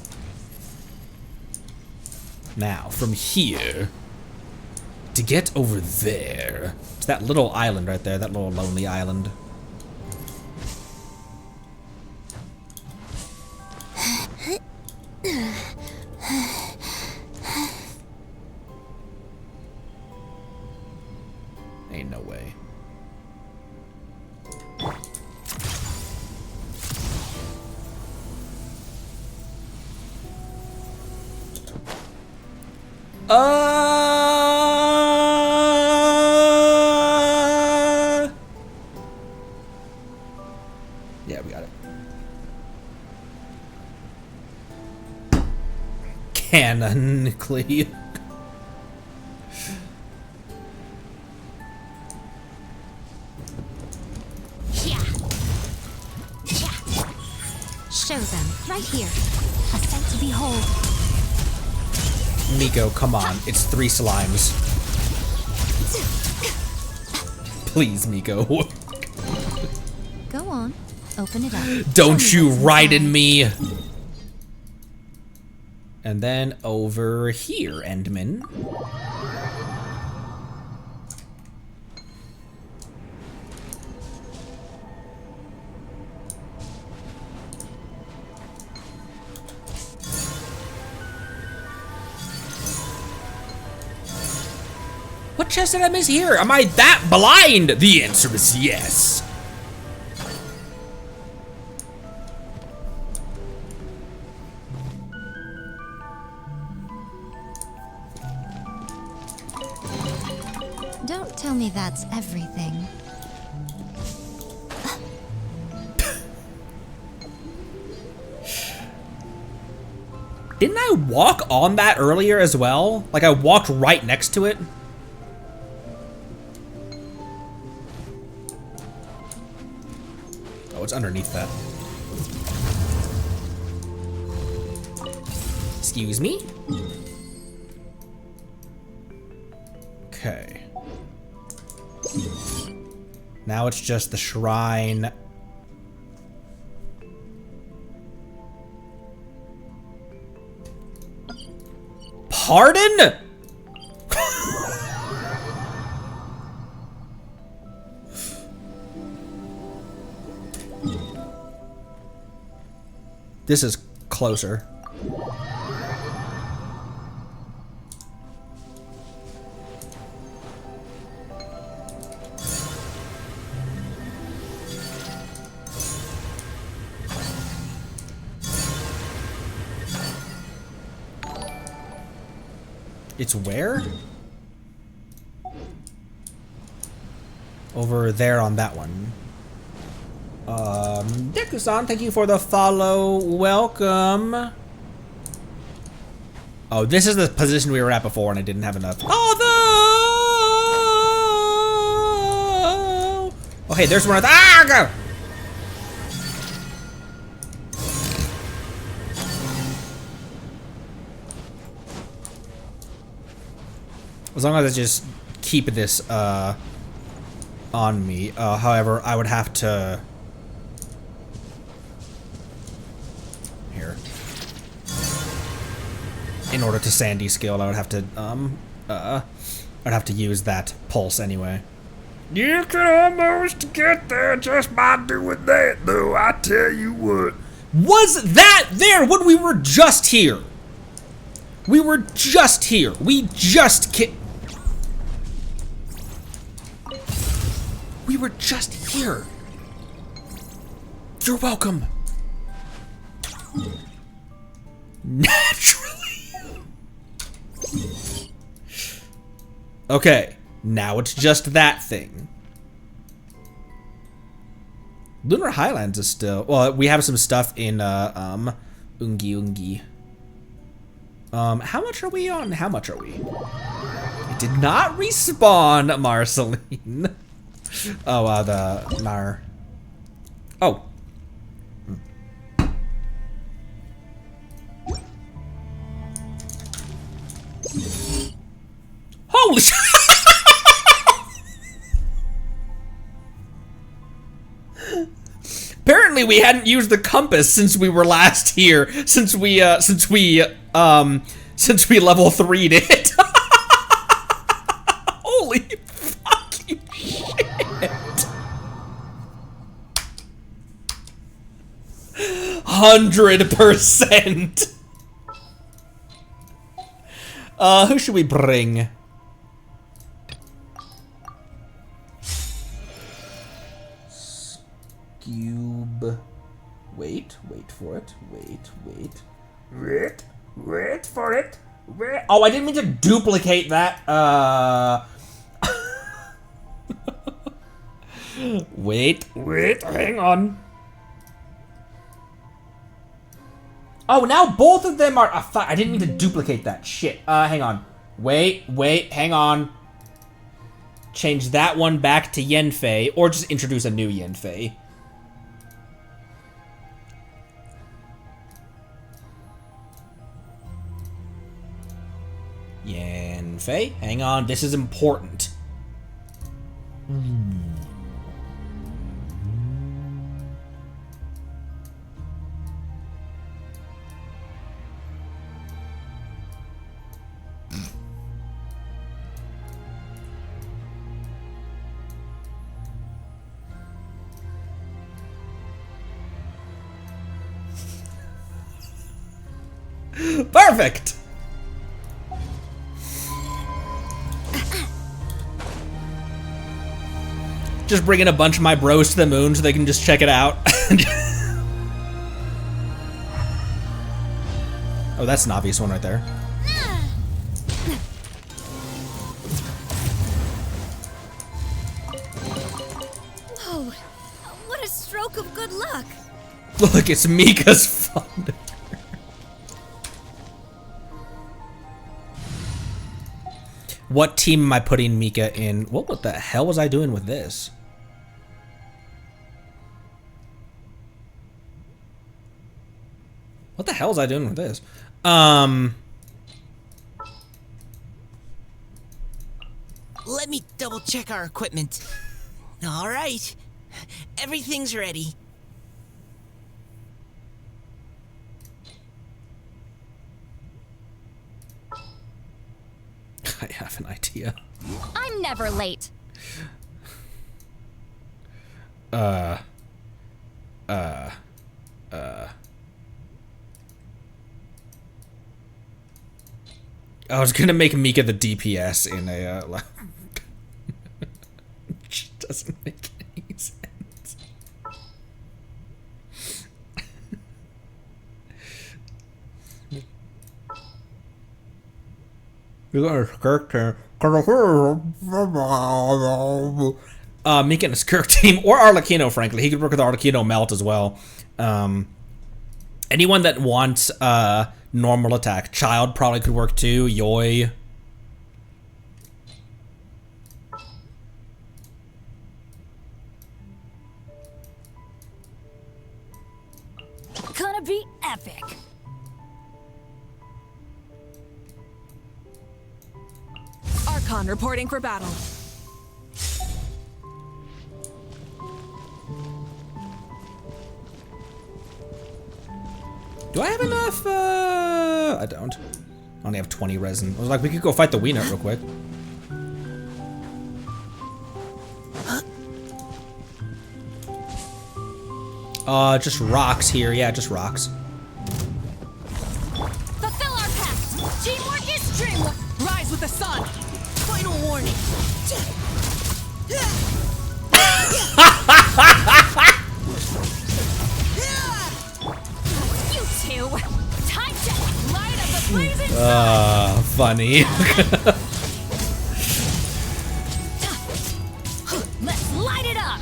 Now, from here, to get over there, it's that little island right there, that little lonely island. Ain't no way. Yeah, we got it. Canonically. Show them, right here. A sight to behold. Miko, come on. It's 3 slimes. Please, Miko. Go on, open it up. Don't you ride in me. And then over here, Endman. What chest did I miss here? Am I that blind? The answer is yes. Don't tell me that's everything. Didn't I walk on that earlier as well? Like I walked right next to it? Oh, it's underneath that. Excuse me? Okay. Now it's just the shrine. Pardon? This is closer. It's where? Over there on that one. Deku-san, thank you for the follow. Welcome. Oh, this is the position we were at before and I didn't have enough. Although... Oh, hey, there's one of the... Ah, go! As long as I just keep this, on me. However, I would have to... Here. In order to Sandy skill, I would have to, I'd have to use that pulse anyway. You can almost get there just by doing that, though, I tell you what. Was that there when we were just here? We were just here. We just We were just here. You're welcome. Naturally. Okay, now it's just that thing. Lunar Highlands is still... Well, we have some stuff in, Ungi Ungi. How much are we on? How much are we? It did not respawn, Marceline. Oh, the Nar. Oh. Holy shit! Apparently we hadn't used the compass since we were last here. Since we level 3'd it. Holy fucking shit. 100%. Who should we bring? Cube. Wait for it. Wait for it. Oh, I didn't mean to duplicate that. Wait, hang on. Oh, now both of them are. I didn't mean to duplicate that. Shit. Hang on. Wait, hang on. Change that one back to Yenfei, or just introduce a new Yenfei. Yenfei, hang on. This is important. Perfect! Just bringing a bunch of my bros to the moon so they can just check it out. Oh, that's an obvious one right there. Whoa, what a stroke of good luck. Look, it's Mika's fun. What team am I putting Mika in? What the hell was I doing with this? What the hell was I doing with this? Let me double check our equipment. All right. Everything's ready. I have an idea. I'm never late. I was gonna make Mika the DPS in a, which doesn't make any sense. You got a Skirk team. Mika and a Skirk team, or Arlecchino, frankly. He could work with Arlecchino Melt as well. Anyone that wants normal attack. Child probably could work too. Yoi. Gonna be epic. Archon reporting for battle. Do I have enough? I don't. I only have 20 resin. I was like, we could go fight the Weenut real quick. Just rocks here. Yeah, just rocks. Fulfill our pact. Teamwork is dreamwork. Rise with the sun! Final warning. You two. Time to Funny. Let's light it up!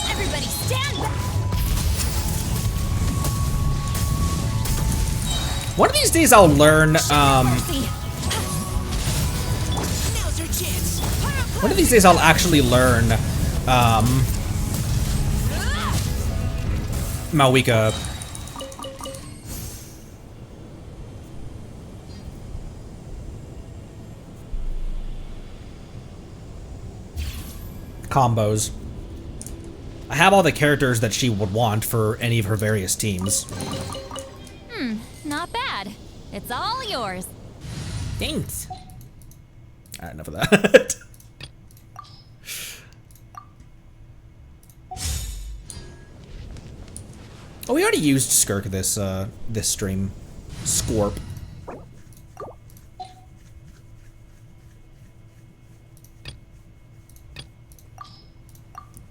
Everybody stand back! One of these days I'll learn, Now's our chance. one of these days I'll actually learn, Malwika. Combos. I have all the characters that she would want for any of her various teams. Not bad. It's all yours. Thanks. Alright, enough of that. Oh, we already used Skirk this this stream. Scorp.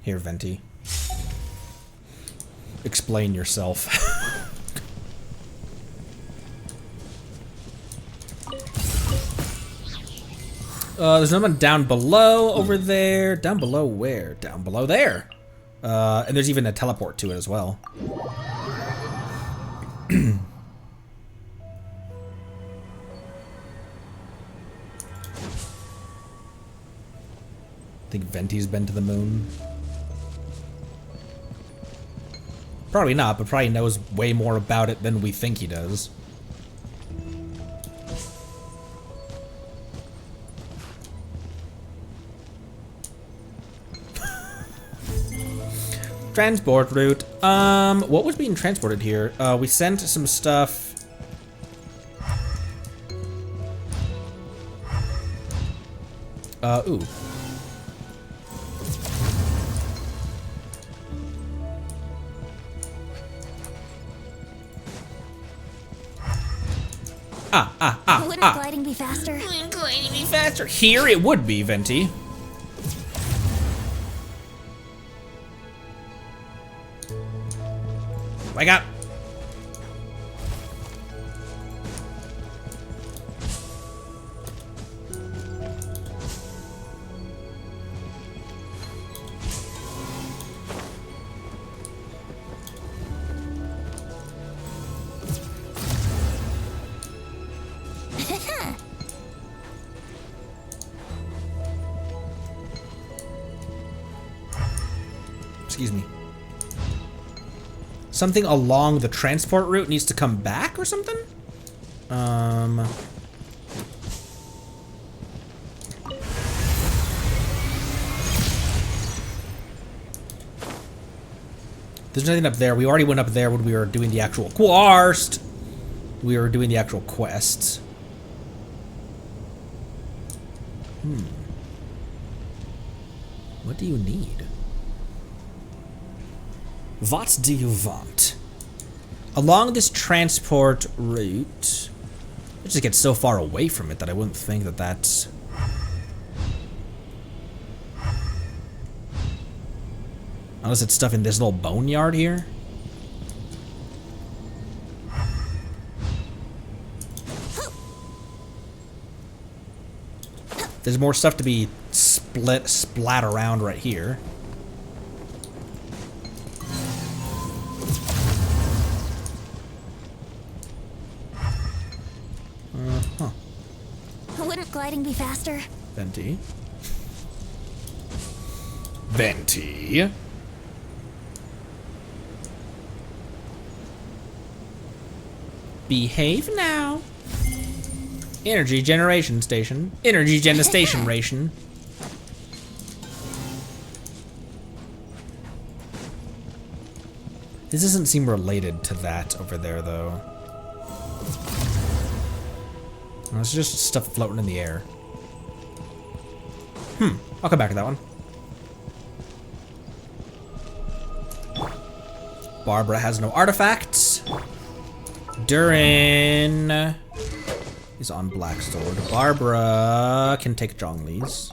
Here, Venti. Explain yourself. There's no one down below over there. Down below where? Down below there. And there's even a teleport to it as well. Think Venti's been to the moon? Probably not, but probably knows way more about it than we think he does. Transport route. What was being transported here? We sent some stuff. Ooh. Wouldn't gliding be faster? Gliding be faster. Here it would be, Venti. Wake up. Excuse me. Something along the transport route needs to come back or something? There's nothing up there. We already went up there when we were doing the actual quests. We were doing the actual quests. What do you need? What do you want? Along this transport route, I just get so far away from it that I wouldn't think that that's... Unless it's stuff in this little boneyard here. There's more stuff to be splat around right here. Wouldn't gliding be faster? Venti. Venti. Behave now. Energy generation station. Energy station ration. This doesn't seem related to that over there, though. Oh, it's just stuff floating in the air. I'll come back to that one. Barbara has no artifacts. Durin is on Black Sword. Barbara can take Zhongli's.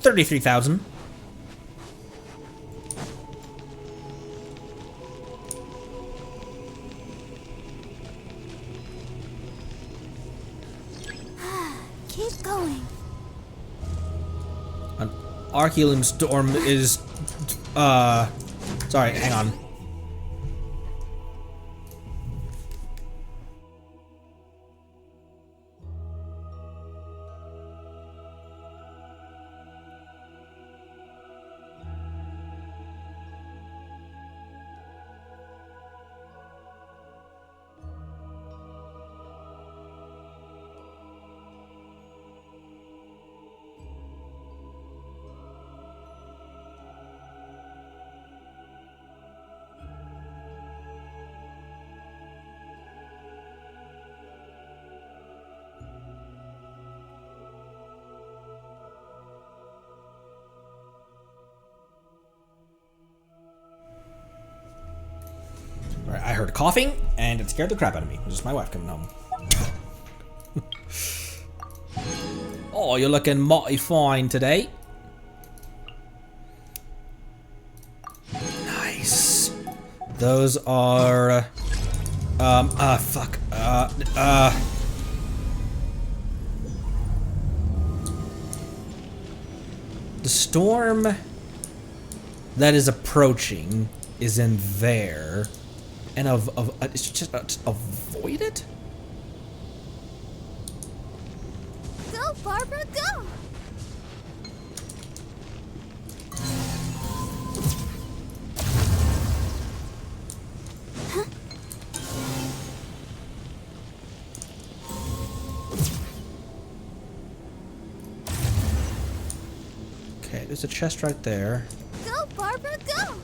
33,000. Keep going. An Archelium storm is, sorry, hang on. Alright, I heard coughing, and it scared the crap out of me. It was just my wife coming home. Oh, you're looking mighty fine today. Nice. Those are... fuck. The storm that is approaching is in there. And it's just avoid it? Go, Barbara, go! Okay, there's a chest right there. Go, Barbara, go!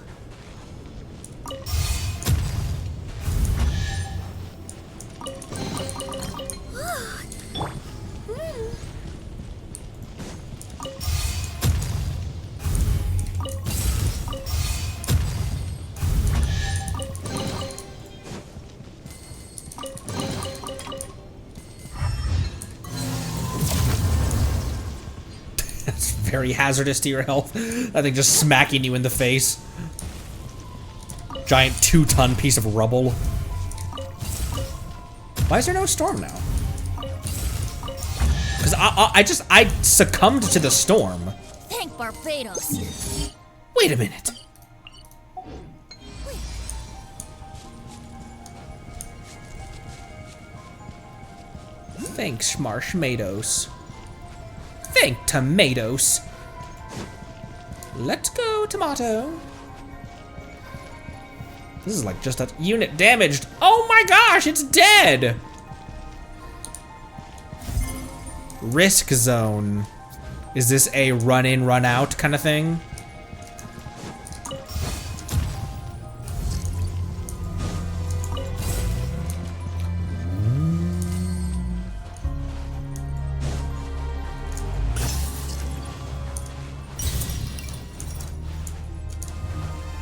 That's very hazardous to your health. That thing just smacking you in the face. Giant 2-ton piece of rubble. Why is there no storm now? Because I succumbed to the storm. Thank Barbados. Wait a minute. Thanks, Marshmados. Thank Tomatoes. Let's go, Tomato. This is like just a unit damaged. Oh my gosh, it's dead! Risk zone. Is this a run in, run out kind of thing?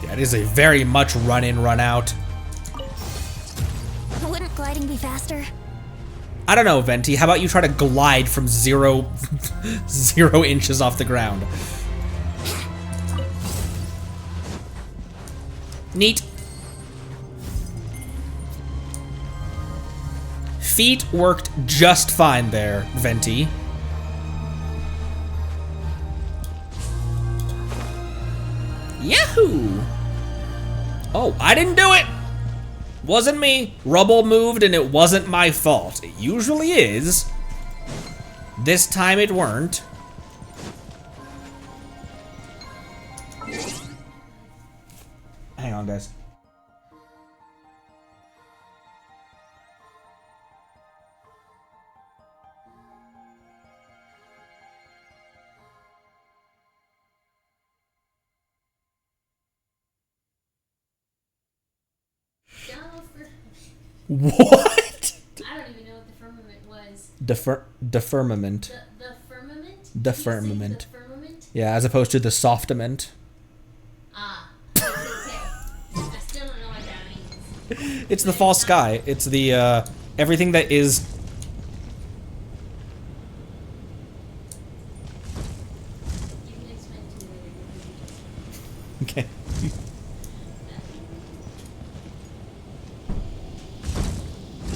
Yeah, it is a very much run in, run out. Wouldn't gliding be faster? I don't know, Venti. How about you try to glide from 0 inches off the ground? Neat. Feet worked just fine there, Venti. Yahoo! Oh, I didn't do it! Wasn't me. Rubble moved and it wasn't my fault. It usually is. This time it weren't. Hang on, guys. What? I don't even know what the firmament was. The firmament. The firmament? The firmament. The firmament? Yeah, as opposed to the softament. Ah. Okay. I still don't know what that means. It's the false sky. It's the, everything that is... You can Okay.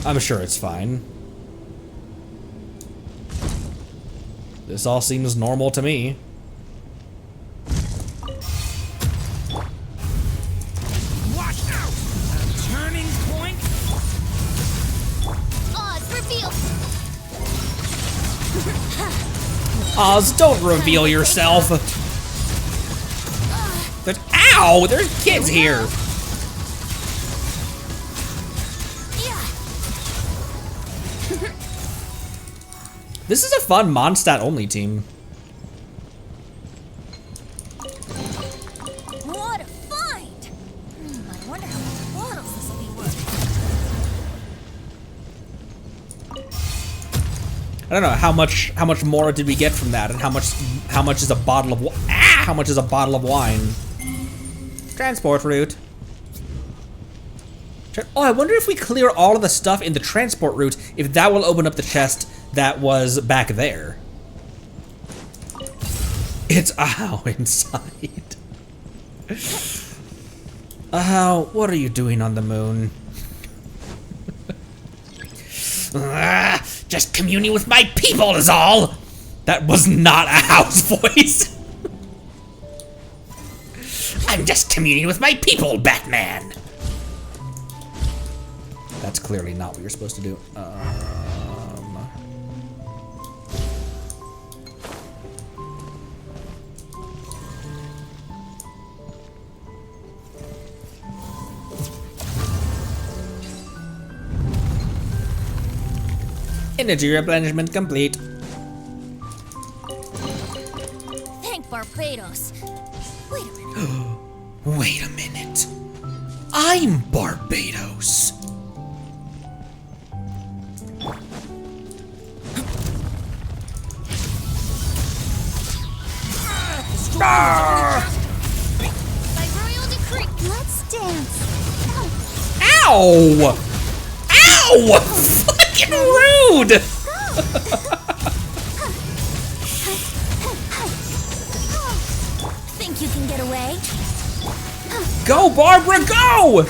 I'm sure it's fine. This all seems normal to me. Watch out! A turning point? Oz, reveal! Oz, don't reveal yourself! Ow! There's kids here! This is a fun Mondstadt only team. What a find! I wonder how many bottles this will be worth. I don't know how much more did we get from that, and how much is a bottle of how much is a bottle of wine? Transport route. Oh, I wonder if we clear all of the stuff in the transport route, if that will open up the chest that was back there. It's Ow inside. Ow, what are you doing on the moon? Just communing with my people is all. That was not Ow's voice. I'm just communing with my people, Batman. That's clearly not what you're supposed to do. Energy replenishment complete. Thank Barbados. Wait a minute. Wait a minute. I'm Barbados. By royal decree, let's dance. Ow! Ow! Fucking rude! Think you can get away? Go, Barbara, go!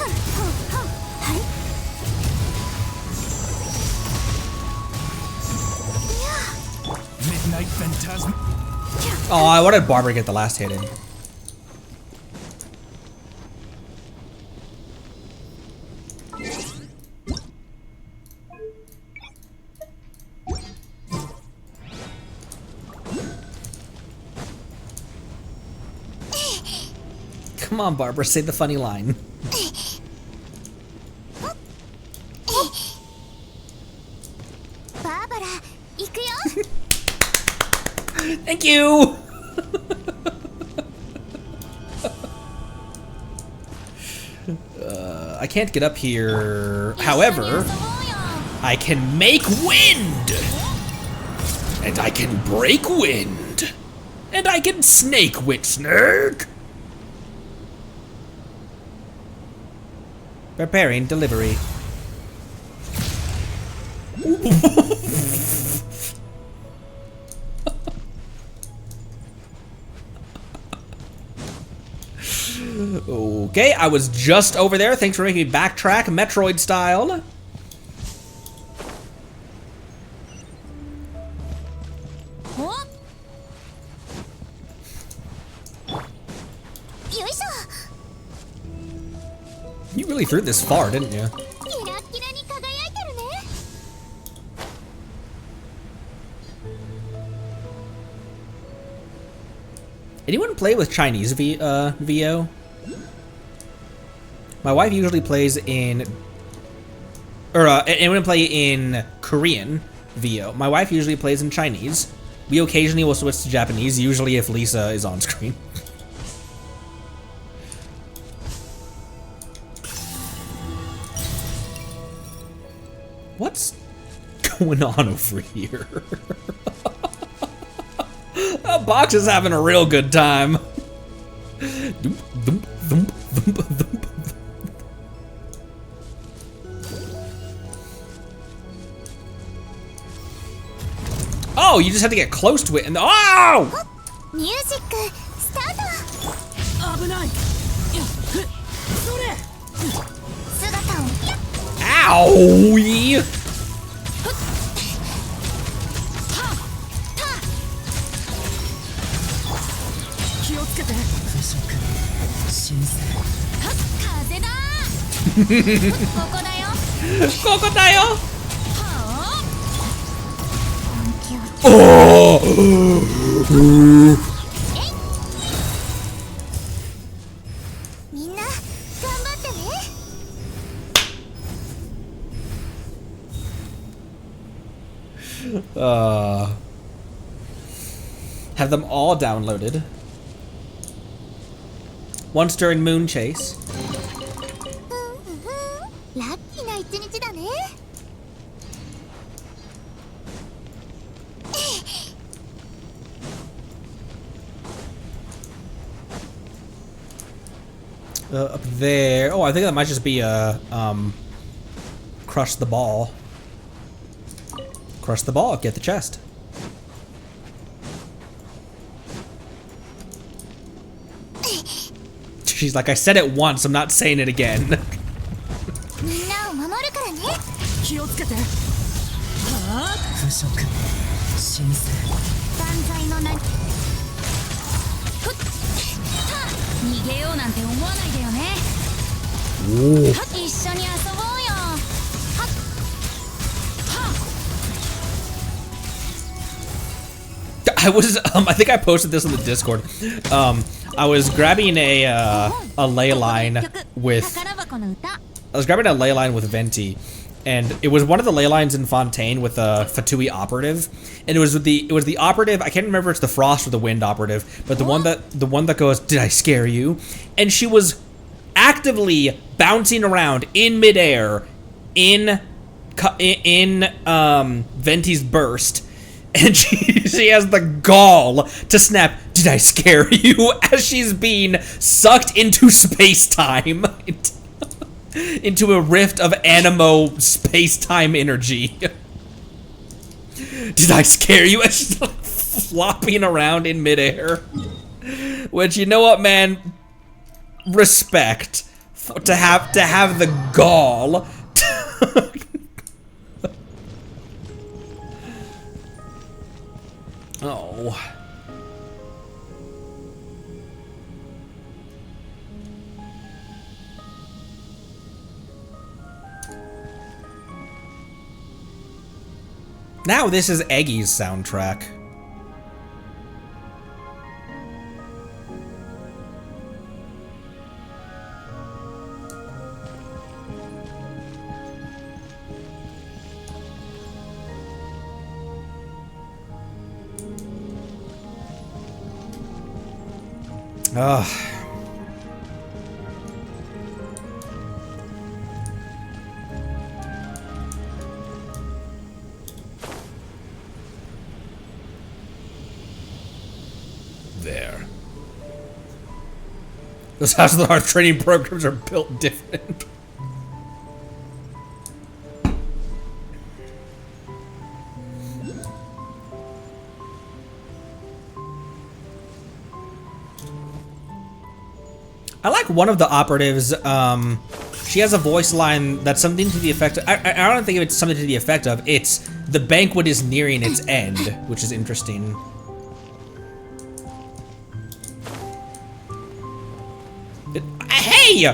Midnight Phantasm. Oh, I wanted Barbara to get the last hit in. Come on, Barbara, say the funny line. Barbara, 行くよ. Thank you! I can't get up here. However, I can make wind! And I can break wind! And I can snake wit snake! Preparing delivery. Okay, I was just over there. Thanks for making me backtrack, Metroid style. You really threw this far, didn't you? Anyone play with Chinese VO? My wife usually plays in, anyone play in Korean VO? My wife usually plays in Chinese. We occasionally will switch to Japanese, usually if Lisa is on screen. What's going on over here? That box is having a real good time. Oh, you just have to get close to it and oh! Music, start. Ow! Crocodile! Oh! Have them all downloaded. Once during Moon Chase. Up there. Oh, I think that might just be a crush the ball. Crush the ball, get the chest. She's like, I said it once, I'm not saying it again. Ooh. I was, I think I posted this on the Discord. I was grabbing a ley line with Venti, and it was one of the ley lines in Fontaine with a Fatui operative, and it was the operative. I can't remember if it's the Frost or the Wind operative, but the one that goes, "Did I scare you?" And she was actively bouncing around in midair in Venti's burst. And she has the gall to snap, "Did I scare you?" as she's being sucked into space-time. Into a rift of animo space-time energy. "Did I scare you?" as she's like flopping around in midair. Which, you know what, man? Respect. To have the gall. Oh. Now this is Eggy's soundtrack. Ugh. There. Those House of the Hearth training programs are built different. I like one of the operatives, she has a voice line that's something to the effect of, I don't think it's something to the effect of, it's, "The banquet is nearing its end," which is interesting. Hey!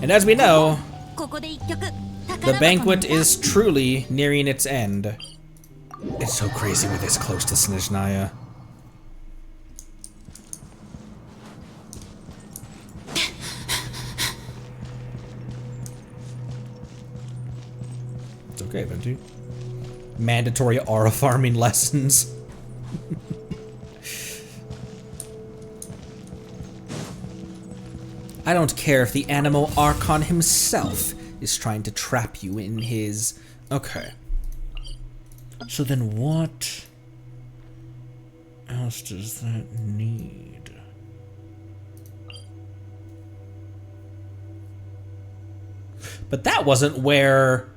And as we know, the banquet is truly nearing its end. It's so crazy we're this close to Snezhnaya. It's okay, Venti. Mandatory aura farming lessons. I don't care if the Animo Archon himself is trying to trap you in his... Okay. So then what else does that need? But that wasn't where...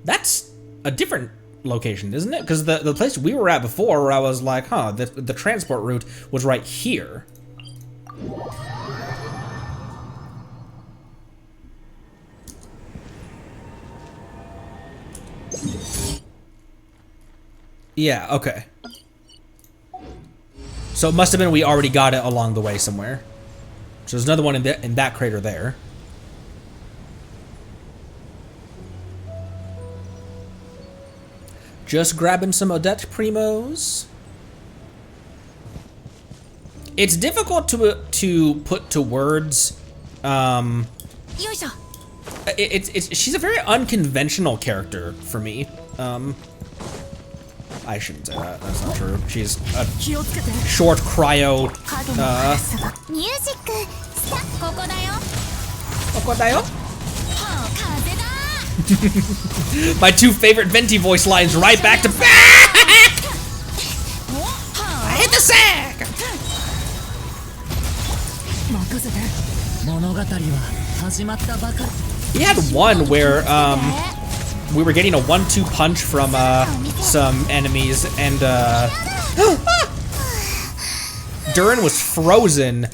That's a different location, isn't it? Because the place we were at before, where I was like, huh, the transport route was right here. Yeah, okay. So it must have been we already got it along the way somewhere. So there's another one in that crater there. Just grabbing some Odette Primos. It's difficult to put to words. She's a very unconventional character for me. I shouldn't say that. That's not true. She's a short cryo. Music. My two favorite Venti voice lines right back to back. I hit the sack. We had one where we were getting a 1-2 punch from some enemies, and Durin was frozen.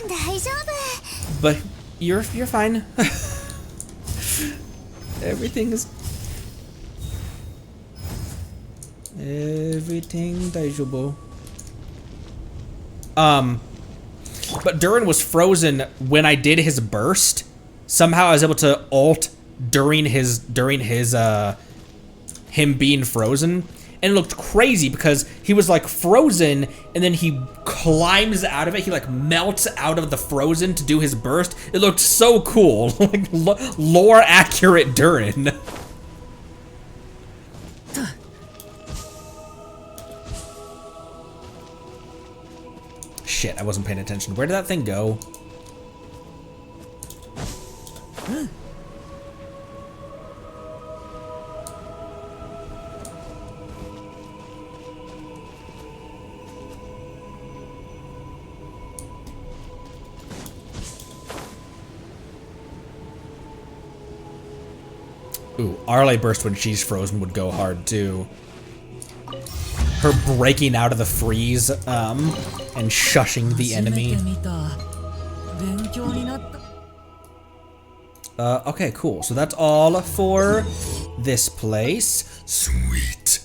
But you're fine. Everything daijoubu. But Durin was frozen when I did his burst. Somehow I was able to ult during his him being frozen, and it looked crazy because he was like frozen and then he climbs out of it. He like melts out of the frozen to do his burst. It looked so cool. Like lore accurate Durin. Shit, I wasn't paying attention. Where did that thing go? Ooh, Arle burst when she's frozen would go hard too. Her breaking out of the freeze, and shushing the enemy. Okay, cool. So that's all for this place. Sweet.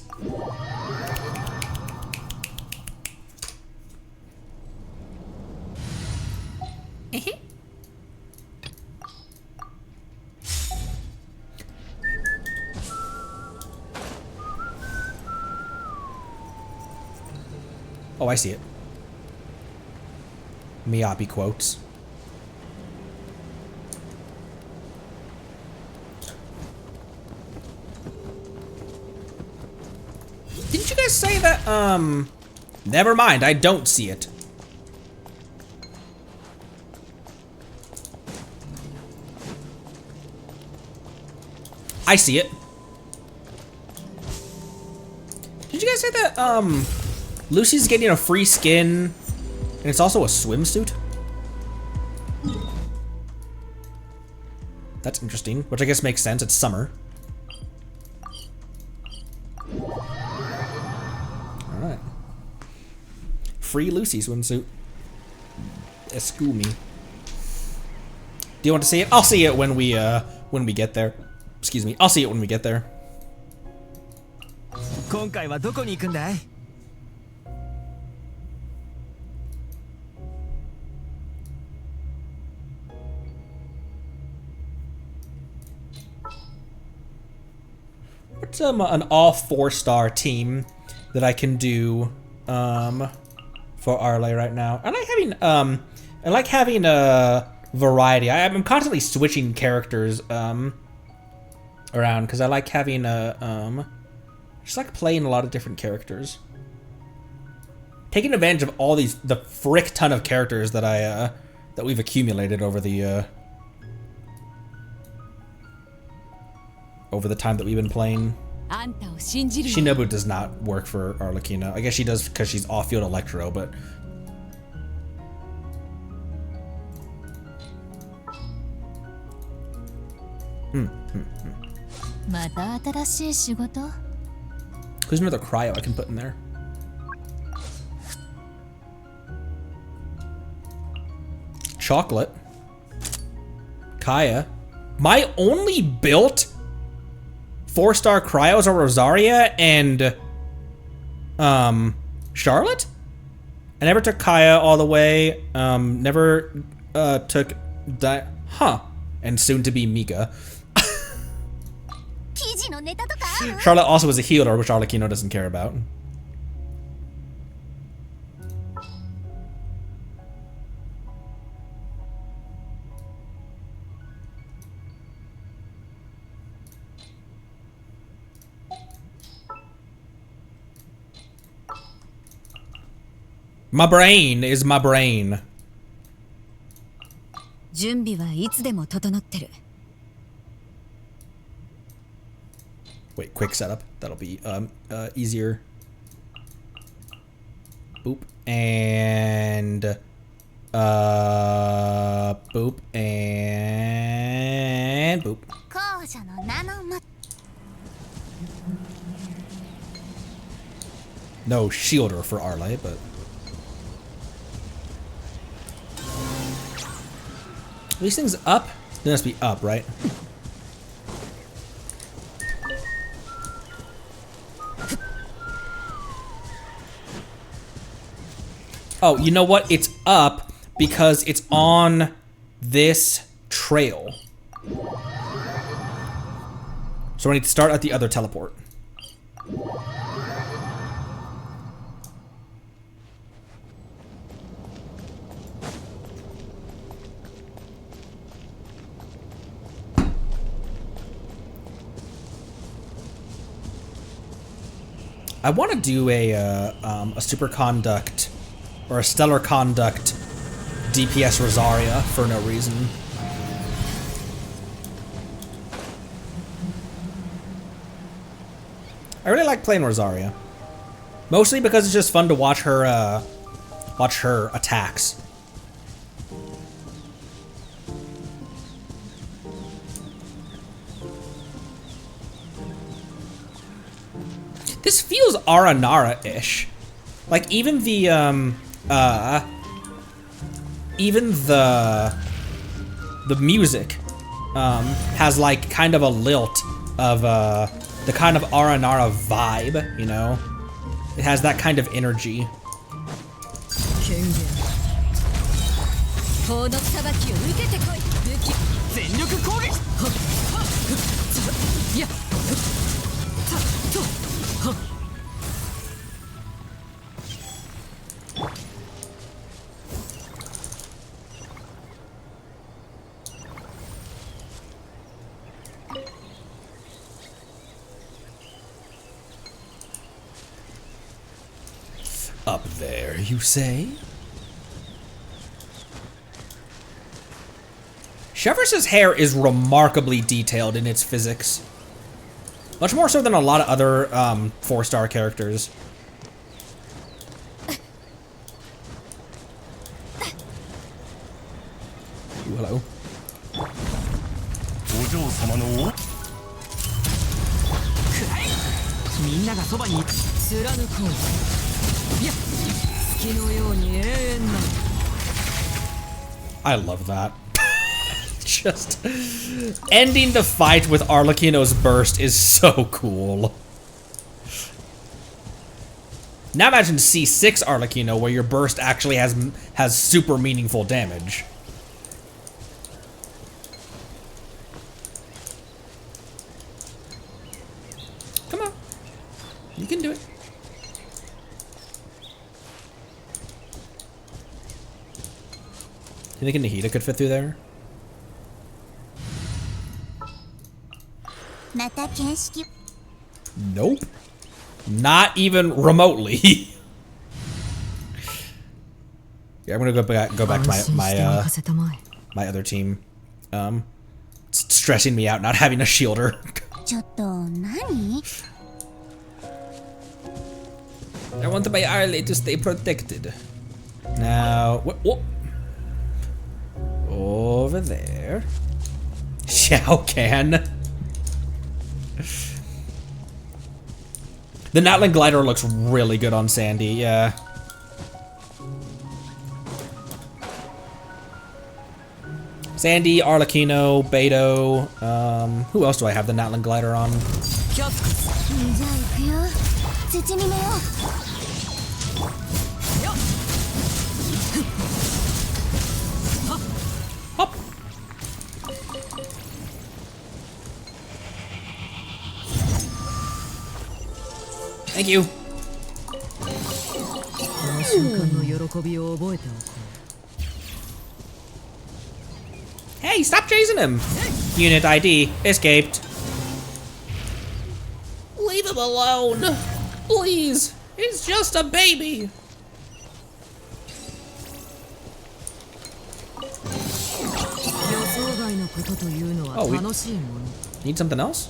Oh, I see it. Miyabi quotes. Didn't you guys say that, never mind, I don't see it. I see it. Did you guys say that, Lucy's getting a free skin, and it's also a swimsuit? That's interesting, which I guess makes sense, it's summer. Alright. Free Lucy swimsuit. Excuse me. Do you want to see it? I'll see it when we get there. Excuse me, I'll see it when we get there. What's an all 4-star team that I can do for Arle right now? I like having a variety. I'm constantly switching characters around because I like having just like playing a lot of different characters. Taking advantage of all the frick ton of characters that that we've accumulated over the time that we've been playing. Shinobu does not work for Arlecchino. I guess she does because she's off-field Electro, but... Who's another cryo I can put in there? Chocolate. Kaya. My only built 4-star cryos are Rosaria and Charlotte? I never took Kaya all the way. Never took and soon to be Mika. Charlotte also was a healer, which Arlecchino doesn't care about. My brain is my brain. 準備はいつでも整ってる。 Wait, quick setup. That'll be easier. Boop and boop and boop. No shielder for Arle, but these things up? They must be up, right? Oh, you know what? It's up because it's on this trail. So I need to start at the other teleport. I want to do a superconduct or a stellar conduct DPS Rosaria for no reason. I really like playing Rosaria, mostly because it's just fun to watch her attacks. This feels Aranara-ish. Like even the music has like kind of a lilt of the kind of Aranara vibe, you know? It has that kind of energy. Up there, you say? Shepherd's hair is remarkably detailed in its physics. Much more so than a lot of other 4-star characters. Ooh, hello. I love that. Just ending the fight with Arlecchino's burst is so cool. Now imagine C6 Arlecchino where your burst actually has super meaningful damage. Come on. You can do it. You think a Nahida could fit through there? Nope. Not even remotely. Yeah, I'm gonna go back to my other team. It's stressing me out not having a shielder. I want my Arle to stay protected. Now, whoop. Over there. Shao Kahn. The Natlan glider looks really good on Sandy, yeah. Sandy, Arlecchino, Beto, who else do I have the Natlan glider on? Hop. Thank you. Hey, stop chasing him! Unit ID escaped. Leave him alone! Please! He's just a baby! Oh, we need something else?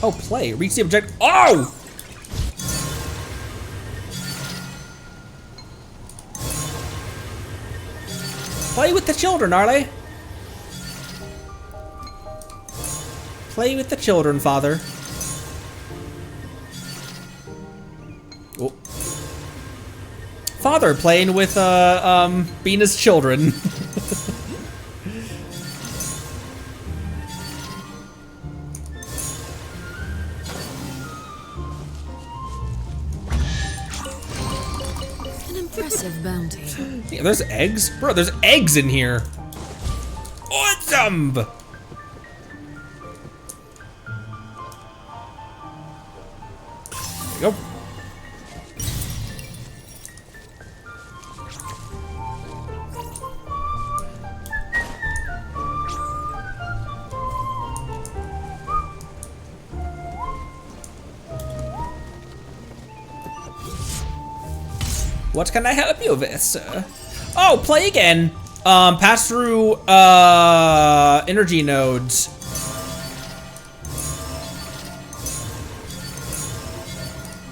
Oh, play. Reach the objective. Oh! Play with the children, Arlie. Play with the children, father. Oh. Father playing with, Bina's children. An impressive bounty. Yeah, there's eggs? Bro, there's eggs in here. Awesome! There you go. What can I help you with, sir? Oh, play again. Pass through, energy nodes.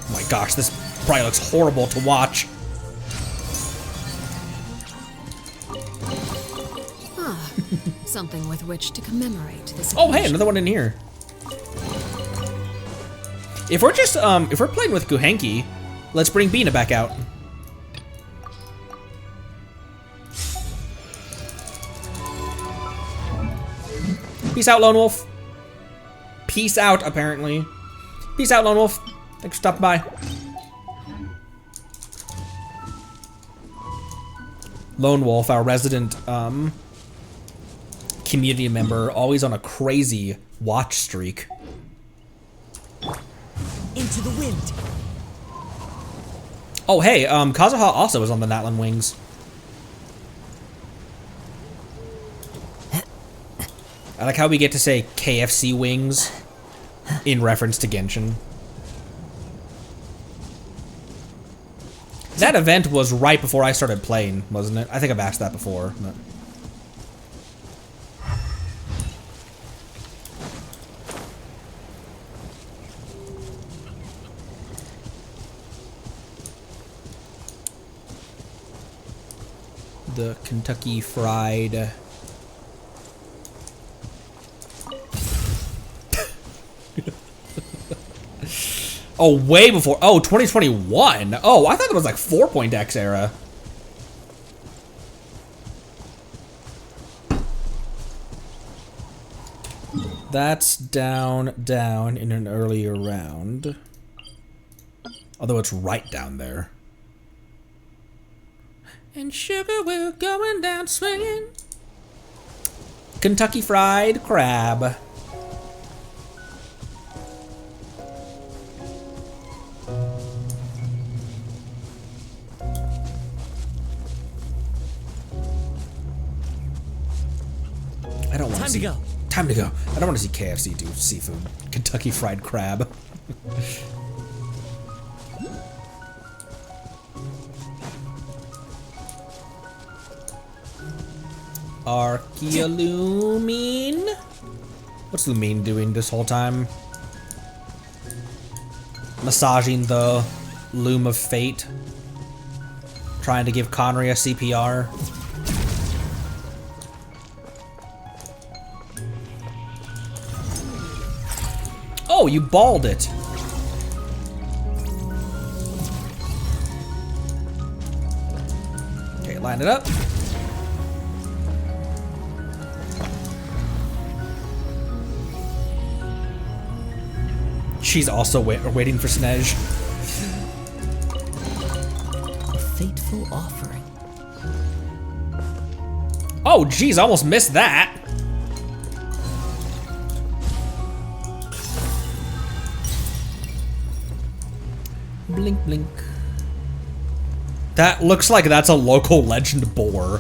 Oh my gosh, this probably looks horrible to watch. Ah, something with which to commemorate this. Oh, hey, another one in here. If we're just, if we're playing with Guhenki, let's bring Bina back out. Peace out, Lone Wolf. Peace out, apparently. Peace out, Lone Wolf. Thanks for stopping by. Lone Wolf, our resident community member, always on a crazy watch streak. Into the wind. Oh, hey, Kazuha also is on the Natlan wings. I like how we get to say KFC wings in reference to Genshin. That event was right before I started playing, wasn't it? I think I've asked that before. But... the Kentucky Fried... Oh, way before. Oh, 2021. Oh, I thought it was like 4.x era. That's down in an earlier round. Although it's right down there. And sugar, we're going down swinging. Kentucky Fried Crab. I don't want to see. Time to go. I don't want to see KFC do seafood. Kentucky Fried Crab. Archaeolumine? What's Lumine doing this whole time? Massaging the loom of fate. Trying to give Connery a CPR. Oh, you balled it. Okay, line it up. She's also waiting for Snej. A fateful offering. Oh, geez, I almost missed that. Blink, blink. That looks like that's a local legend boar.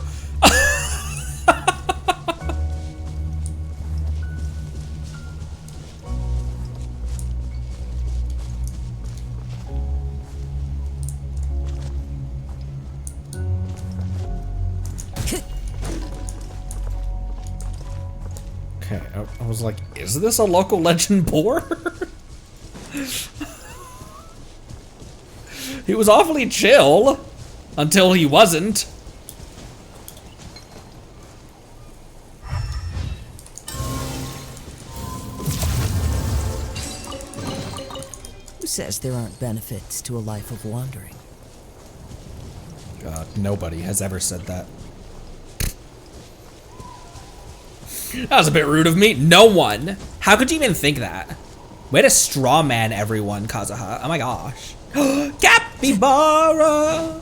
Okay, I was like, is this a local legend boar? He was awfully chill until he wasn't. Who says there aren't benefits to a life of wandering? Nobody has ever said that. That was a bit rude of me. No one. How could you even think that? Way to straw man everyone, Kazuha. Oh my gosh. Capybara!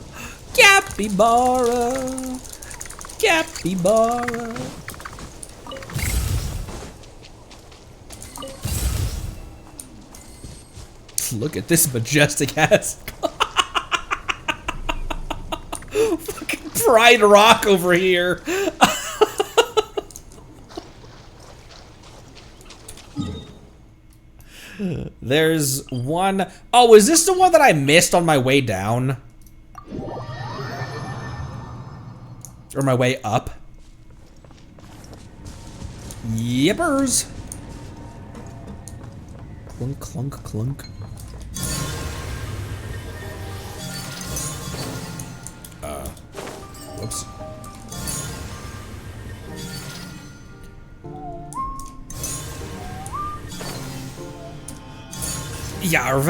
Capybara! Capybara! Look at this majestic ass. Fucking Pride Rock over here. There's one. Oh, is this the one that I missed on my way down? Or my way up? Yippers. Clunk, clunk, clunk. Whoops. Yarv.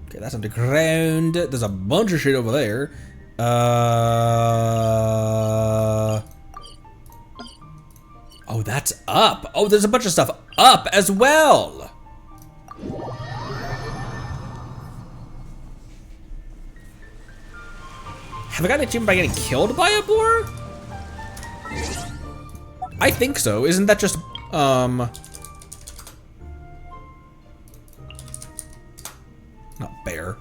Okay, that's underground. There's a bunch of shit over there. Oh, that's up. Oh, there's a bunch of stuff up as well. Have I gotten achievement by getting killed by a boar? I think so. Isn't that just, not bear.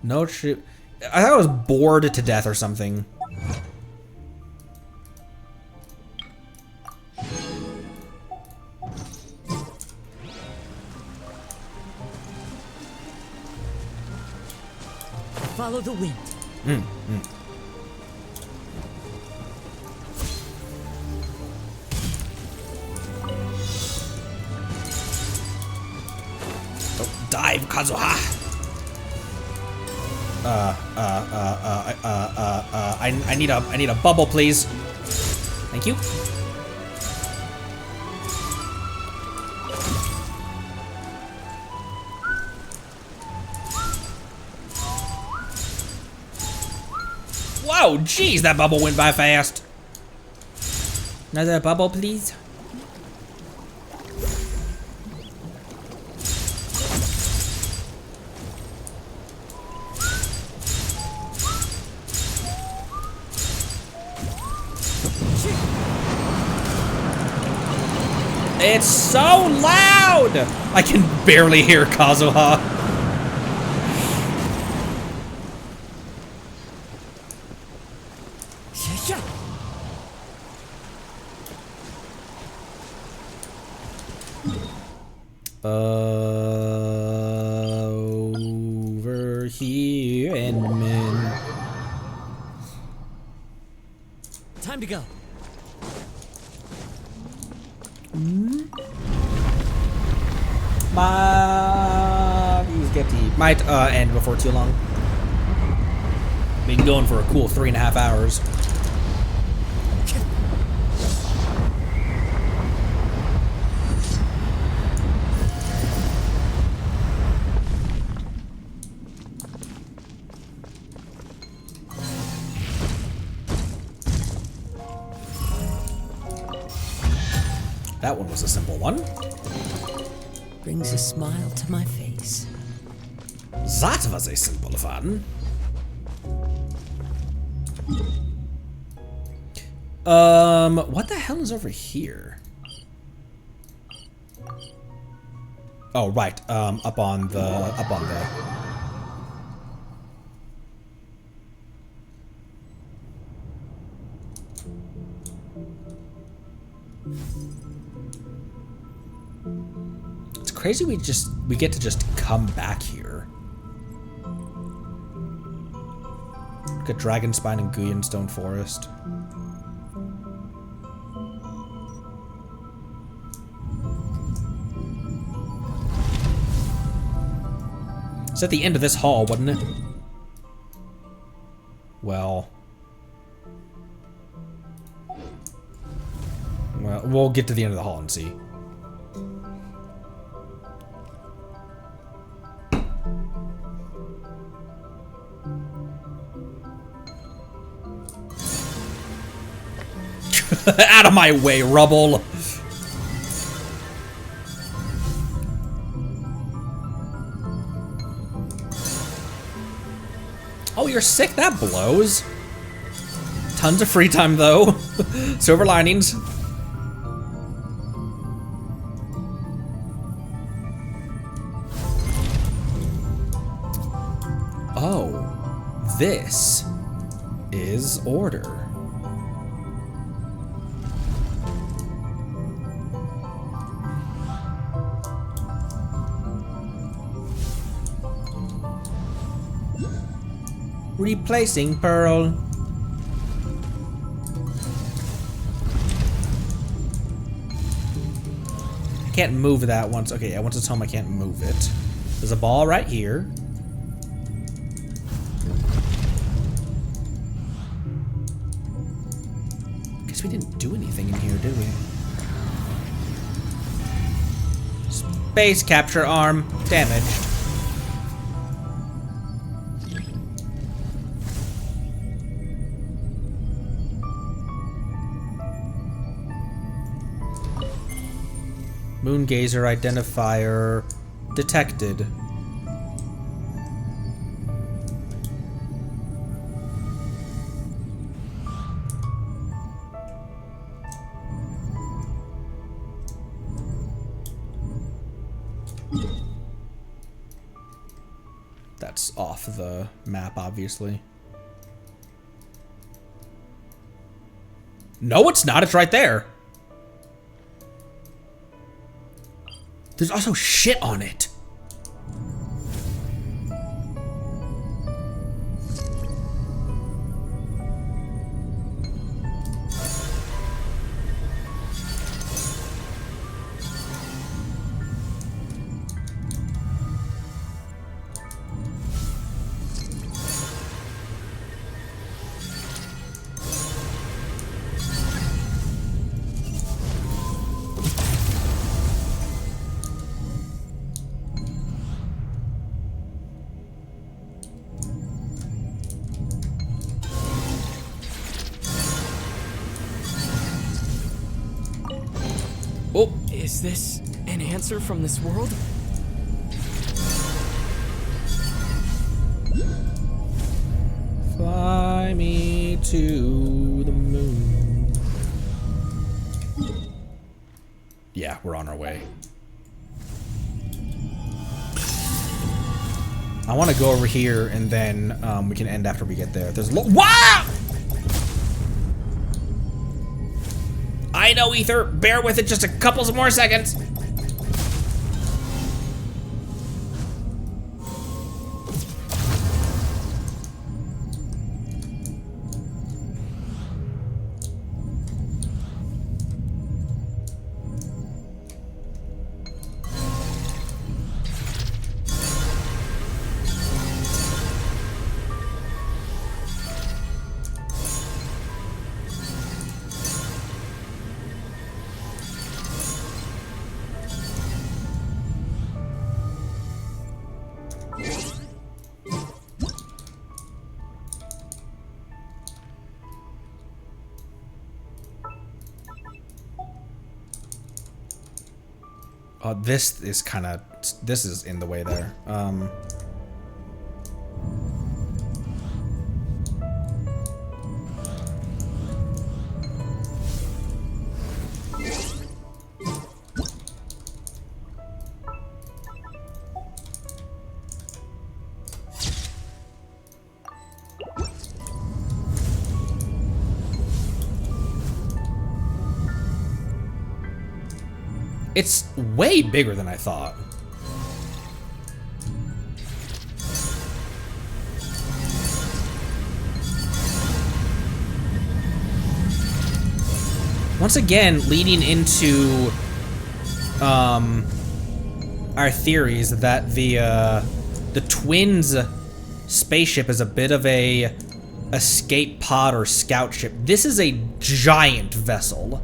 No shit. I thought I was bored to death or something. Follow the wind. Oh, dive, Kazuha. I need a bubble, please. Thank you. Whoa, jeez, that bubble went by fast. Another bubble, please. It's so loud! I can barely hear Kazuha. Over here and men. Time to go. These might end before too long. Been going for a cool 3.5 hours. That one was a simple one. Brings a smile to my face. That was a simple one. What the hell is over here? Oh, right. Up on the. It's crazy we get to just come back here. Look at Dragonspine and Guyanstone Forest. It's at the end of this hall, wasn't it? Well, we'll get to the end of the hall and see. Out of my way, rubble! Oh, you're sick? That blows. Tons of free time, though. Silver linings. Oh, this is order. Replacing Pearl. I can't move that once. Okay, once it's home, I can't move it. There's a ball right here. Guess we didn't do anything in here, did we? Space capture arm damaged. Moongazer identifier detected. That's off the map, obviously. No, it's not. It's right there. There's also shit on it. Oh, is this an answer from this world? Fly me to the moon. Yeah, we're on our way. I want to go over here and then we can end after we get there. There's wow! I know, Ether. Bear with it just a couple more seconds. Oh, this is kind of... This is in the way there. It's way bigger than I thought. Once again, leading into our theories that the twins' spaceship is a bit of a escape pod or scout ship. This is a giant vessel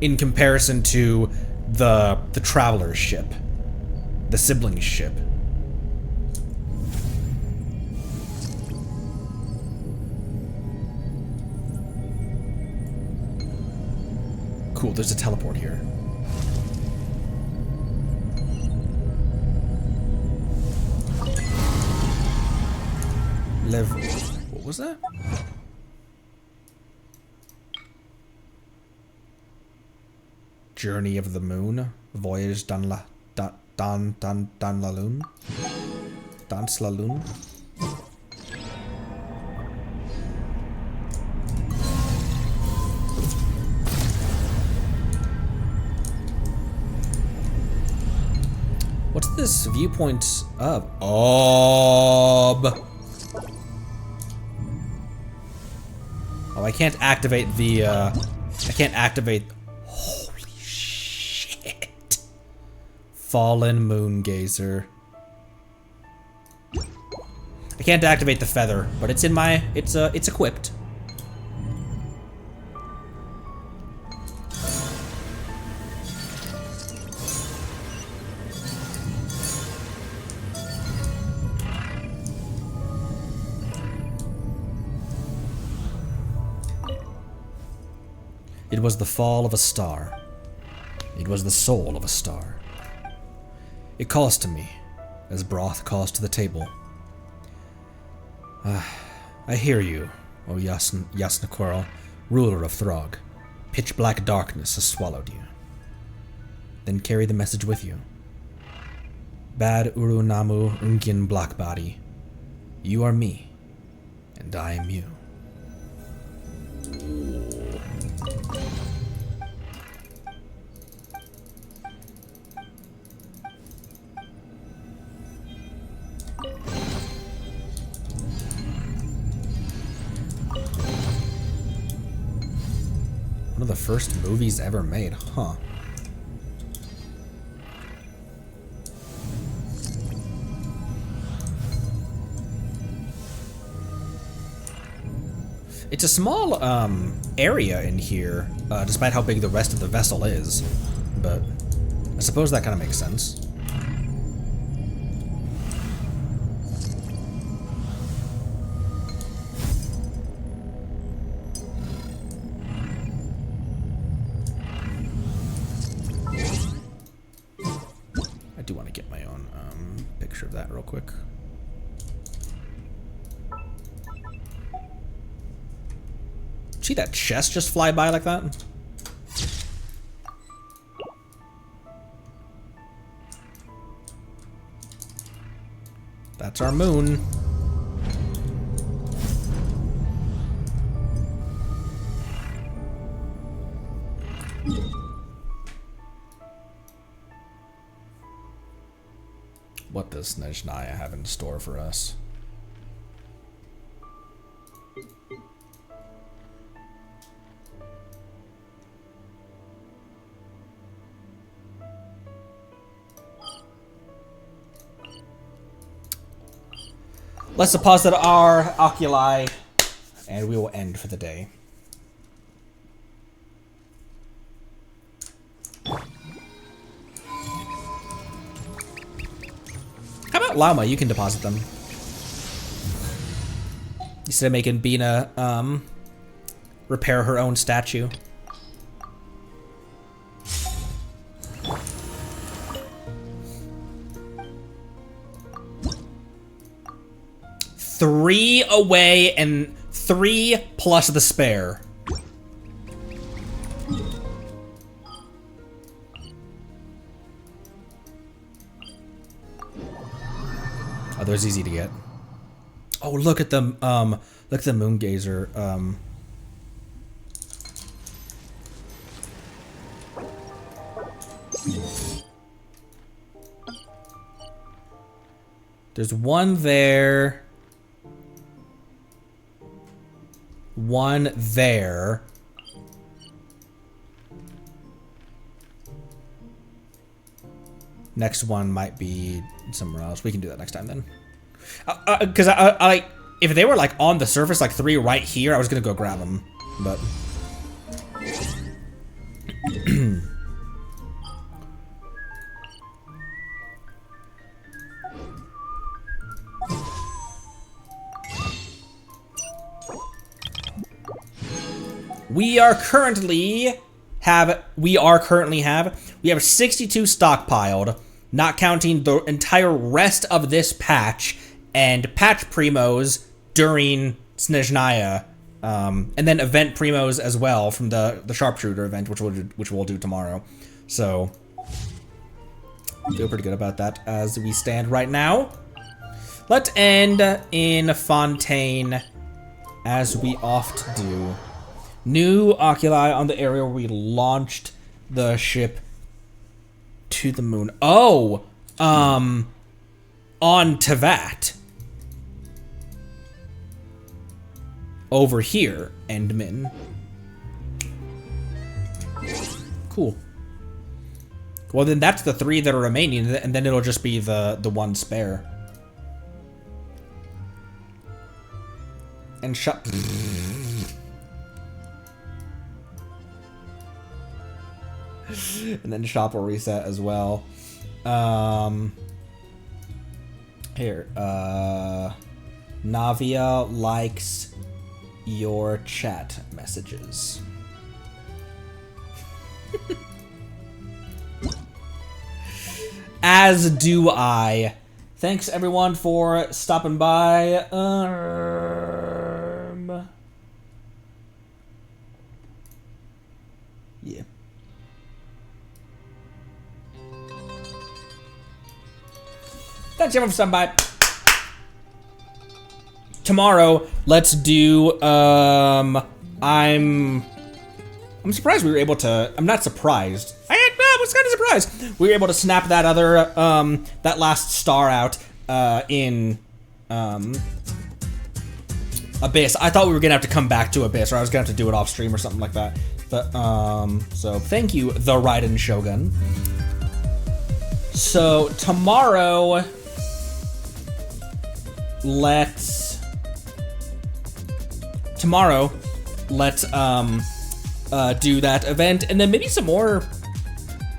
in comparison to the traveler's ship, the sibling ship. Cool, there's a teleport here. What was that? Journey of the Moon, Voyage dans la Lune, dans la Lune. What's this viewpoint of? Oh, I can't activate the. I can't activate. Fallen Moon Gazer. I can't activate the feather, but it's in my, it's equipped. It was the fall of a star. It was the soul of a star. It calls to me, as broth calls to the table. I hear you, O Yasnaquirl, ruler of Throg. Pitch black darkness has swallowed you. Then carry the message with you. Bad Uru Namu Ungin Blackbody. You are me, and I am you. One of the first movies ever made, huh? It's a small area in here, despite how big the rest of the vessel is, but I suppose that kind of makes sense. I do want to get my own picture of that real quick. See that chest just fly by like that? That's our moon. What does Nejnaya have in store for us? Let's deposit our oculi, and we will end for the day. How about Llama? You can deposit them. Instead of making Bina repair her own statue. 3 away and 3 plus the spare. Oh, those easy to get. Oh, look at the moon gazer. There's one there. One there. Next one might be somewhere else. We can do that next time then. Because I if they were like on the surface, like 3 right here, I was gonna go grab them, but. We currently have 62 stockpiled, not counting the entire rest of this patch and patch primos during Snezhnaya, and then event primos as well from the sharpshooter event, which we'll do tomorrow. So feel pretty good about that as we stand right now. Let's end in Fontaine, as we oft do. New oculi on the area where we launched the ship to the moon. Oh, on Tevat. Over here, Endman. Cool. Well, then that's the 3 that are remaining, and then it'll just be the 1 spare. And shut. And then shop will reset as well. Here, Navia likes your chat messages. As do I. Thanks everyone for stopping by. Yeah. Thanks everyone for stopping by. Tomorrow, let's do, I'm surprised we were able to, I'm not surprised. I was kind of surprised. We were able to snap that other, that last star out, in, Abyss. I thought we were gonna have to come back to Abyss, or I was gonna have to do it off stream or something like that. But, so thank you, the Raiden Shogun. So, tomorrow, let's do that event, and then maybe some more,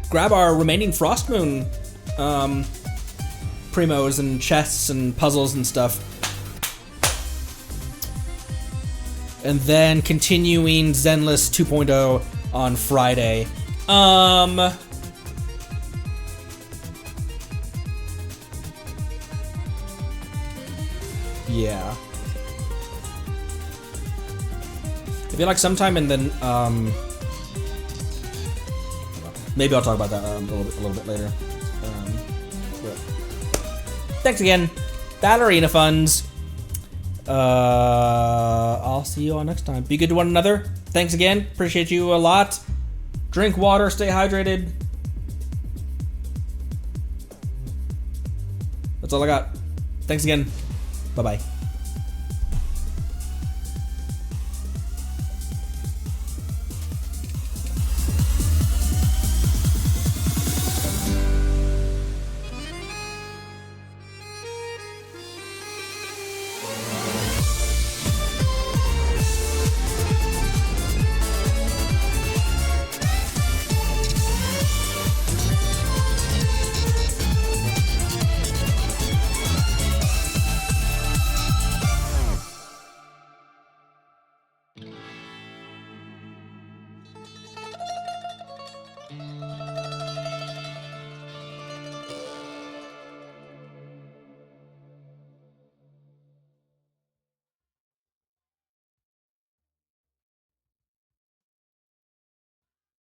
grab our remaining Frostmoon primos and chests and puzzles and stuff, and then continuing Zenless 2.0 on Friday. Yeah. I feel like sometime in the, maybe I'll talk about that a little bit later. But thanks again. Ballerina Funds. I'll see you all next time. Be good to one another. Thanks again. Appreciate you a lot. Drink water. Stay hydrated. That's all I got. Thanks again. Bye-bye.